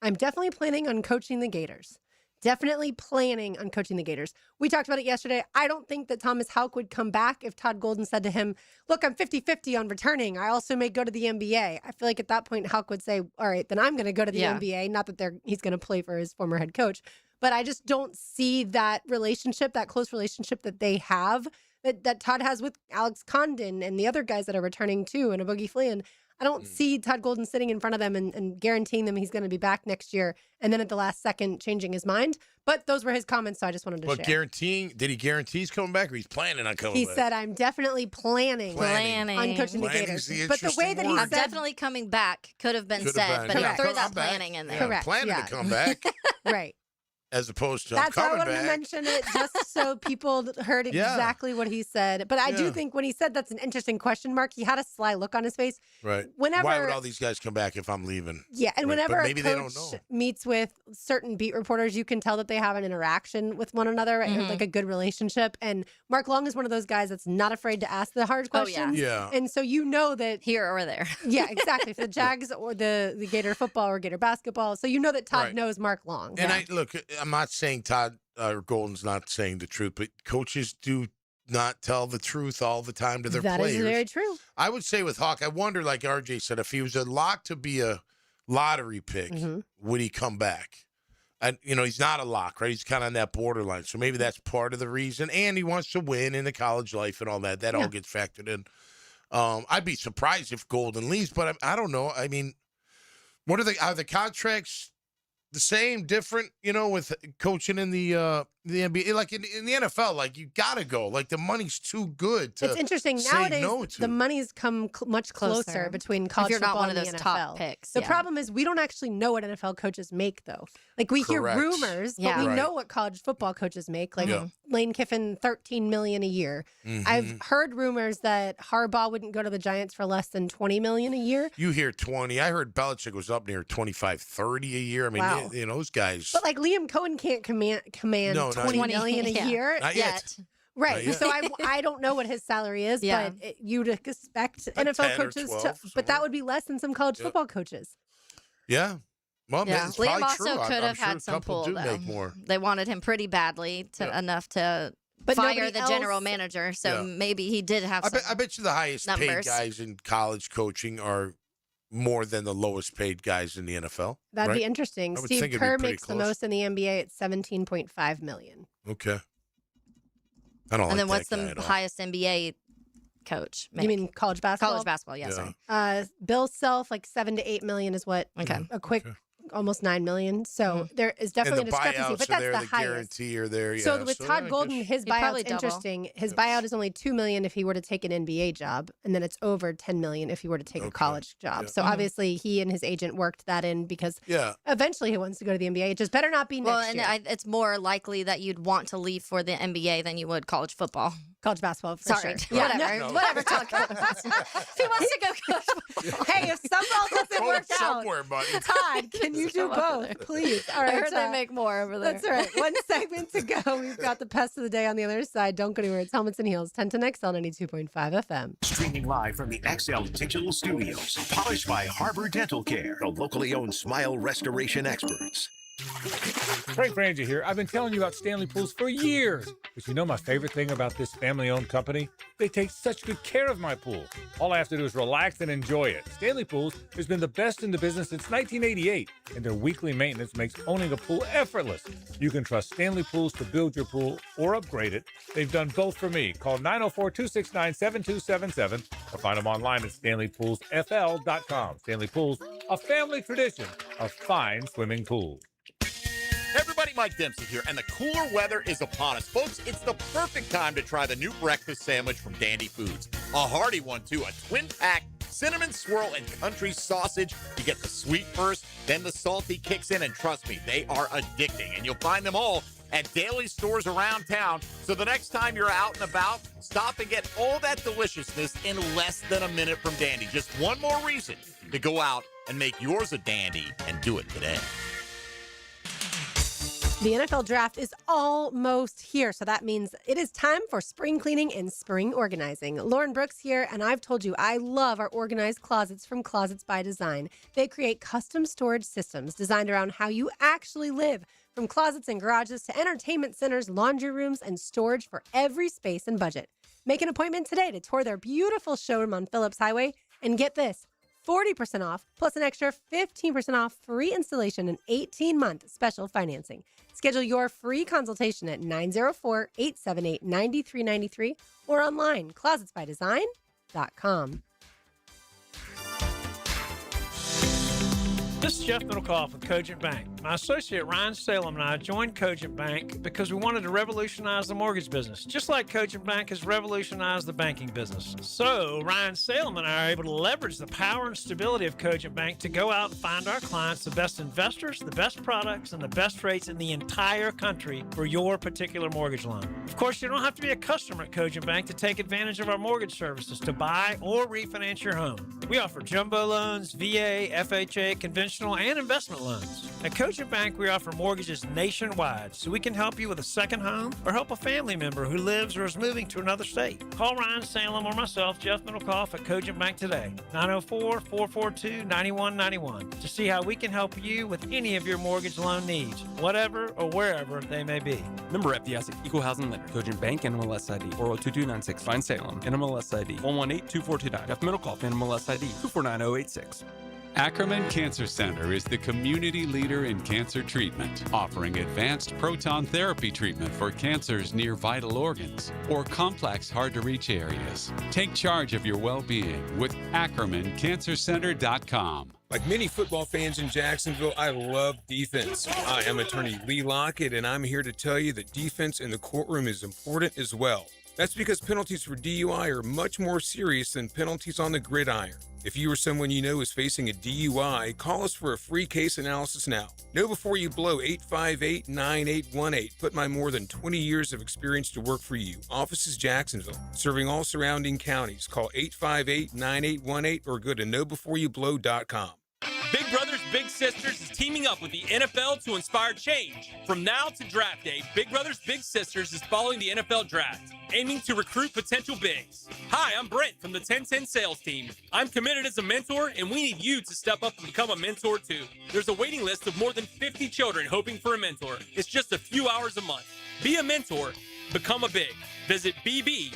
I'm definitely planning on coaching the Gators. Definitely planning on coaching the Gators. We talked about it yesterday. I don't think that Thomas Houck would come back if Todd Golden said to him, look, I'm 50-50 on returning. I also may go to the NBA. I feel like at that point, Houck would say, all right, then I'm going to go to the NBA. Not that he's going to play for his former head coach. But I just don't see that relationship, that close relationship that they have, that Todd has with Alex Condon and the other guys that are returning too, and a Boogie Flynn. I don't see Todd Golden sitting in front of them and guaranteeing them he's going to be back next year and then at the last second changing his mind. But those were his comments, so I just wanted to share. Did he guarantee he's coming back or he's planning on coming He back? said, I'm definitely planning on coaching the Gators. But the way that he I'm said, definitely coming back could have been Could have said, been. but Yeah. he threw I'm that back. planning in there. Yeah, Correct, planning yeah. to come back right. as opposed to That's why I I'm coming wanted to back. mention it just so people heard Yeah. exactly what he said. But I do Yeah. think when he said that's an interesting question mark, he had a sly look on his face. Right. Whenever, Why would all these guys come back if I'm leaving? Yeah, and Right, whenever but a maybe they don't coach know. meets with certain beat reporters, you can tell that they have an interaction with one another, right? Like a good relationship. And Mark Long is one of those guys that's not afraid to ask the hard Oh, yeah. questions. Yeah. And so you know that Here or there. yeah, exactly. For the Jags or the Gator football or Gator basketball. So you know that Todd Right. knows Mark Long. And I'm not saying Todd Golden's not saying the truth, but coaches do not tell the truth all the time to their That players. is very true. I would say with Hawk, I wonder, like RJ said, if he was a lock to be a lottery pick, would he come back? And, he's not a lock, right? He's kind of on that borderline. So maybe that's part of the reason. And he wants to win in the college life and all that. That all gets factored in. I'd be surprised if Golden leaves, but I don't know. I mean, are the contracts the same, different, with coaching in the NBA? Like in the NFL, like you got to go. Like the money's too good to It's interesting. say Nowadays, no to. the money's come much closer Closer. between college If you're not football one of and those the top NFL. picks, The yeah. problem is we don't actually know what NFL coaches make, though. Like we hear Correct. rumors, but Yeah. we Right. know what college football coaches make. Like Yeah. Lane Kiffin, $13 million a year. I've heard rumors that Harbaugh wouldn't go to the Giants for less than $20 million a year. You hear 20. I heard Belichick was up near 25, 30 a year. I mean, Wow. those guys. But like Liam Cohen can't command No, not $20 yet. million a Yeah. year. Not yet. Right. Not yet. So I don't know what his salary is, Yeah. but you'd expect Like NFL 10 or coaches 12 to, but somewhere. that would be less than some college football coaches. Yeah. Well, Yeah. it's Liam probably also true. could I'm have sure had a some couple pull, do though. make more. They wanted him pretty badly enough to But fire nobody the general else- manager. So Yeah. maybe he did have some I bet you the highest paid numbers. guys in college coaching are more than the lowest paid guys in the NFL. That'd right? be interesting. I would Steve think it'd be Kerr pretty makes the close. most in the NBA at $17.5 million. Okay. I don't And like then what's that guy the at all. highest NBA coach make? You mean college basketball? college basketball? Yeah, Yeah. sorry. Bill Self, like 7 to 8 million is what Okay. a quick almost 9 million. So there is definitely a and the discrepancy, buyouts but are that's there, the the highest. guarantee are there. So yeah. with I Todd Golden, guess- his He'd probably buyout's double. interesting. His buyout is only $2 million if he were to take an NBA job, and then it's over $10 million if he were to take a college job. Yeah. So obviously he and his agent worked that in because Yeah. eventually he wants to go to the NBA. It just better not be Well, next and year. it's more likely that you'd want to leave for the NBA than you would college football. College basketball, for Sorry, sure. Yeah, whatever, no. whatever. Talk. If he wants to go coach football. Hey, if some ball doesn't it worked out. somewhere, buddy. Todd, can you do both, please? All right, I heard they make more over there. That's right. One segment to go. We've got the pest of the day on the other side. Don't go anywhere. It's Helmets and Heels, 1010XL 92.5 FM. Streaming live from the XL Digital Studios. Polished by Harbor Dental Care, the locally owned smile restoration experts. Frank Frangia here. I've been telling you about Stanley Pools for years. But you know my favorite thing about this family-owned company? They take such good care of my pool. All I have to do is relax and enjoy it. Stanley Pools has been the best in the business since 1988, and their weekly maintenance makes owning a pool effortless. You can trust Stanley Pools to build your pool or upgrade it. They've done both for me. Call 904-269-7277 or find them online at StanleyPoolsFL.com. Stanley Pools, a family tradition of fine swimming pools. Hey everybody, Mike Dempsey here, and the cooler weather is upon us. Folks, it's the perfect time to try the new breakfast sandwich from Dandy Foods. A hearty one, too. A twin-pack cinnamon swirl and country sausage. You get the sweet first, then the salty kicks in, and trust me, they are addicting. And you'll find them all at daily stores around town. So the next time you're out and about, stop and get all that deliciousness in less than a minute from Dandy. Just one more reason to go out and make yours a dandy, and do it today. The NFL draft is almost here, so that means it is time for spring cleaning and spring organizing. Lauren Brooks here, and I've told you I love our organized closets from Closets by Design. They create custom storage systems designed around how you actually live, from closets and garages to entertainment centers, laundry rooms, and storage for every space and budget. Make an appointment today to tour their beautiful showroom on Phillips Highway, and get this, 40% off, plus an extra 15% off free installation and 18-month special financing. Schedule your free consultation at 904-878-9393 or online, closetsbydesign.com. This is Jeff Middlecoff with Cogent Bank. My associate Ryan Salem and I joined Cogent Bank because we wanted to revolutionize the mortgage business, just like Cogent Bank has revolutionized the banking business. So Ryan Salem and I are able to leverage the power and stability of Cogent Bank to go out and find our clients the best investors, the best products, and the best rates in the entire country for your particular mortgage loan. Of course, you don't have to be a customer at Cogent Bank to take advantage of our mortgage services to buy or refinance your home. We offer jumbo loans, VA, FHA, conventional and investment loans. At Cogent Bank, we offer mortgages nationwide, so we can help you with a second home or help a family member who lives or is moving to another state. Call Ryan Salem or myself, Jeff Middlecoff, at Cogent Bank today, 904-442-9191, to see how we can help you with any of your mortgage loan needs, whatever or wherever they may be. Member FDIC, Equal Housing Lender, Cogent Bank, NMLS ID 402296, Ryan Salem, NMLS ID 1182429, Jeff Middlecoff, NMLS ID 249086. Ackerman Cancer Center is the community leader in cancer treatment, offering advanced proton therapy treatment for cancers near vital organs or complex, hard-to-reach areas. Take charge of your well-being with AckermanCancerCenter.com. Like many football fans in Jacksonville, I love defense. Hi, I'm attorney Lee Lockett, and I'm here to tell you that defense in the courtroom is important as well. That's because penalties for DUI are much more serious than penalties on the gridiron. If you or someone you know is facing a DUI, call us for a free case analysis now. Know before you blow 858-9818. Put my more than 20 years of experience to work for you. Office is Jacksonville, serving all surrounding counties. Call 858-9818 or go to knowbeforeyouBlow.com. Big Brothers Big Sisters is teaming up with the NFL to inspire change. From now to draft day, Big Brothers Big Sisters is following the NFL draft, aiming to recruit potential bigs. Hi, I'm Brent from the 1010 sales team. I'm committed as a mentor, and we need you to step up and become a mentor too. There's a waiting list of more than 50 children hoping for a mentor. It's just a few hours a month. Be a mentor, become a big. Visit bbsnefl.org.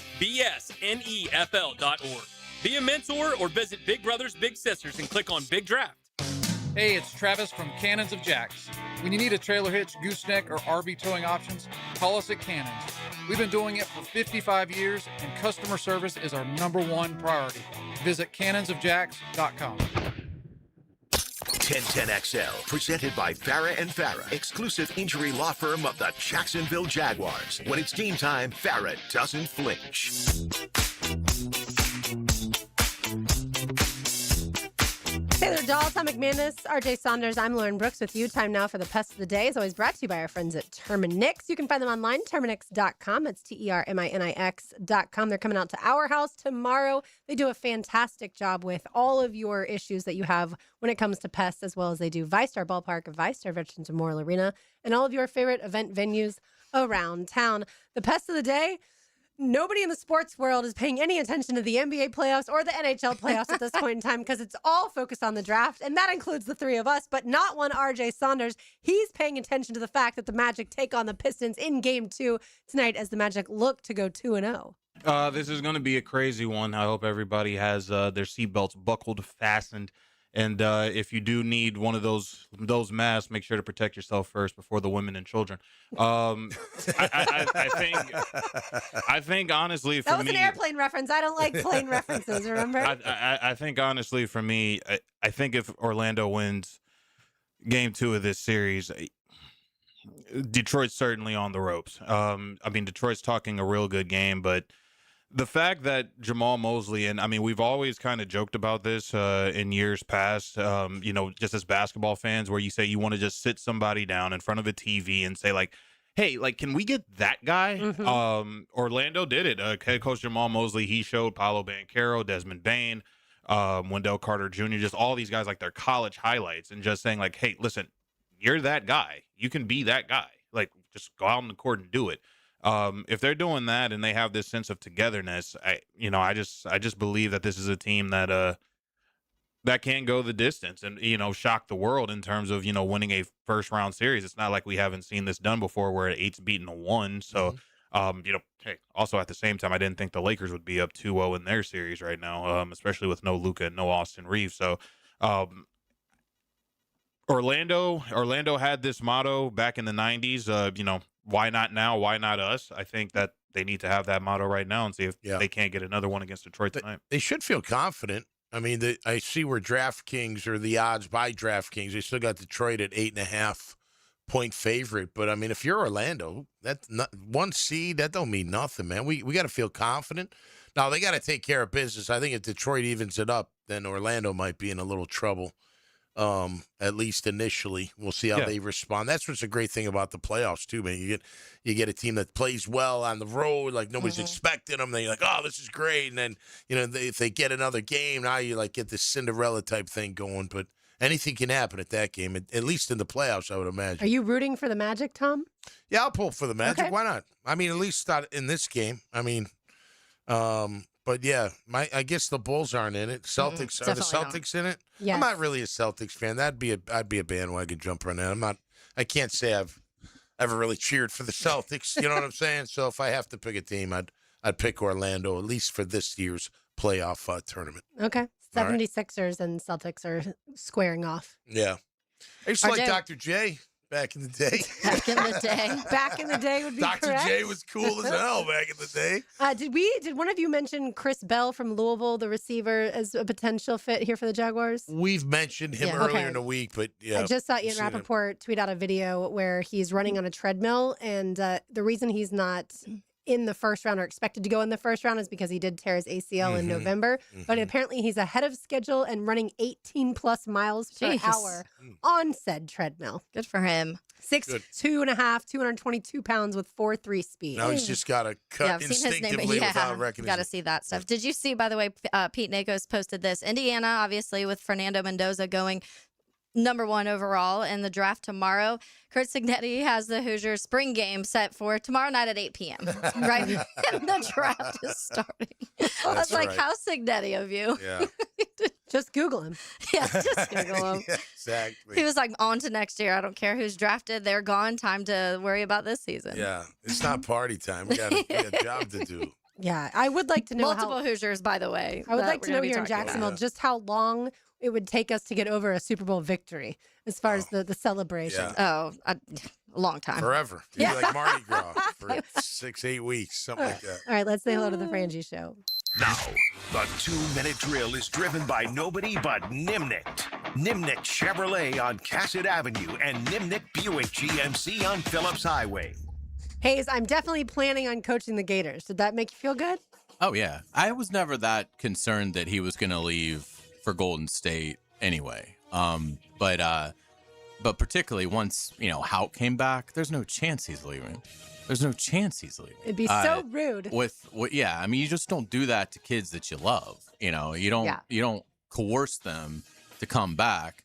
Be a mentor or visit Big Brothers Big Sisters and click on Big Draft. Hey, it's Travis from Cannons of Jacks. When you need a trailer hitch, gooseneck, or RV towing options, call us at Cannons. We've been doing it for 55 years, and customer service is our #1 priority. Visit cannonsofjacks.com. 1010XL, presented by Farah and Farah, exclusive injury law firm of the Jacksonville Jaguars. When it's game time, Farah doesn't flinch. Taylor Vidal, Tom McManus, RJ Saunders, I'm Lauren Brooks with you. Time now for the Pest of the Day. It's always brought to you by our friends at Terminix. You can find them online, Terminix.com. That's Terminix.com. They're coming out to our house tomorrow. They do a fantastic job with all of your issues that you have when it comes to pests, as well as they do ViStar Ballpark, ViStar Veterans Memorial Arena, and all of your favorite event venues around town. The Pest of the Day. Nobody in the sports world is paying any attention to the NBA playoffs or the NHL playoffs at this point in time because it's all focused on the draft, and that includes the three of us, but not one RJ Saunders. He's paying attention to the fact that the Magic take on the Pistons in Game 2 tonight as the Magic look to go 2-0. This is going to be a crazy one. I hope everybody has their seatbelts buckled, fastened. And if you do need one of those masks, make sure to protect yourself first before the women and children. I think honestly, for me, that was an airplane reference. I don't like plane references. Remember? I think honestly, for me, I think if Orlando wins Game 2 of this series, Detroit's certainly on the ropes. I mean, Detroit's talking a real good game, but the fact that Jamal Mosley, and I mean, we've always kind of joked about this in years past, just as basketball fans, where you say you want to just sit somebody down in front of a TV and say, like, hey, like, can we get that guy? Mm-hmm. Orlando did it. Head coach Jamal Mosley, he showed Paolo Banchero, Desmond Bain, Wendell Carter Jr., just all these guys, like, their college highlights, and just saying, like, hey, listen, you're that guy. You can be that guy. Like, just go out on the court and do it. If they're doing that and they have this sense of togetherness, I just believe that this is a team that can go the distance and, shock the world in terms of, winning a first round series. It's not like we haven't seen this done before where 8's beating a 1. So, hey, also at the same time, I didn't think the Lakers would be up 2-0 in their series right now, especially with no Luka and no Austin Reeves. So, Orlando had this motto back in the 90s, why not now? Why not us? I think that they need to have that motto right now and see if they can't get another one against Detroit tonight. They should feel confident. I mean, I see where DraftKings or the odds by DraftKings, they still got Detroit at 8.5 point favorite. But I mean, if you're Orlando, that's not one seed. That don't mean nothing, man. We got to feel confident. Now they got to take care of business. I think if Detroit evens it up, then Orlando might be in a little trouble. At least initially. We'll see how they respond. That's what's a great thing about the playoffs too, man. You get a team that plays well on the road, like nobody's expecting them. They're like, oh, this is great. And then, if they get another game, now you like get this Cinderella type thing going. But anything can happen at that game, at least in the playoffs, I would imagine. Are you rooting for the Magic, Tom? Yeah, I'll pull for the Magic. Okay. Why not? I mean, at least not in this game. I mean, but yeah, I guess the Bulls aren't in it. Celtics are the Celtics in it? Yes. I'm not really a Celtics fan. I'd be a bandwagon jumper on that. I can't say I've ever really cheered for the Celtics. You know what I'm saying? So if I have to pick a team, I'd pick Orlando, at least for this year's playoff tournament. Okay. 76ers and Celtics are squaring off. Yeah. I used to like Dr. J. Back in the day. Back in the day. Back in the day would be Dr. correct. J was cool as hell back in the day. Did one of you mention Chris Bell from Louisville, the receiver, as a potential fit here for the Jaguars? We've mentioned him earlier in the week, but yeah. I just saw Ian Rappaport tweet out a video where he's running on a treadmill, and the reason he's not in the first round or expected to go in the first round is because he did tear his ACL in November. But apparently he's ahead of schedule and running 18 plus miles per hour on said treadmill. Good for him. 6'2.5", 222 pounds with 4.3 speed. Now he's just got to cut instinctively without recognition. Got to see that stuff. Did you see, by the way, Pete Nakos posted this. Indiana, obviously, with Fernando Mendoza going number 1 overall in the draft tomorrow. Kurt Cignetti has the Hoosiers spring game set for tomorrow night at 8 p.m. Right? And the draft is starting. I was like, how Cignetti of you? Yeah. Just Google him. Yeah, just Google him. Yeah, exactly. He was like, on to next year. I don't care who's drafted. They're gone. Time to worry about this season. Yeah. It's not party time. We got a job to do. Yeah. I would like to know multiple Hoosiers, by the way. I would like to know here in Jacksonville just how long it would take us to get over a Super Bowl victory as far as the celebration. Yeah. A long time. Forever. You'd be like Mardi Gras for 6-8 weeks, something like that. All right, let's say hello to the Frangie Show. Now, the 2-minute drill is driven by nobody but Nimnicht. Nimnicht Chevrolet on Cassett Avenue and Nimnicht Buick GMC on Phillips Highway. Hayes, I'm definitely planning on coaching the Gators. Did that make you feel good? Oh, yeah. I was never that concerned that he was going to leave for Golden State anyway. But particularly once, Houck came back, there's no chance he's leaving. There's no chance he's leaving. It'd be so rude. You just don't do that to kids that you love. You don't coerce them to come back,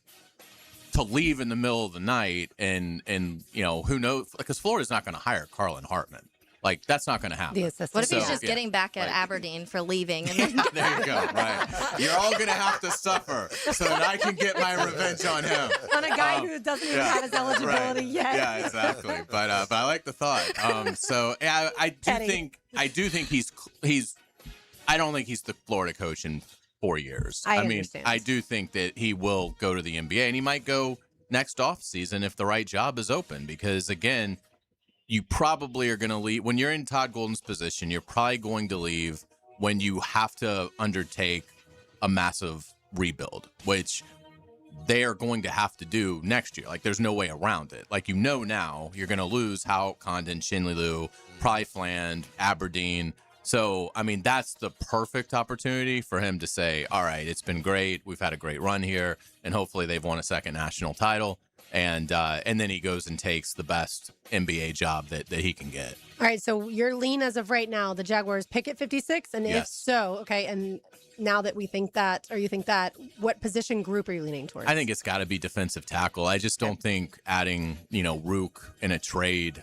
to leave in the middle of the night, and who knows? Because Florida's not going to hire Carlin Hartman. Like, that's not going to happen. What if he's just getting back at Aberdeen for leaving? And then there you go. Right. You're all going to have to suffer so that I can get my revenge on him. On a guy who doesn't even have his eligibility yet. Yeah, exactly. But I like the thought. I do think he's. I don't think he's the Florida coach in 4 years. I understand. I do think that he will go to the NBA, and he might go next offseason if the right job is open. Because again, you probably are going to leave when you're in Todd Golden's position. You're probably going to leave when you have to undertake a massive rebuild, which they are going to have to do next year. Like, there's no way around it. Like, now you're going to lose Houck, Condon, Shinley, probably Fland, Aberdeen. So, that's the perfect opportunity for him to say, all right, it's been great. We've had a great run here, and hopefully they've won a second national title. And then he goes and takes the best NBA job that he can get. All right, so your lean as of right now, the Jaguars pick at 56, and yes. If so, okay, and now that you think that, what position group are you leaning towards? I think it's got to be defensive tackle. I just don't think adding, Rook in a trade,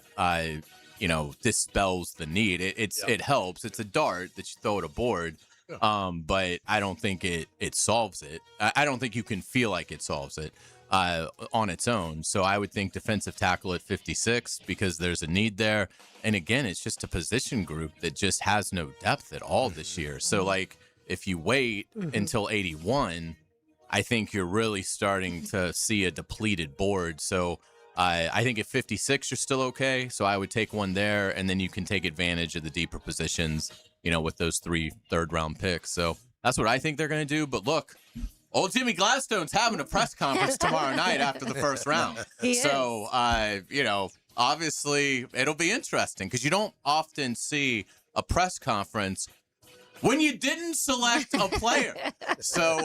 dispels the need. It helps. It's a dart that you throw at a board. But I don't think it solves it. I don't think you can feel like it solves it on its own. So I would think defensive tackle at 56 because there's a need there. And again, it's just a position group that just has no depth at all this year. So if you wait until 81, I think you're really starting to see a depleted board. So I think at 56, you're still okay. So I would take one there, and then you can take advantage of the deeper positions, with those 3 third-round picks. So that's what I think they're going to do. But look, old Jimmy Gladstone's having a press conference tomorrow night after the first round. So, obviously it'll be interesting because you don't often see a press conference when you didn't select a player. So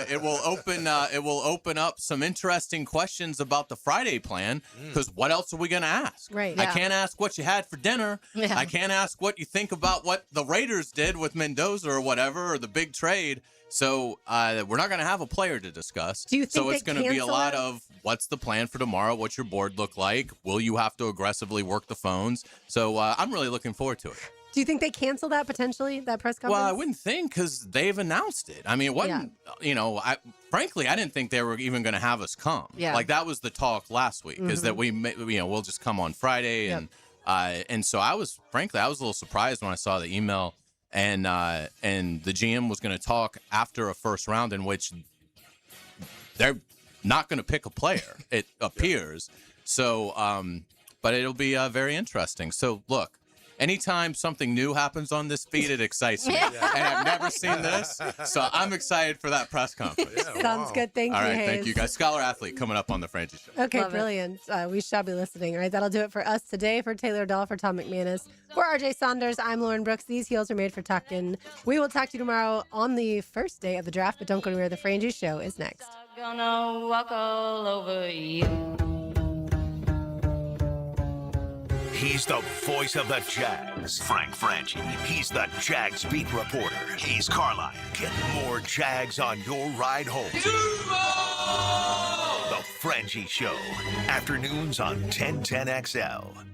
it will open up some interesting questions about the Friday plan, because what else are we going to ask? Right. I can't ask what you had for dinner. Yeah. I can't ask what you think about what the Raiders did with Mendoza or whatever, or the big trade. So we're not going to have a player to discuss. Do you think it's going to be a lot of what's the plan for tomorrow? What's your board look like? Will you have to aggressively work the phones? So I'm really looking forward to it. Do you think they cancel that potentially, that press conference? Well, I wouldn't think, because they've announced it. It wasn't, frankly, I didn't think they were even going to have us come. Yeah. Like, that was the talk last week, is that we'll just come on Friday. And so I was a little surprised when I saw the email, and the GM was going to talk after a first round in which they're not going to pick a player, it appears. So, but it'll be very interesting. So, look. Anytime something new happens on this feed, it excites me. And I've never seen this, so I'm excited for that press conference. Sounds good. Thank you, All right, Hayes. thank you, guys. Scholar Athlete coming up on the Frangie Show. Okay, brilliant. We shall be listening. All right, that'll do it for us today. For Taylor Dahl, for Tom McManus, for RJ Saunders, I'm Lauren Brooks. These heels are made for tucking. We will talk to you tomorrow on the first day of the draft, but don't go anywhere. The Frangie Show is next. Gonna walk all over you. He's the voice of the Jags, Frank Frangie. He's the Jags beat reporter. He's Carlisle. Get more Jags on your ride home. The Frangie Show. Afternoons on 1010XL.